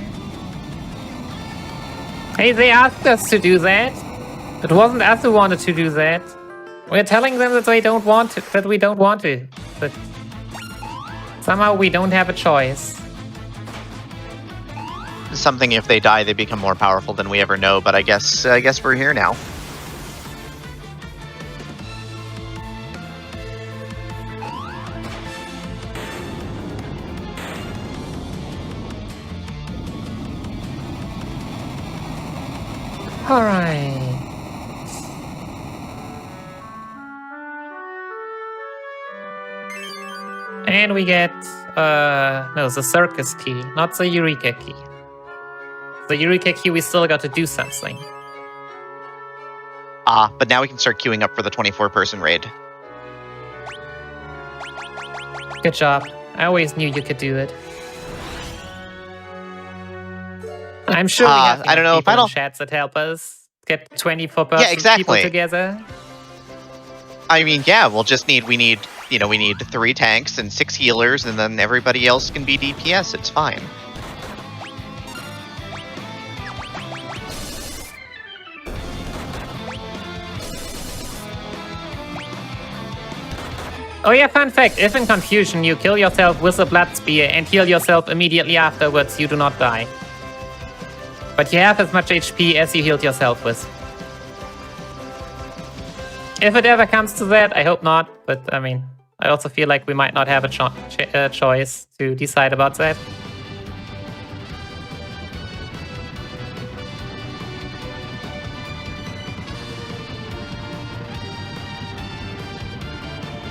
Hey, they asked us to do that. It wasn't us who wanted to do that. We're telling them that they don't want to, that we don't want to. But somehow we don't have a choice. Something if they die, they become more powerful than we ever know. But I guess we're here now. All right. And we get, no, the circus key, not the Eureka key. The Eureka key, we still got to do something. But now we can start queuing up for the 24-person raid. Good job. I always knew you could do it. I'm sure we have I don't know if I don't chats that help us get 24-person people together. I mean, yeah, we need 3 tanks and 6 healers, and then everybody else can be DPS. It's fine. Oh yeah, fun fact, if in confusion you kill yourself with a blood spear and heal yourself immediately afterwards, you do not die. But you have as much HP as you healed yourself with. If it ever comes to that, I hope not, but I mean, I also feel like we might not have a choice to decide about that.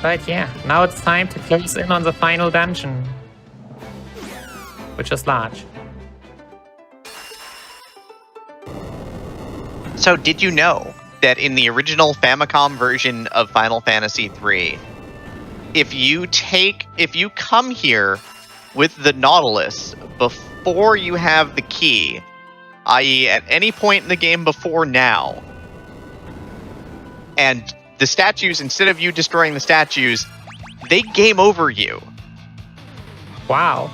But yeah, now it's time to close in on the final dungeon, which is large. So did you know that in the original Famicom version of Final Fantasy III, if you come here with the Nautilus before you have the key, i.e. at any point in the game before now, and the statues, instead of you destroying the statues, they game over you. Wow.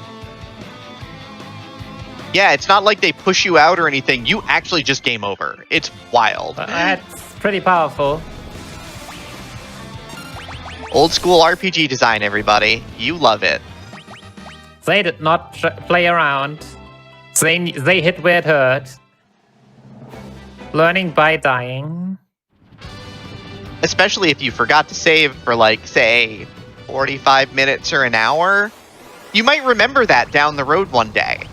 Yeah, it's not like they push you out or anything. You actually just game over. It's wild. That's pretty powerful. Old school RPG design, everybody. You love it. They did not play around. They hit where it hurt. Learning by dying. Especially if you forgot to save for, like, say, 45 minutes or an hour. You might remember that down the road one day.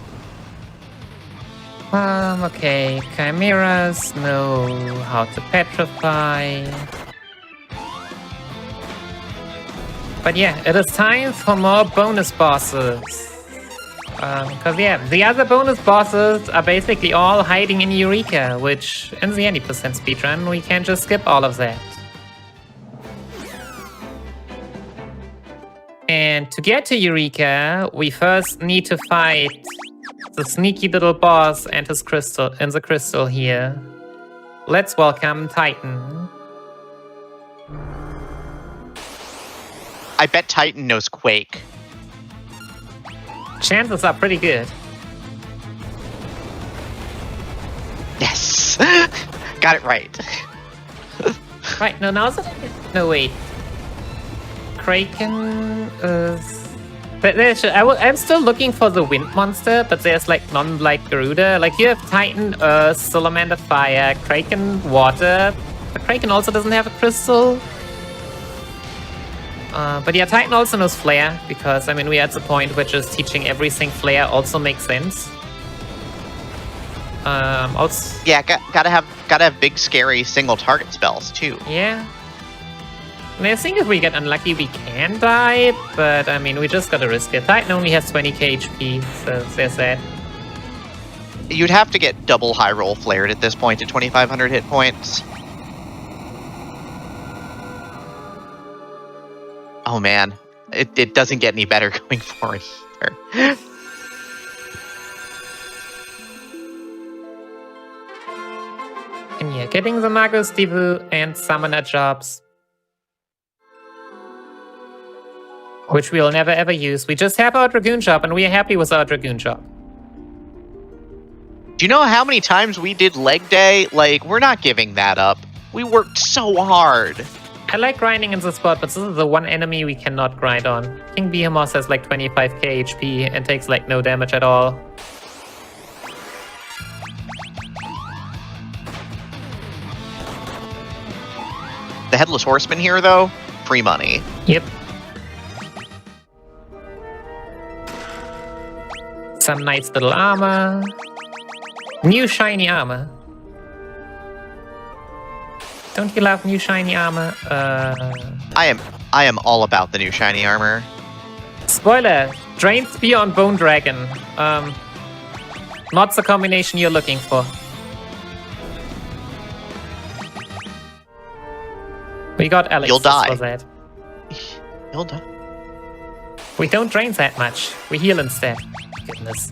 Okay. Chimeras know how to petrify. But yeah, it is time for more bonus bosses. Because yeah, the other bonus bosses are basically all hiding in Eureka, which in the 80% speedrun, we can just skip all of that. And to get to Eureka, we first need to fight the sneaky little boss and his crystal in the crystal here. Let's welcome Titan. I bet Titan knows Quake. Chances are pretty good. Yes! Got it right. Right, no, no, wait. Kraken is... I'm still looking for the wind monster, but there's like none like Garuda. Like you have Titan, Earth, Salamander, Fire, Kraken, Water. But Kraken also doesn't have a crystal. But yeah, Titan also knows Flare, because I mean we're at the point where just teaching everything Flare also makes sense. Also, yeah, gotta have big scary single target spells too. Yeah. I think if we get unlucky, we can die, but I mean, we just gotta risk it. Titan only has 20k HP, so there's that. You'd have to get double high roll flared at this point to 2,500 hit points. Oh man, it doesn't get any better going forward either. And yeah, getting the Magos Divu and Summoner jobs, which we'll never ever use. We just have our Dragoon job, and we are happy with our Dragoon job. Do you know how many times we did leg day? Like, we're not giving that up. We worked so hard. I like grinding in the spot, but this is the one enemy we cannot grind on. King Behemoth has like 25k HP and takes like no damage at all. The Headless Horseman here, though, free money. Yep. Some nice little armor. New shiny armor. Don't you love new shiny armor? I am all about the new shiny armor. Spoiler, Drain Spear on Bone Dragon. Not the combination you're looking for. We got Alex. You'll die. For that. You'll die. We don't drain that much. We heal instead. Goodness.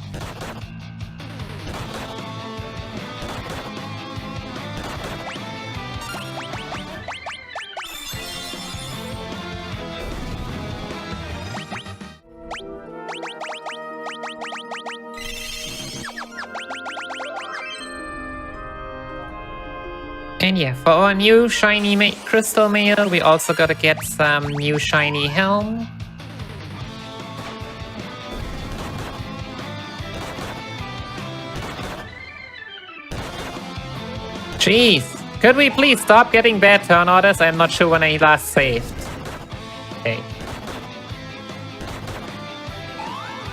And yeah, for our new shiny crystal mail, we also gotta get some new shiny helm. Jeez, could we please stop getting bad turn orders? I'm not sure when I last saved. Okay.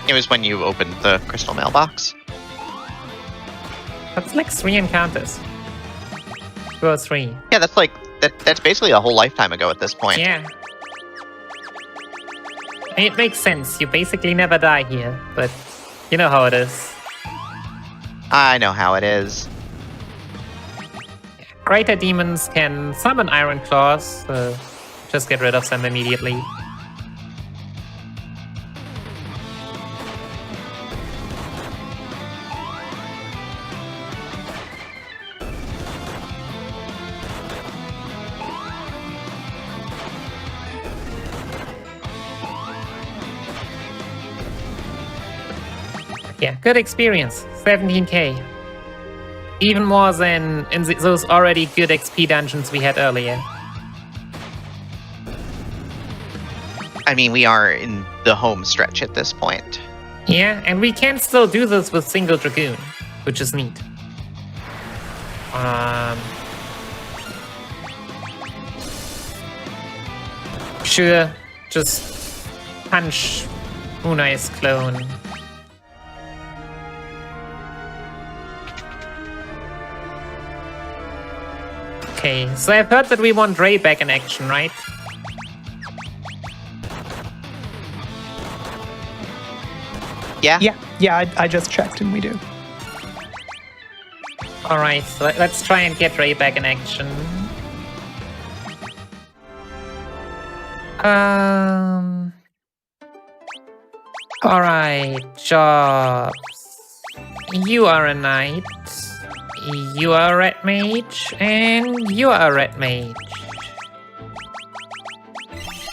It was when you opened the crystal mailbox. That's like 3 encounters. 2 or 3. Yeah, that's like that's basically a whole lifetime ago at this point. Yeah. It makes sense. You basically never die here, but you know how it is. I know how it is. Greater demons can summon Iron Claws, so just get rid of them immediately. Yeah, good experience. 17k. Even more than in those already good XP dungeons we had earlier. I mean, we are in the home stretch at this point. Yeah, and we can still do this with single Dragoon, which is neat. Sure, just punch Unai's clone. Okay, so I've heard that we want Ray back in action, right? Yeah? Yeah, I just checked and we do. Alright, so let's try and get Ray back in action. Alright, jobs. You are a knight. You are a red mage, and you are a red mage.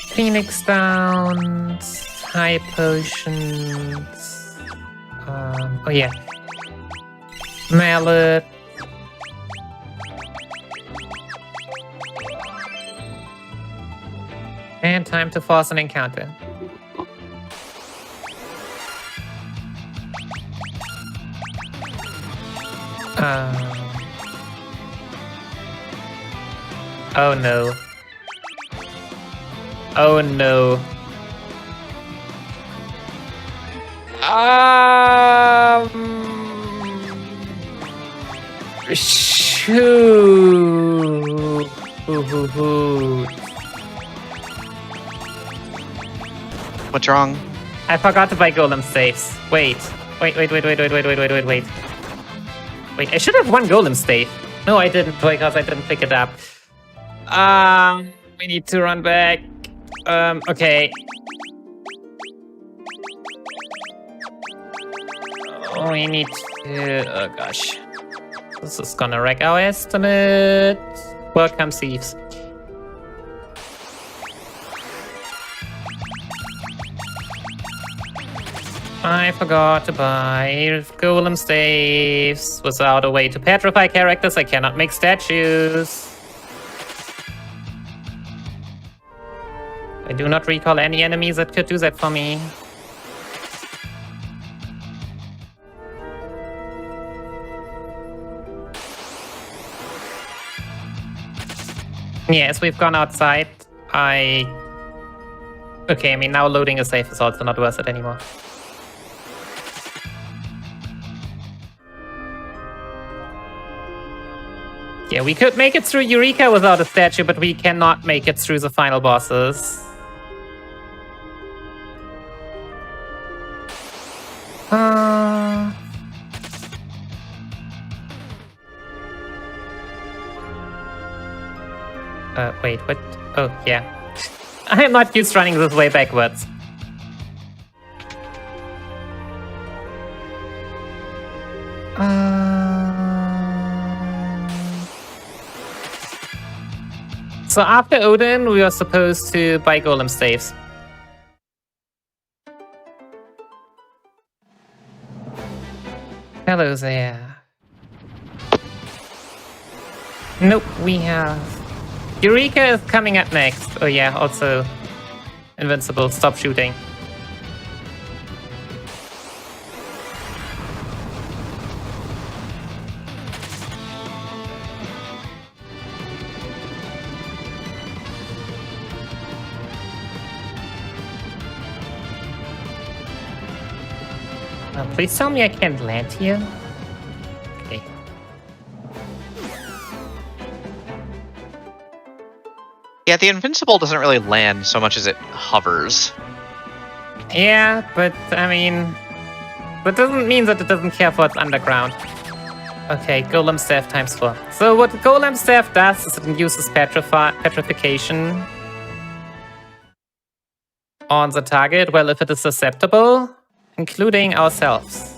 Phoenix Downs, high potions. Oh yeah. Mallet. And time to force an encounter. Oh no. Oh no. Shoot. What's wrong? I forgot to buy golem safes. Wait, I should have one golem safe. No, I didn't because I didn't pick it up. We need to run back. Okay. We need to... Oh gosh. This is gonna wreck our estimate. Welcome, thieves. I forgot to buy golem staves. Without a way to petrify characters, I cannot make statues. I do not recall any enemies that could do that for me. Yes, we've gone outside. Okay, I mean, now loading a safe is also not worth it anymore. Yeah, we could make it through Eureka without a statue, but we cannot make it through the final bosses. Wait, what? Oh, yeah. I am not used to running this way backwards. So after Odin, we are supposed to buy golem staves. Hello there. Nope, we have... Eureka is coming up next. Oh yeah, also invincible. Stop shooting. Please tell me I can't land here. Okay. Yeah, the invincible doesn't really land so much as it hovers. Yeah, but I mean, that doesn't mean that it doesn't care for its underground. Okay, golem staff times 4. So what golem staff does is it induces petrification on the target. Well, if it is susceptible, including ourselves.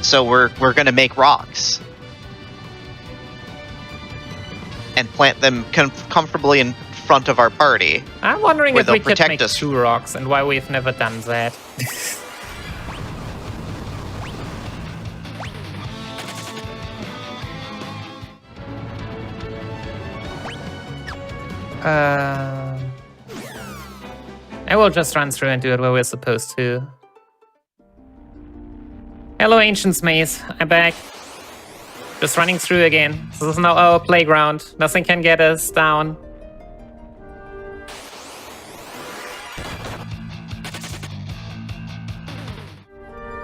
So we're gonna make rocks and plant them comfortably in front of our party. I'm wondering if we could make us. 2 rocks and why we've never done that. I will just run through and do it where we're supposed to. Hello, Ancient's Maze. I'm back. Just running through again. This is now our playground. Nothing can get us down.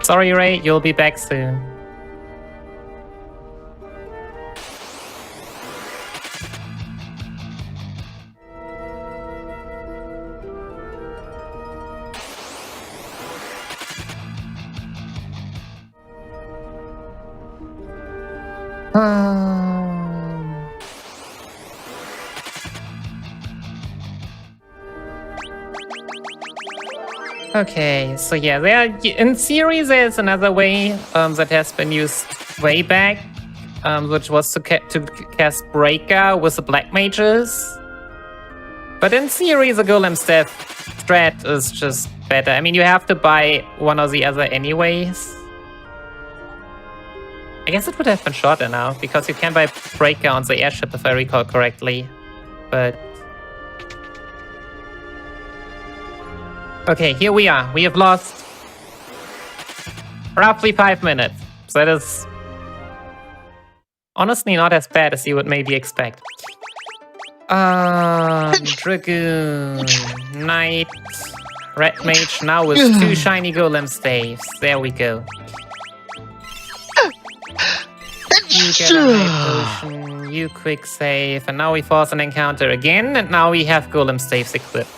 Sorry, Ray. You'll be back soon. Okay, so yeah, in theory there's another way that has been used way back, which was to cast Breaker with the Black Mages. But in theory, the Golem Staff strat is just better. I mean, you have to buy one or the other anyways. I guess it would have been shorter now, because you can buy Breaker on the airship if I recall correctly. But... okay, here we are. We have lost roughly 5 minutes. So that is honestly not as bad as you would maybe expect. Dragoon, Knight, Red Mage now with 2 shiny golem staves. There we go. You get a high potion, you quick save, and now we force an encounter again, and now we have golem staves equipped.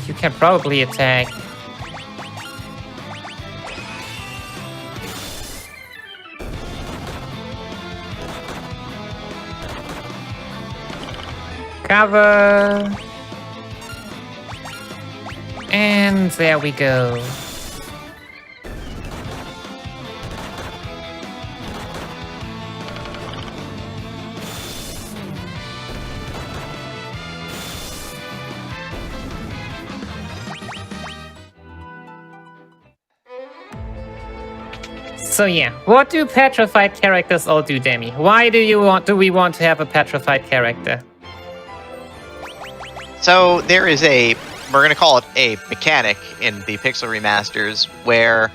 You can probably attack. Cover. And there we go. So yeah, what do petrified characters all do, Demi? Why do we want to have a petrified character? So there is we're going to call it a mechanic in the Pixel Remasters where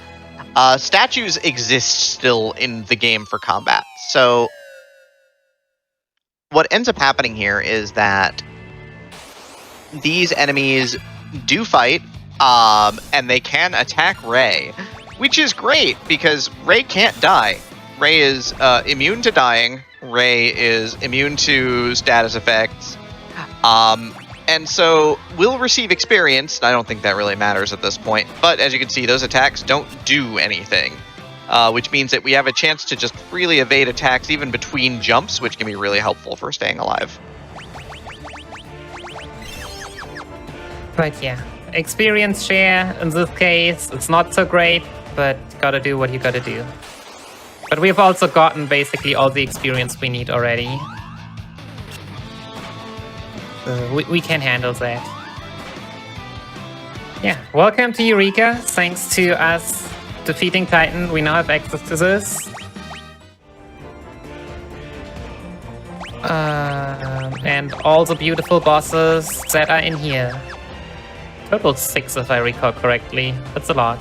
statues exist still in the game for combat. So what ends up happening here is that these enemies do fight, and they can attack Ray, which is great because Ray can't die. Ray is immune to dying. Ray is immune to status effects. And so we'll receive experience. I don't think that really matters at this point. But as you can see, those attacks don't do anything. Which means that we have a chance to just freely evade attacks even between jumps, which can be really helpful for staying alive. But yeah, experience share in this case, it's not so great, but gotta do what you gotta do. But we've also gotten basically all the experience we need already. So we can handle that. Yeah, welcome to Eureka. Thanks to us defeating Titan, we now have access to this. And all the beautiful bosses that are in here. Total 6 if I recall correctly. That's a lot.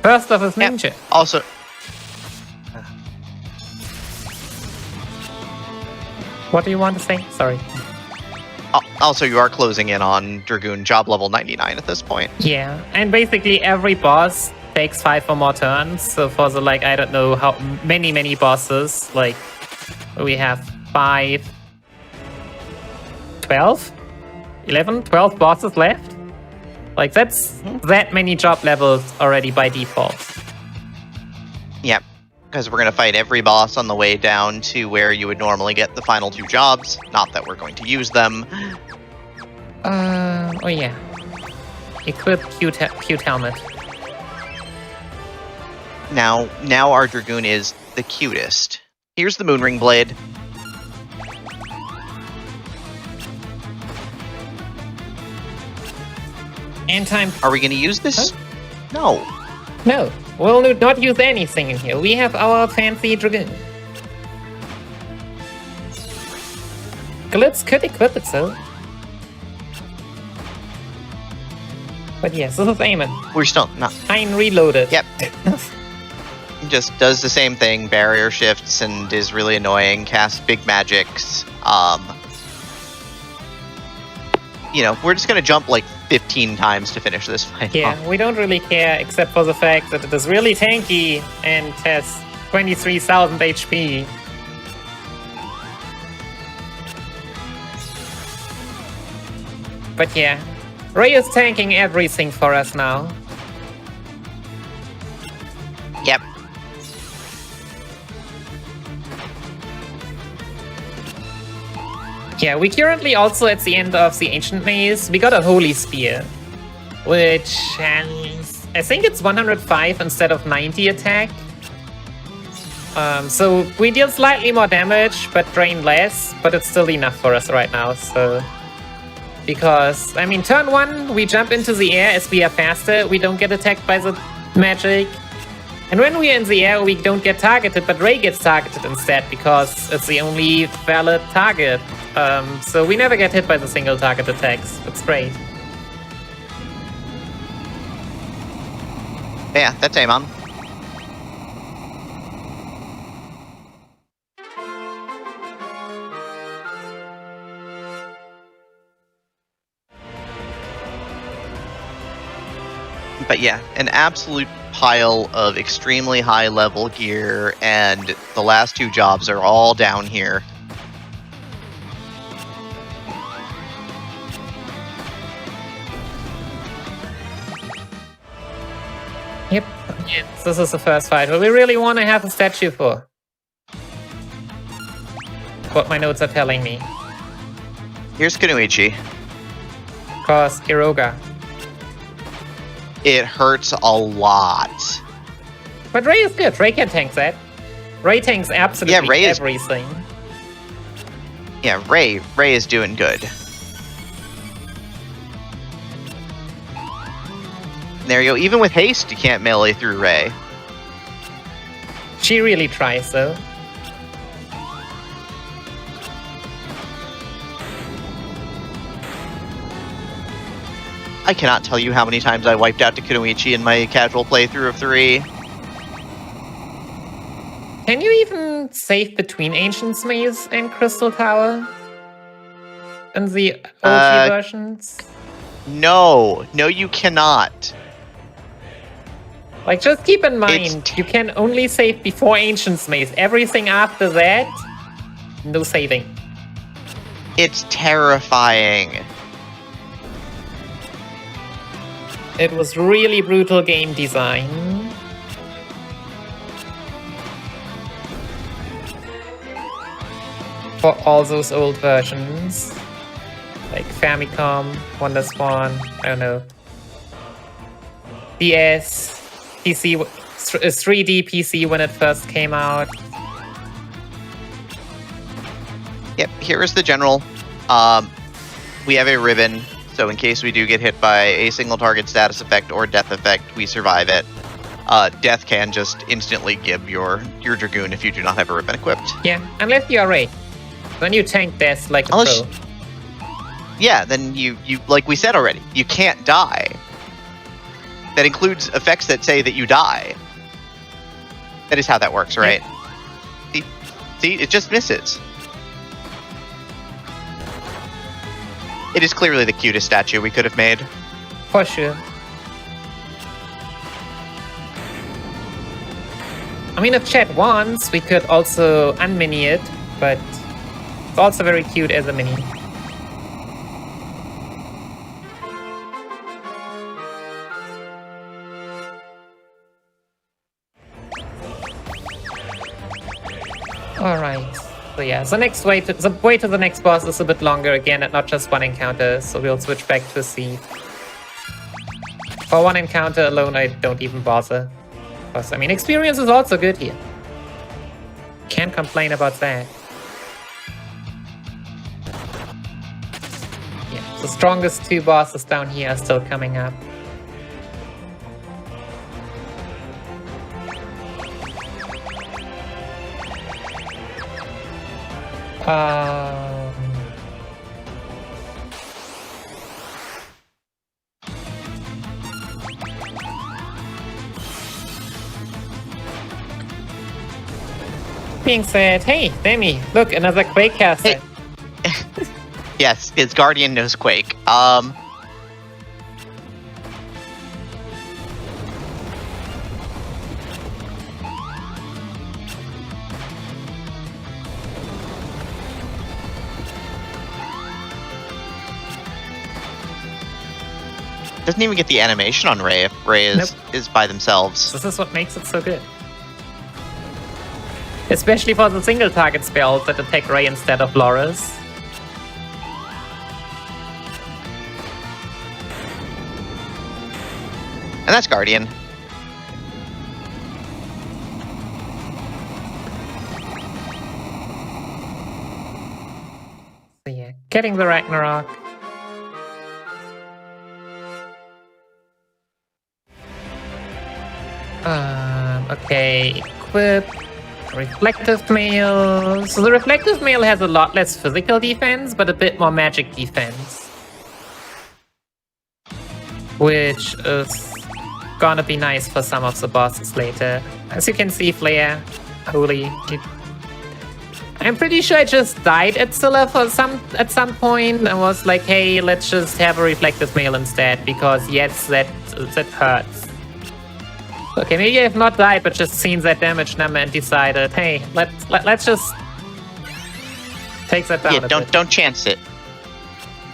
First off is Ninja. Yep. Also, what do you want to say? Sorry. also you are closing in on Dragoon job level 99 at this point. Yeah, and basically every boss takes 5 or more turns. So for the, like, I don't know how many bosses, like, we have 5, 12, 11, 12 bosses left. Like, that's that many job levels already by default. Yep, because we're going to fight every boss on the way down to where you would normally get the final 2 jobs. Not that we're going to use them. Oh yeah. Equip cute helmet. Now our Dragoon is the cutest. Here's the Moonring Blade. And time. Are we going to use this? Huh? No. No, we'll not use anything in here. We have our fancy Dragoon. Glitz could equip it so. But yes, this is Eamon. We're still not. Fine reloaded. Yep. Just does the same thing, barrier shifts, and is really annoying, casts big magics. You know, we're just going to jump like 15 times to finish this fight. Yeah, we don't really care, except for the fact that it is really tanky and has 23,000 HP. But yeah, Ray is tanking everything for us now. Yep. Yeah, we currently also at the end of the Ancient Maze, we got a Holy Spear, which has, I think it's 105 instead of 90 attack. So we deal slightly more damage, but drain less, but it's still enough for us right now, so... Because, I mean, turn 1, we jump into the air as we are faster, we don't get attacked by the magic. And when we are in the air, we don't get targeted, but Ray gets targeted instead, because it's the only valid target. So we never get hit by the single target attacks. It's great. Yeah, that's Amon. But yeah, an absolute pile of extremely high level gear, and the last 2 jobs are all down here. Yep. Yes, this is the first fight. What we really want to have a statue for. What my notes are telling me. Here's Kunoichi. Cause Kiroga. It hurts a lot. But Ray is good. Ray can tank that. Ray tanks absolutely Ray is- everything. Yeah, Ray is doing good. There you go. Even with haste, you can't melee through Ray. She really tries, though. I cannot tell you how many times I wiped out to Kunoichi in my casual playthrough of 3. Can you even save between Ancient's Maze and Crystal Tower? In the OG versions? No, you cannot. Like, just keep in mind, you can only save before Ancient's Maze. Everything after that, no saving. It's terrifying. It was really brutal game design. For all those old versions. Like Famicom, Wonder Swan, I don't know. DS, PC, 3D PC when it first came out. Yep, here is the general. We have a ribbon, so in case we do get hit by a single target status effect or death effect, we survive it. Death can just instantly give your Dragoon if you do not have a ribbon equipped. Yeah, unless you are Ray. Then you tank death like a pro. Yeah, then you like we said already, you can't die. That includes effects that say that you die. That is how that works, right? Yeah. See, it just misses. It is clearly the cutest statue we could have made. For sure. I mean, if chat wants, we could also unmini it, but it's also very cute as a mini. Alright. So yeah, the way to the next boss is a bit longer again and not just one encounter, so we'll switch back to C. For one encounter alone, I don't even bother. Because, I mean, experience is also good here. Can't complain about that. Yeah, the strongest 2 bosses down here are still coming up. Being said, hey, Demi, look, another Quake caster. Hey. Yes, his Guardian knows Quake. Doesn't even get the animation on Ray if Ray is by themselves. This is what makes it so good. Especially for the single target spells that attack Ray instead of Loris. And that's Guardian. So yeah, getting the Ragnarok. Okay, equip. Reflective Mail. So the Reflective Mail has a lot less physical defense, but a bit more magic defense. Which is gonna be nice for some of the bosses later. As you can see, Flare, holy... I'm pretty sure I just died at Scylla at some point and was like, hey, let's just have a Reflective Mail instead, because yes, that hurts. Okay, maybe I have not died, but just seen that damage number and decided, hey, let's just take that down. Yeah, don't chance it.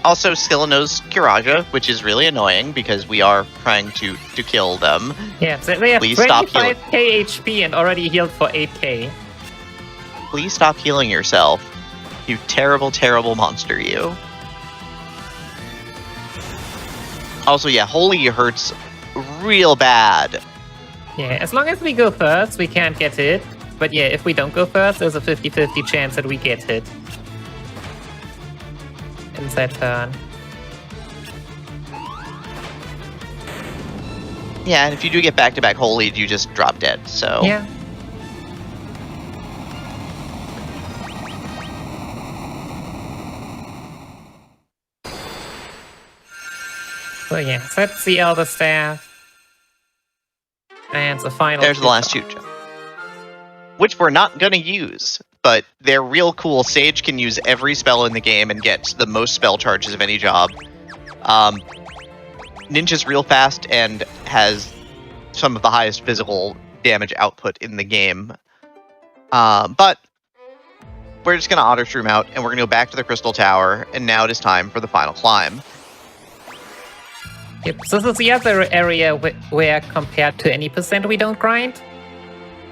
Also, Scylla knows Kiraja, which is really annoying because we are trying to kill them. Yeah, so they have 25k HP and already healed for 8k. Please stop healing yourself. You terrible, terrible monster, you. Also, yeah, Holy hurts real bad. Yeah, as long as we go first, we can't get hit. But yeah, if we don't go first, there's a 50-50 chance that we get hit. In that turn. Yeah, and if you do get back-to-back holy, you just drop dead, so... Yeah. So yeah, that's the Elder Staff. And the final... There's the last two. Which we're not going to use, but they're real cool. Sage can use every spell in the game and get the most spell charges of any job. Ninja's real fast and has some of the highest physical damage output in the game. But we're just going to auto shroom out, and we're going to go back to the Crystal Tower, and now it is time for the final climb. Yep, so this is the other area where compared to any percent we don't grind.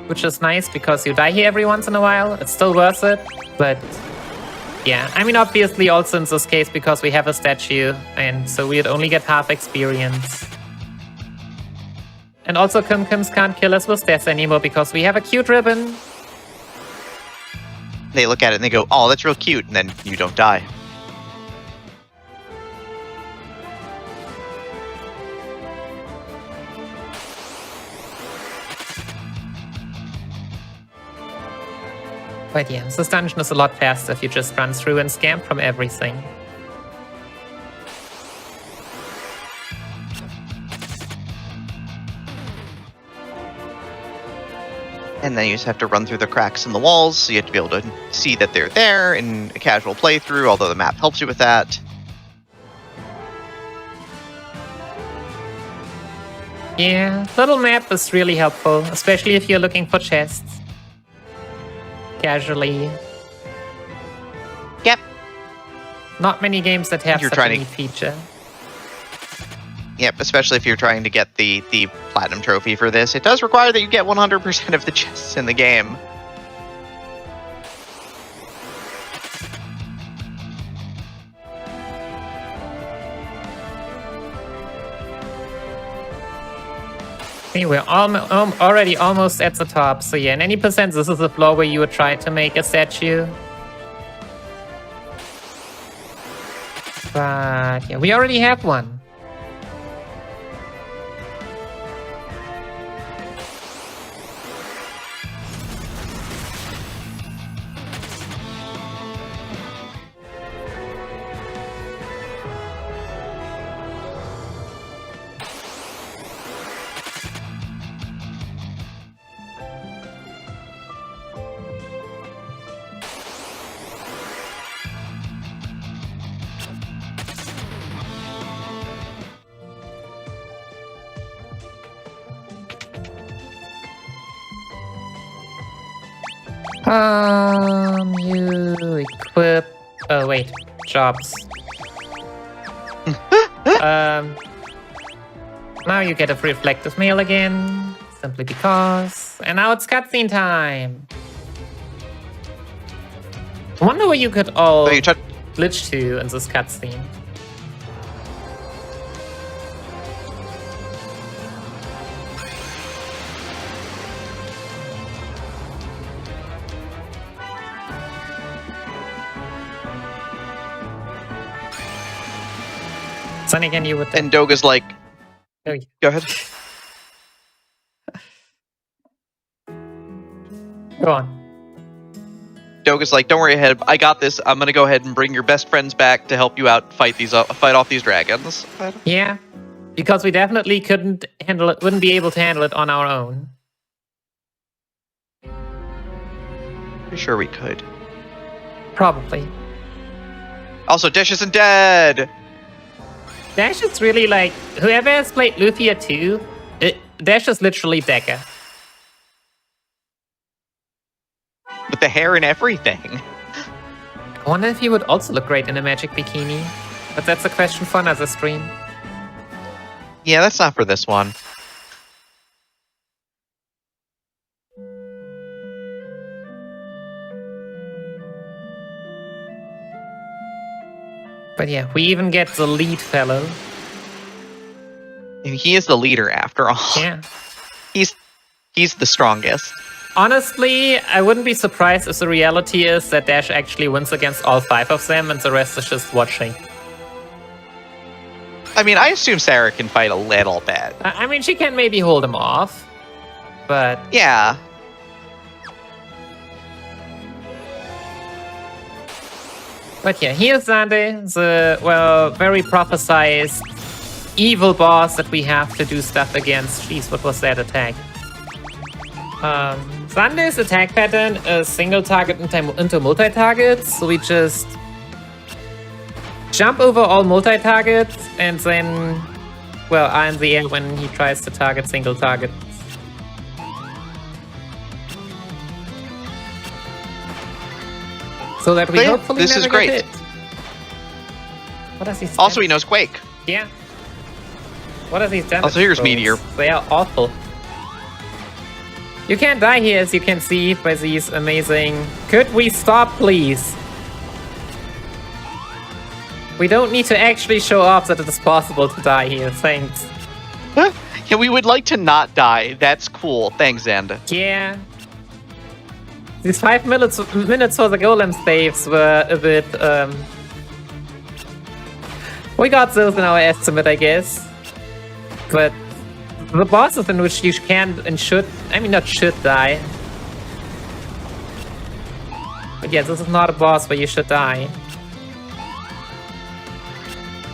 Which is nice because you die here every once in a while. It's still worth it, but yeah. I mean, obviously also in this case because we have a statue, and so we'd only get half experience. And also Kumkums can't kill us with death anymore because we have a cute ribbon. They look at it and they go, oh, that's real cute, and then you don't die. But yeah, this dungeon is a lot faster if you just run through and scam from everything. And then you just have to run through the cracks in the walls, so you have to be able to see that they're there in a casual playthrough, although the map helps you with that. Yeah, little map is really helpful, especially if you're looking for chests. Casually. Yep. Not many games that have such a neat feature. Yep, especially if you're trying to get the Platinum Trophy for this. It does require that you get 100% of the chests in the game. We're already almost at the top, so yeah, in any percent, this is the floor where you would try to make a statue. But yeah, we already have one. You equip... Oh, wait. Jobs. Now you get a reflective mail again, simply because. And now it's cutscene time. I wonder where you could all glitch to in this cutscene. Then again, you would... And Doga's like... Oh, yeah. Go ahead. Go on. Doga's like, don't worry, ahead. I got this. I'm gonna go ahead and bring your best friends back to help you out fight off these dragons. Yeah, because we definitely couldn't handle it. Wouldn't be able to handle it on our own. Pretty sure we could. Probably. Also, Dash isn't dead. Dash is really like, whoever has played Lufia 2, Dash is literally Deca. With the hair and everything. I wonder if he would also look great in a magic bikini. But that's a question for another stream. Yeah, that's not for this one. But yeah, we even get the lead fellow. He is the leader after all. Yeah. He's the strongest. Honestly, I wouldn't be surprised if the reality is that Dash actually wins against all 5 of them and the rest is just watching. I mean, I assume Sarah can fight a little bit. I mean, she can maybe hold him off, but... Yeah. But yeah, here's Xande, the, well, very prophesized evil boss that we have to do stuff against. Jeez, what was that attack? Xande's attack pattern is single target into multi-targets, so we just jump over all multi-targets and then, well, are in the air when he tries to target single targets. So that we hopefully this never is get great. hit. What does he stand? Also, he knows Quake. Yeah. What are these damage Also, here's rolls? Meteor. They are awful. You can't die here, as you can see by these amazing... Could we stop, please? We don't need to actually show off that it is possible to die here, thanks. Yeah, we would like to not die. That's cool. Thanks, Xande. Yeah. These 5 minutes for the golem saves were a bit... We got those in our estimate, I guess. But the bosses in which you can and should... I mean, not should die. But yeah, this is not a boss where you should die.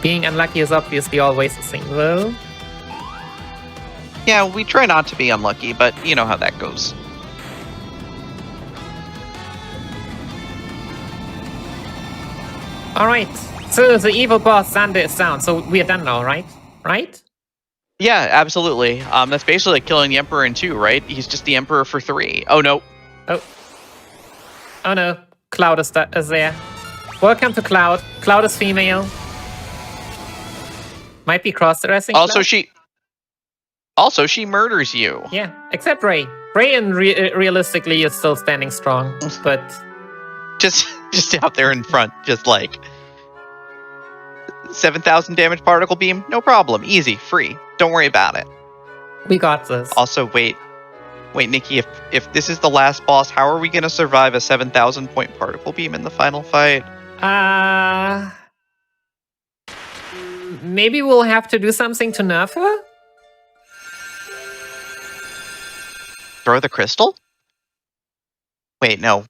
Being unlucky is obviously always a thing, though. Yeah, we try not to be unlucky, but you know how that goes. Alright, so the evil boss Xande is down, so we are done now, right? Right? Yeah, absolutely. That's basically like killing the Emperor in 2, right? He's just the Emperor for 3. Oh, no. Oh no, Cloud is there. Welcome to Cloud. Cloud is female. Might be cross-dressing. Also, Cloud? she murders you. Yeah, except Ray. Ray realistically is still standing strong, but... Just out there in front, just like... 7,000 damage particle beam? No problem. Easy. Free. Don't worry about it. We got this. Also, wait, Nikki, if this is the last boss, how are we going to survive a 7,000 point particle beam in the final fight? Maybe we'll have to do something to nerf her? Throw the crystal? Wait, no.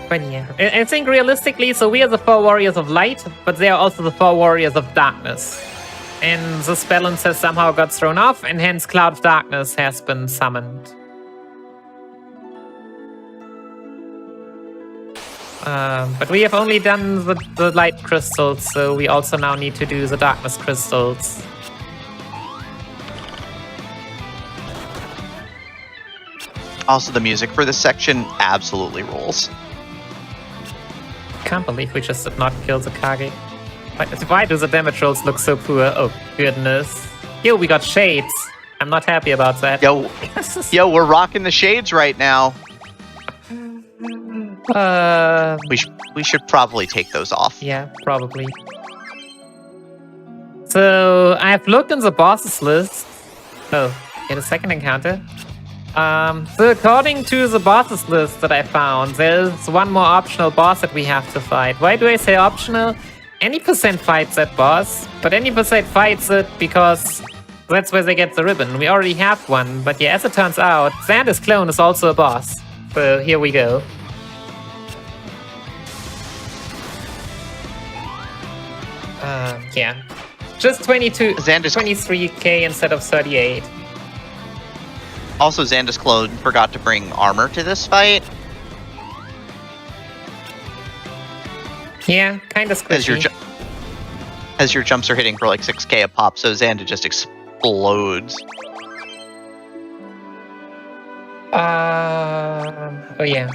But yeah, I think realistically, so we are the 4 warriors of light, but they are also the 4 warriors of darkness. And this balance has somehow got thrown off, and hence Cloud of Darkness has been summoned. But we have only done the light crystals, so we also now need to do the darkness crystals. Also, the music for this section absolutely rules. Can't believe we just did not kill the Kage. Why do the damage rolls look so poor? Oh, goodness. Yo, we got shades. I'm not happy about that. Yo, we're rocking the shades right now. We should probably take those off. Yeah, probably. So, I've looked in the bosses list. Oh, get a second encounter. So according to the bosses list that I found, there's one more optional boss that we have to fight. Why do I say optional? Any percent fights that boss, but any percent fights it because that's where they get the ribbon. We already have one, but yeah, as it turns out, Xande's clone is also a boss. So here we go. Yeah. Just 23k instead of 38. Also, Xande's clone forgot to bring armor to this fight. Yeah, kind of squishy. As your jumps are hitting for like 6k a pop, so Xande just explodes. Oh yeah.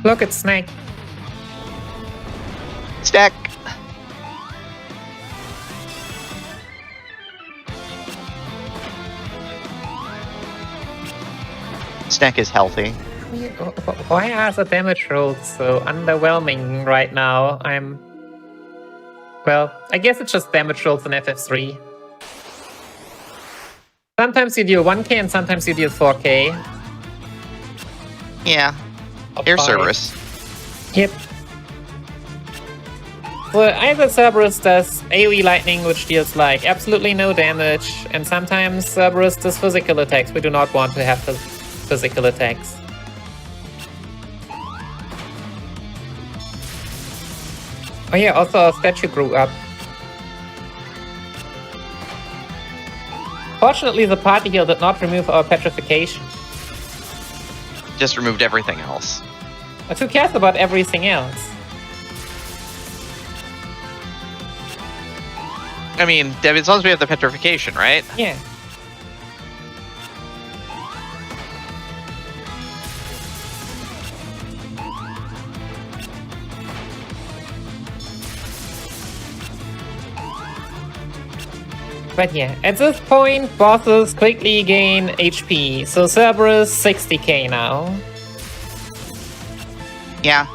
Look, it's Snake. Stack. Stack is healthy. Why are the damage rolls so underwhelming right now? Well, I guess it's just damage rolls in FF3. Sometimes you deal 1k and sometimes you deal 4k. Yeah. Air Cerberus. Yep. So either Cerberus does AoE lightning, which deals like absolutely no damage, and sometimes Cerberus does physical attacks. We do not want to have physical attacks. Oh yeah, also our statue grew up. Fortunately, the party heal did not remove our petrification. Just removed everything else. But who cares about everything else? I mean, as long as we have the petrification, right? Yeah. But yeah, at this point, bosses quickly gain HP. So Cerberus 60k now. Yeah.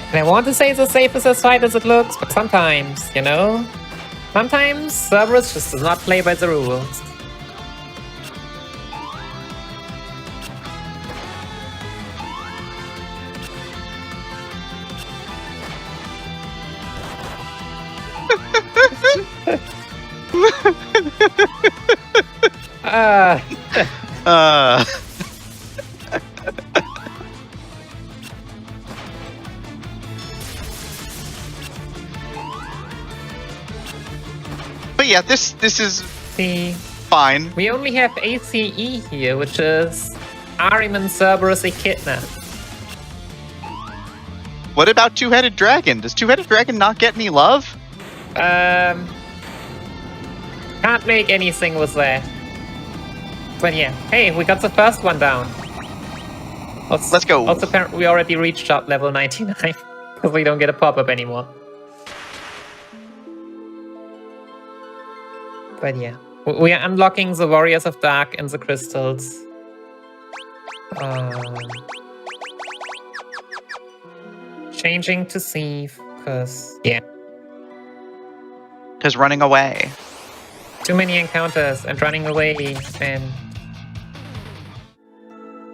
And I want to say it's as safe as fight as it looks, but sometimes, you know? Sometimes Cerberus just does not play by the rules. But yeah, this is See, fine. we only have ACE here, which is Ahriman, Cerberus, Echidna. What about Two-Headed Dragon? Does Two-Headed Dragon not get any love? Can't make anything with that. But yeah, hey, we got the first one down. Let's go. Also, apparently we already reached up level 99 because we don't get a pop-up anymore. But yeah, we are unlocking the Warriors of Dark and the crystals. Changing to Thief, because yeah. Because running away. Too many encounters and running away, and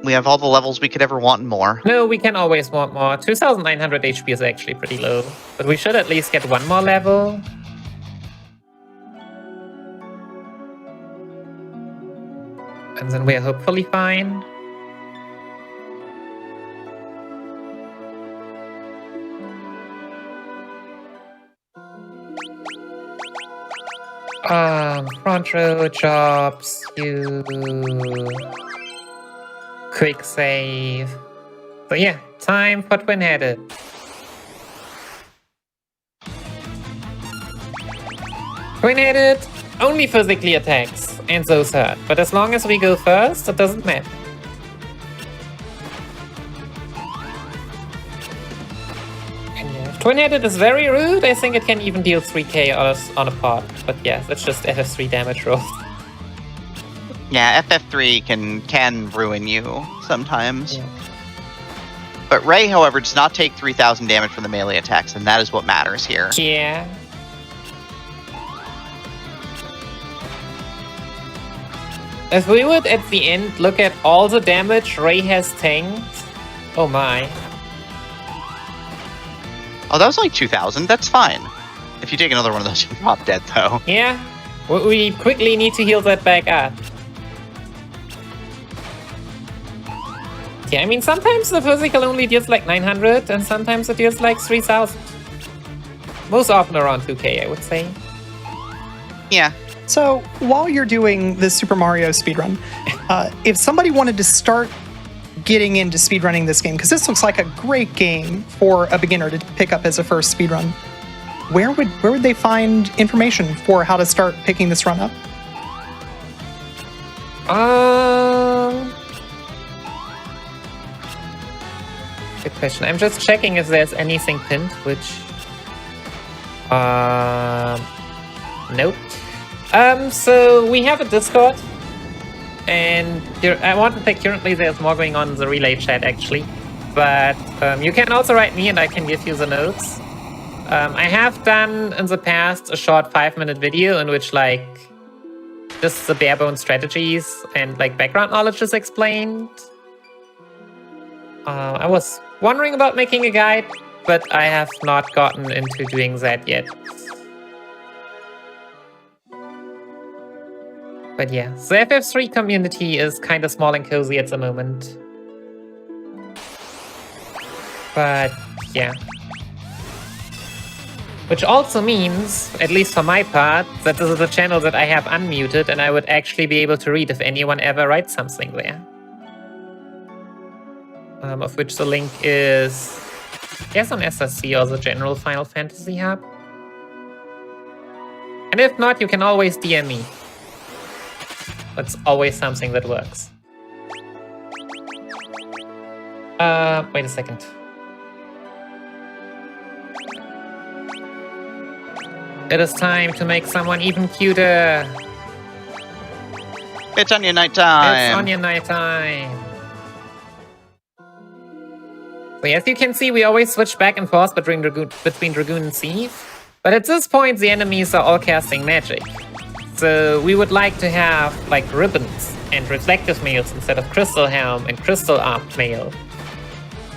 We have all the levels we could ever want and more. no, we can always want more. 2,900 HP is actually pretty low, but we should at least get one more level. And then we're hopefully fine. Front row jobs, you quick save. So yeah, time for twin-headed. Twin-headed only physically attacks, and those hurt. But as long as we go first, it doesn't matter. And yeah, if twin-headed is very rude, I think it can even deal 3k on a pot. But yeah, that's just FF3 damage rolls. Yeah, FF3 can ruin you sometimes. Yeah. But Ray, however, does not take 3,000 damage from the melee attacks, and that is what matters here. Yeah. If we would, at the end, look at all the damage Ray has tanked. Oh my. Oh, that was like 2,000. That's fine. If you take another one of those, you'll drop dead, though. Yeah. We quickly need to heal that back up. Yeah, I mean, sometimes the physical only deals like 900, and sometimes it deals like 3,000. Most often around 2k, I would say. Yeah. So while you're doing this Super Mario speedrun, if somebody wanted to start getting into speedrunning this game, because this looks like a great game for a beginner to pick up as a first speedrun, where would they find information for how to start picking this run up? Good question. I'm just checking if there's anything pinned, which... Nope. So we have a Discord, and I want to say currently there's more going on in the relay chat, actually. But you can also write me, and I can give you the notes. I have done in the past a short 5-minute video in which, like, just the bare bones strategies and, like, background knowledge is explained. I was wondering about making a guide, but I have not gotten into doing that yet. But yeah, the FF3 community is kind of small and cozy at the moment. But yeah. Which also means, at least for my part, that this is a channel that I have unmuted and I would actually be able to read if anyone ever writes something there. Of which the link is, I guess, on SSC or the general Final Fantasy Hub. And if not, you can always DM me. That's always something that works. Wait a second. It is time to make someone even cuter. It's onion night time. It's onion night time. So as you can see, we always switch back and forth between Dragoon and Thief. But at this point, the enemies are all casting magic. So we would like to have, like, ribbons and reflective mails instead of crystal helm and crystal armed mail.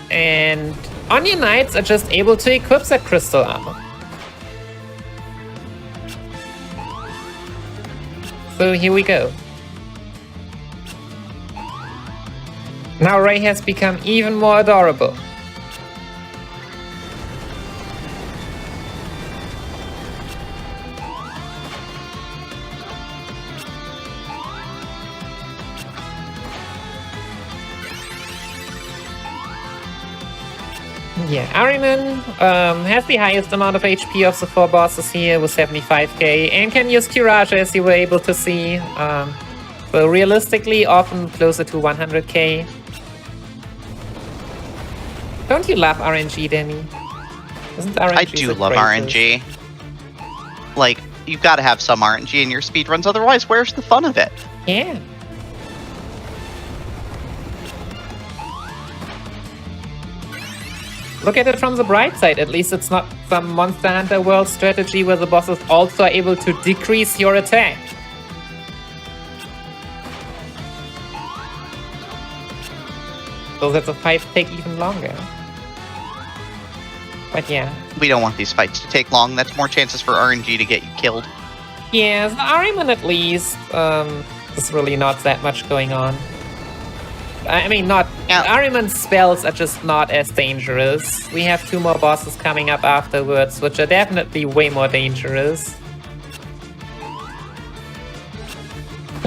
And Onion Knights are just able to equip that crystal armor. So here we go. Now Ray has become even more adorable. Yeah, Ahriman has the highest amount of HP of the 4 bosses here with 75k, and can use Courage, as you were able to see. So realistically, often closer to 100k. Don't you love RNG, Danny? Isn't RNG I do love RNG. Like, you've got to have some RNG in your speedruns, otherwise where's the fun of it? Yeah. Look at it from the bright side, at least it's not some Monster Hunter World strategy where the bosses also are able to decrease your attack. So that the fights take even longer. But yeah. We don't want these fights to take long, that's more chances for RNG to get you killed. Yeah, the Ahriman at least, there's really not that much going on. I mean, not... Yeah. Ahriman's spells are just not as dangerous. We have 2 more bosses coming up afterwards, which are definitely way more dangerous.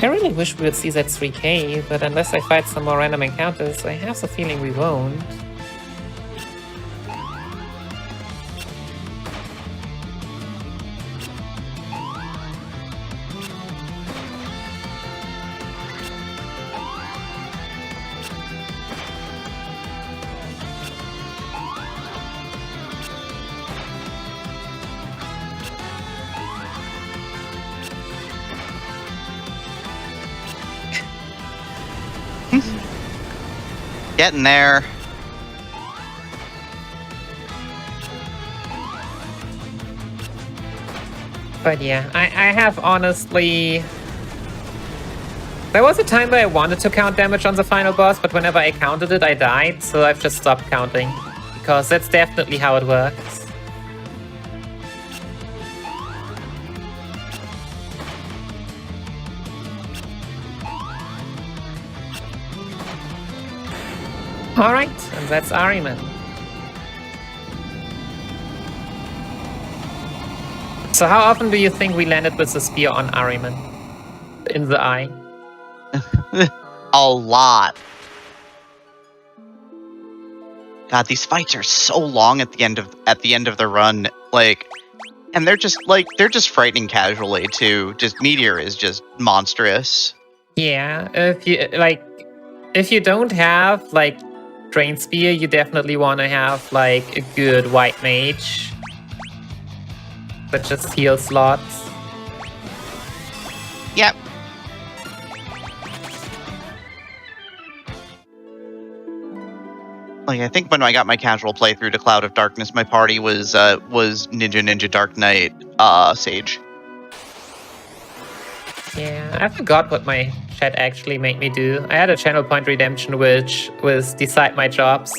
I really wish we would see that 3k, but unless I fight some more random encounters, I have the feeling we won't. Getting there. But yeah, I have honestly... There was a time where I wanted to count damage on the final boss, but whenever I counted it, I died, so I've just stopped counting. Because that's definitely how it works. Alright, and that's Ahriman. So how often do you think we landed with the spear on Ahriman? In the eye? A lot. God, these fights are so long at the end of the run, like, and they're just frightening casually too. Just Meteor is just monstrous. Yeah, if you don't have like Drain Spear, you definitely want to have like a good white mage that just heals slots. Yep. Like, I think when I got my casual playthrough to Cloud of Darkness, my party was Ninja Dark Knight Sage. Yeah, I forgot what my chat actually made me do. I had a channel point redemption, which was decide my jobs.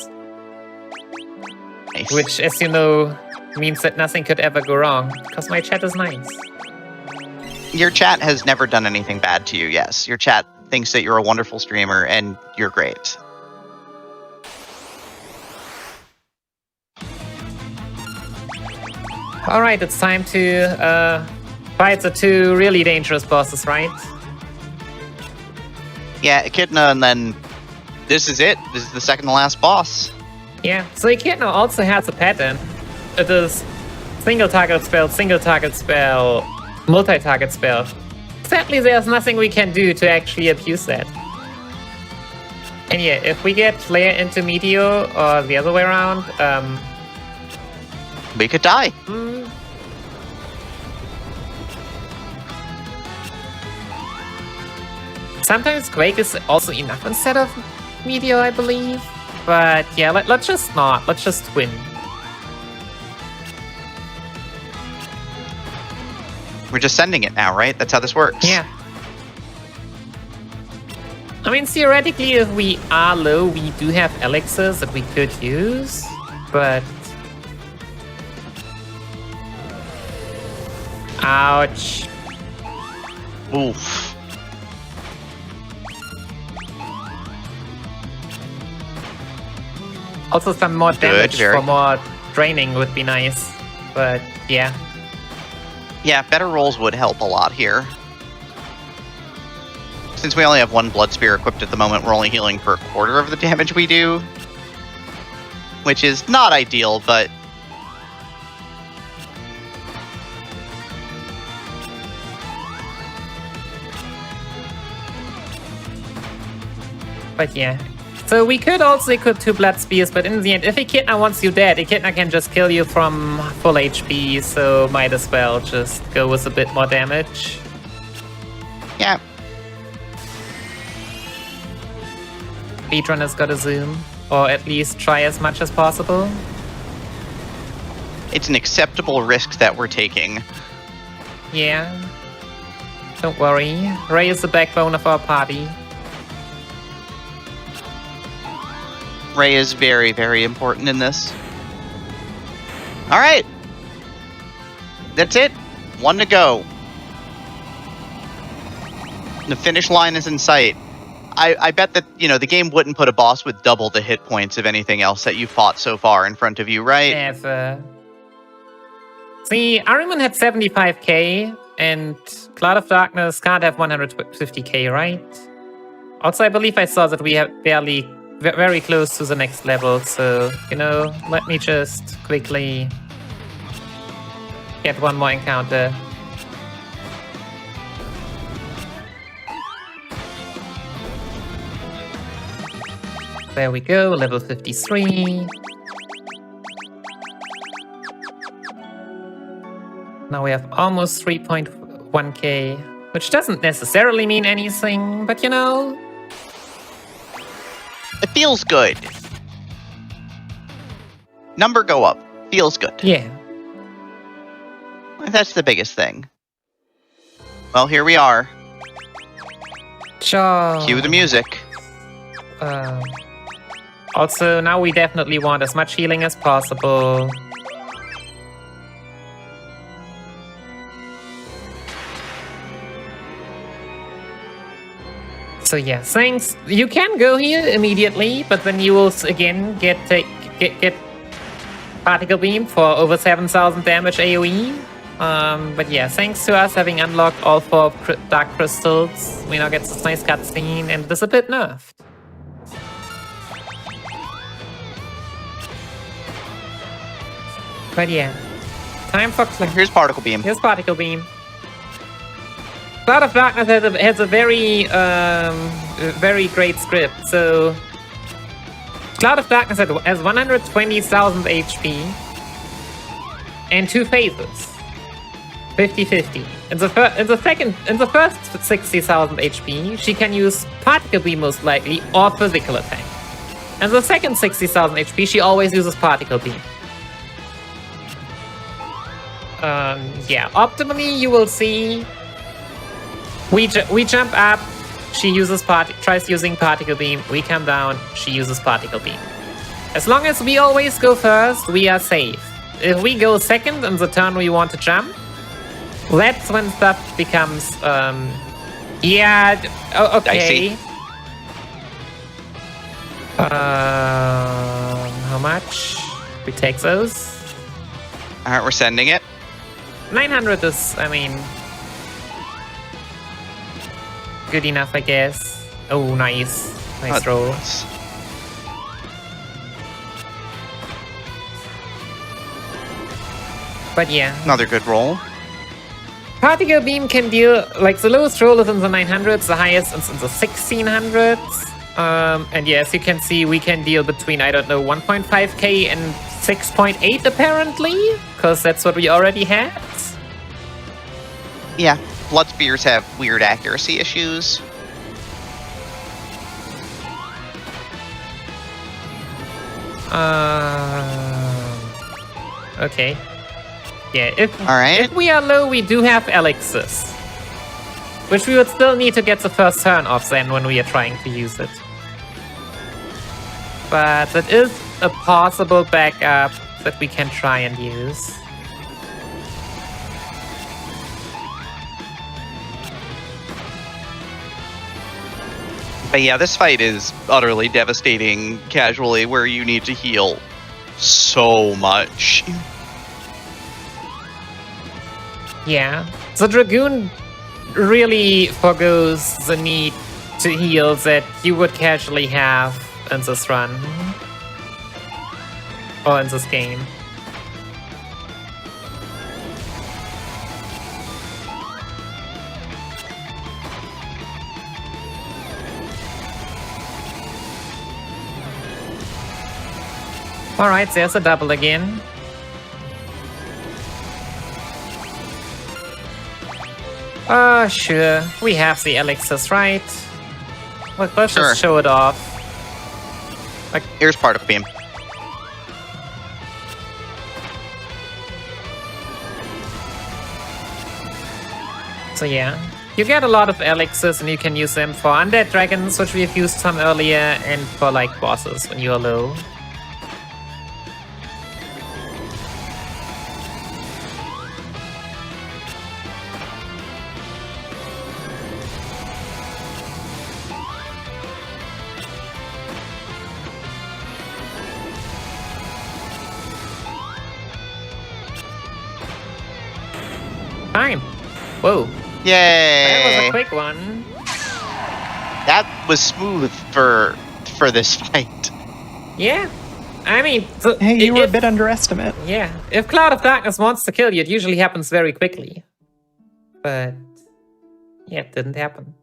Nice. Which, as you know, means that nothing could ever go wrong, because my chat is nice. Your chat has never done anything bad to you, yes. Your chat thinks that you're a wonderful streamer, and you're great. Alright, it's time to fight the two really dangerous bosses, right? Yeah, Echidna, and then this is it. This is the second to last boss. Yeah, so Echidna also has a pattern. It is single target spell, multi-target spell. Sadly, there's nothing we can do to actually abuse that. And yeah, if we get Flare into Meteor or the other way around, We could die. Sometimes Quake is also enough instead of Meteor, I believe. But yeah, let's just not. Let's just win. We're just sending it now, right? That's how this works. Yeah. I mean, theoretically, if we are low, we do have elixirs that we could use, but... Ouch. Oof. Also, some more damage very. for more draining would be nice, but yeah. Yeah, better rolls would help a lot here. Since we only have one Blood Spear equipped at the moment, we're only healing for a quarter of the damage we do. Which is not ideal, but... But yeah. So we could also equip 2 Blood Spears, but in the end, if Echidna wants you dead, Echidna can just kill you from full HP, so might as well just go with a bit more damage. Yeah. Speedrunner's gotta zoom, or at least try as much as possible. It's an acceptable risk that we're taking. Yeah. Don't worry, Ray is the backbone of our party. Ray is very, very important in this. Alright. That's it. 1 to go. The finish line is in sight. I bet that, you know, the game wouldn't put a boss with double the hit points of anything else that you've fought so far in front of you, right? Never. See, Ahriman had 75k, and Cloud of Darkness can't have 150k, right? Also, I believe I saw that we have very close to the next level, so, you know, let me just quickly get one more encounter. There we go, level 53. Now we have almost 3.1k, which doesn't necessarily mean anything, but you know... It feels good. Number go up. Feels good. Yeah. That's the biggest thing. Well, here we are. Sure. Cue the music. Also, now we definitely want as much healing as possible. So yeah, thanks. You can go here immediately, but then you will again get particle beam for over 7,000 damage AoE. But yeah, thanks to us having unlocked all 4 dark crystals, we now get this nice cutscene, and it is a bit nerfed. But yeah, time for... Here's Particle Beam. Here's Particle Beam. Cloud of Darkness has a very, very great script, so Cloud of Darkness has 120,000 HP and 2 phases. 50-50. In the first 60,000 HP, she can use Particle Beam most likely or Physical Attack. And the second 60,000 HP, she always uses Particle Beam. Yeah, optimally you will see we jump up, she uses tries using Particle Beam, we come down, she uses Particle Beam. As long as we always go first, we are safe. If we go second in the turn we want to jump, that's when stuff becomes yeah, okay. How much? We take those. Alright, we're sending it. 900 is, I mean, good enough, I guess. Oh, nice. Nice roll. But yeah. Another good roll. Particle Beam can deal, like, the lowest roll is in the 900s, the highest is in the 1600s. And yeah, as you can see, we can deal between, I don't know, 1.5k and 6.8 apparently, because that's what we already had. Yeah, Blood Spears have weird accuracy issues. Okay. Yeah, if we are low, we do have elixirs. Which we would still need to get the first turn off then when we are trying to use it. But that is a possible backup that we can try and use. But yeah, this fight is utterly devastating casually, where you need to heal so much. Yeah. The Dragoon really forgoes the need to heal that you would casually have in this run. Or in this game. Alright, there's a double again. Sure. We have the elixirs, right? Let's just show it off. Like, here's Particle Beam. So yeah. You get a lot of elixirs and you can use them for undead dragons, which we've used some earlier, and for like bosses when you're low. Time. Whoa. Yay! That was a quick one. That was smooth for this fight. Yeah. I mean... hey, you were a bit underestimate. Yeah. If Cloud of Darkness wants to kill you, it usually happens very quickly. But... yeah, it didn't happen.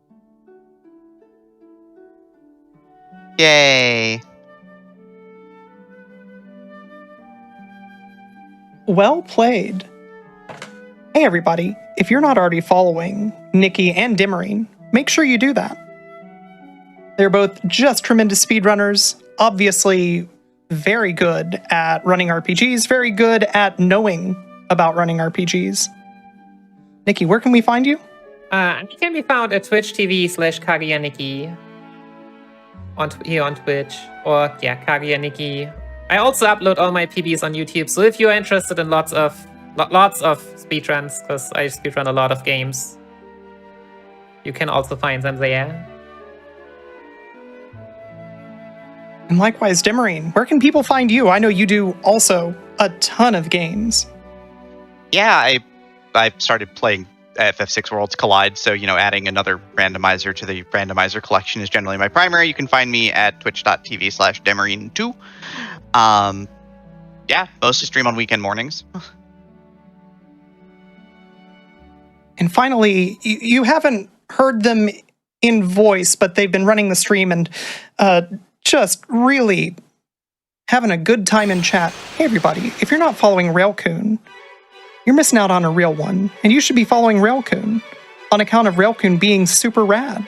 Yay! Well played. Hey everybody, if you're not already following Nikki and Demerine, make sure you do that. They're both just tremendous speedrunners, obviously very good at running RPGs, very good at knowing about running RPGs. Nikki, where can we find you? You can be found at twitch.tv/KaguyaNikki here on Twitch, or yeah, KaguyaNikki. I also upload all my PBs on YouTube, so if you're interested in lots of speedruns, because I speedrun a lot of games, you can also find them there. And likewise, Demerine, where can people find you? I know you do also a ton of games. Yeah, I started playing FF6 Worlds Collide, so, you know, adding another randomizer to the randomizer collection is generally my primary. You can find me at twitch.tv/Demerine2. Yeah, mostly stream on weekend mornings. And finally, you haven't heard them in voice, but they've been running the stream and just really having a good time in chat. Hey everybody, if you're not following Railcoon, you're missing out on a real one, and you should be following Railcoon on account of Railcoon being super rad.